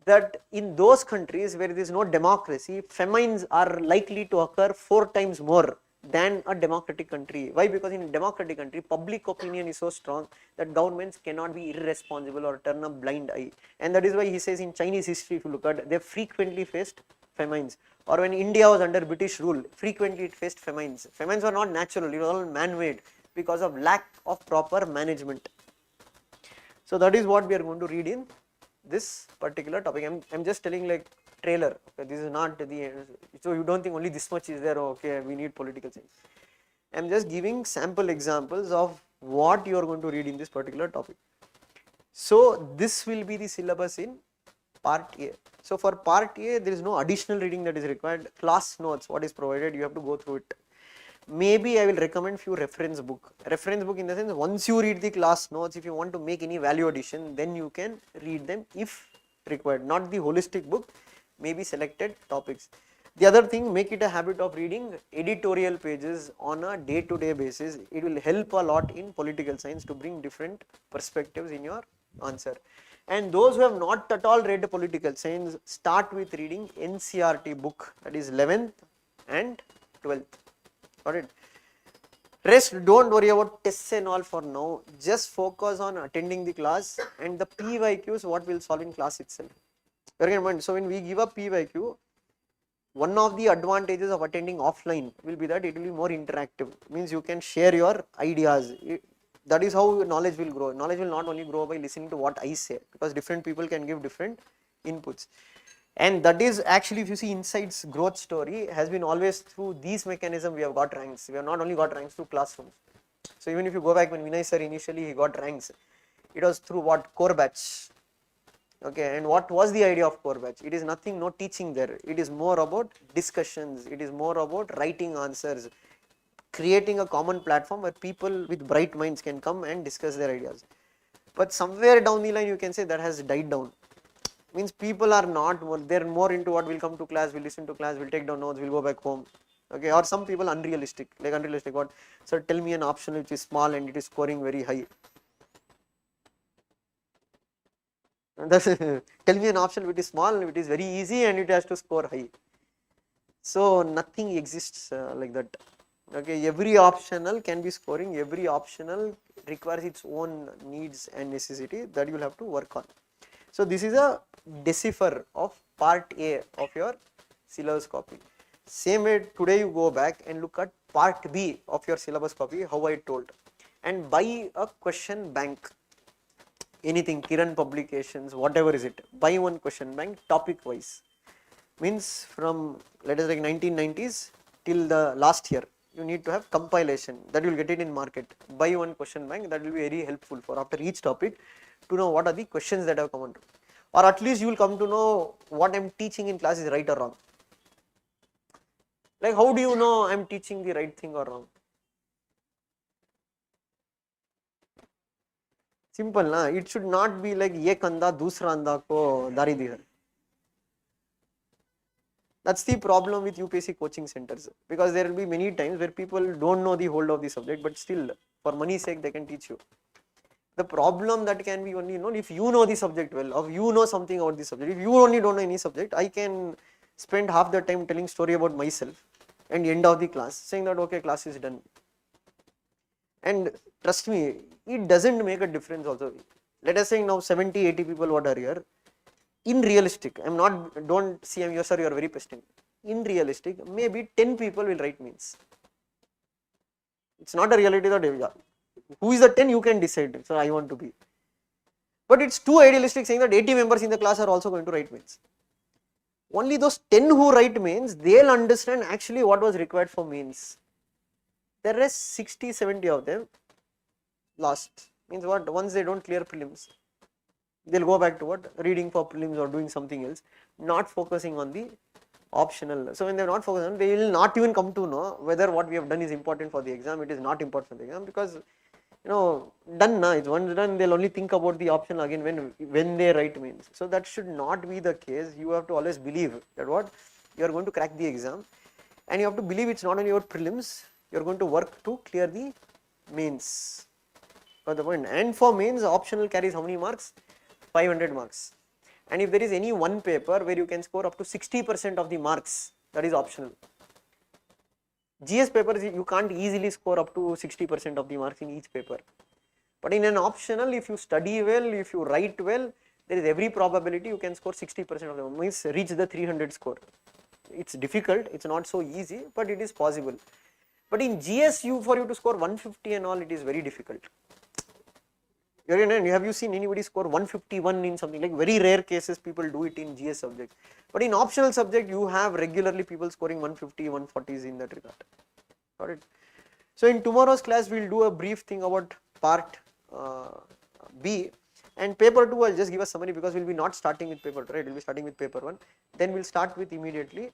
A: that in those countries where there is no democracy, famines are likely to occur 4 times more than a democratic country. Why? Because in a democratic country, public opinion is so strong that governments cannot be irresponsible or turn a blind eye. And that is why he says in Chinese history, if you look at, they frequently faced famines. Or when India was under British rule, frequently it faced famines. Famines were not natural, it was all man-made because of lack of proper management. So that is what we are going to read in this particular topic. I'm just telling like trailer. Okay, this is not the end. So you don't think only this much is there. Okay, we need political science. I'm just giving sample examples of what you are going to read in this particular topic. So this will be the syllabus in part A. So for part A, there is no additional reading that is required. Class notes, what is provided, you have to go through it. Maybe I will recommend few reference book. Reference book in the sense, once you read the class notes, if you want to make any value addition, then you can read them if required. Not the holistic book, maybe selected topics. The other thing, make it a habit of reading editorial pages on a day-to-day basis. It will help a lot in political science to bring different perspectives in your answer. And those who have not at all read political science, start with reading NCERT book, that is 11th and 12th. Got it? Rest, don't worry about tests and all for now. Just focus on attending the class and the PYQs, what we'll solve in class itself. So when we give a PYQ, one of the advantages of attending offline will be that it will be more interactive. Means you can share your ideas. That is how knowledge will grow. Knowledge will not only grow by listening to what I say, because different people can give different inputs. And that is actually, if you see Insight's growth story, has been always through these mechanisms we have got ranks. We have not only got ranks through classrooms. So even if you go back when Vinay sir initially he got ranks, it was through what? Core batch. Okay, and what was the idea of core batch? It is nothing, no teaching there. It is more about discussions. It is more about writing answers, creating a common platform where people with bright minds can come and discuss their ideas. But somewhere down the line you can say that has died down. Means people are not more, they're more into what, will come to class, will listen to class, will take down notes, will go back home. Okay, or some people unrealistic, what? So tell me an option which is small and it is scoring very high. Tell me an option which is small, which is very easy and it has to score high. So nothing exists like that. Okay, every optional can be scoring, every optional requires its own needs and necessity that you will have to work on. So this is a decipher of part A of your syllabus copy. Same way today you go back and look at part B of your syllabus copy, how I told, and buy a question bank. Anything, Kiran publications, whatever is it, buy one question bank topic wise. Means from, let us say 1990s till the last year, you need to have compilation, that you will get it in market. Buy one question bank, that will be very helpful for after each topic to know what are the questions that have come on to. Or at least you will come to know what I am teaching in class is right or wrong. Like how do you know I am teaching the right thing or wrong? Simple, na? It should not be like ye kanda dusra anda ko dari dihar. That's the problem with UPSC coaching centers, because there will be many times where people don't know the whole of the subject, but still for money's sake they can teach you. The problem that can be only known if you know the subject well, or you know something about the subject. If you only don't know any subject, I can spend half the time telling story about myself and end of the class saying that okay, class is done. And trust me, it doesn't make a difference also. Let us say now 70, 80 people what are here. In realistic, don't see I'm your sir, you are very pesting. In realistic, maybe 10 people will write means. It's not a reality that who is the 10 you can decide. So I want to be. But it's too idealistic saying that 80 members in the class are also going to write mains. Only those 10 who write mains, they'll understand actually what was required for mains. The rest 60, 70 of them lost. Means what? Once they don't clear prelims, they'll go back to what? Reading for prelims or doing something else, not focusing on the optional. So when they're not focused on, they will not even come to know whether what we have done is important for the exam. It is not important for the exam, because done na, it's once done, they'll only think about the optional again when they write mains. So that should not be the case. You have to always believe that what? You are going to crack the exam, and you have to believe it's not only your prelims, you are going to work to clear the mains. Got the point? And for mains, optional carries how many marks? 500 marks. And if there is any one paper where you can score up to 60% of the marks, that is optional. GS papers, you can't easily score up to 60% of the marks in each paper. But in an optional, if you study well, if you write well, there is every probability you can score 60% of them, means reach the 300 score. It's difficult, it's not so easy, but it is possible. But in GS, for you to score 150 and all, it is very difficult. Have you seen anybody score 151 in something? Like very rare cases people do it in GS subject. But in optional subject, you have regularly people scoring 150, 140s in that regard. Got it? So in tomorrow's class, we'll do a brief thing about part B. And paper 2, I'll just give a summary, because we'll be not starting with paper 2, right? We'll be starting with paper 1. Then we'll start with immediately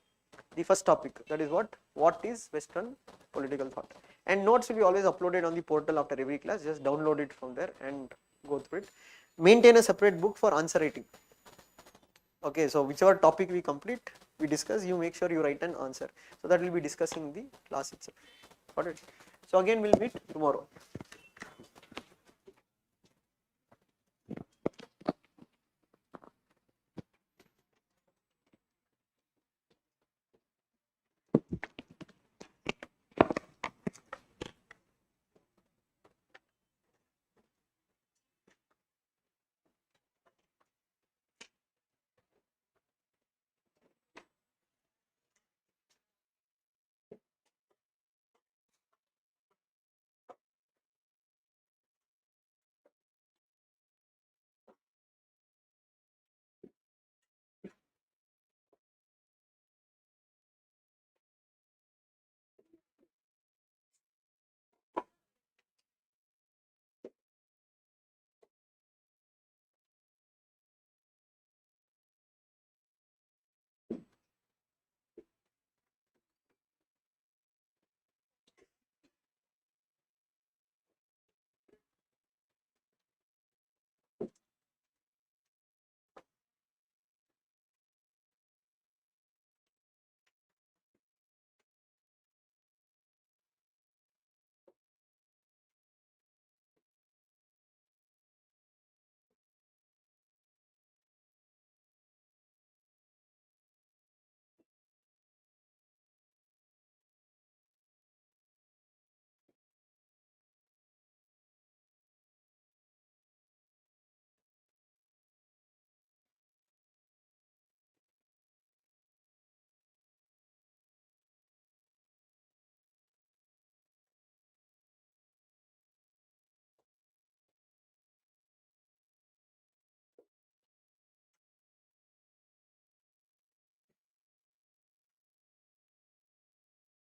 A: the first topic, that is what is Western political thought. And notes will be always uploaded on the portal after every class. Just download it from there and go through it. Maintain a separate book for answer writing. Okay, so whichever topic we complete, we discuss, you make sure you write an answer. So that will be discussing the class itself. Got it? So again, we'll meet tomorrow.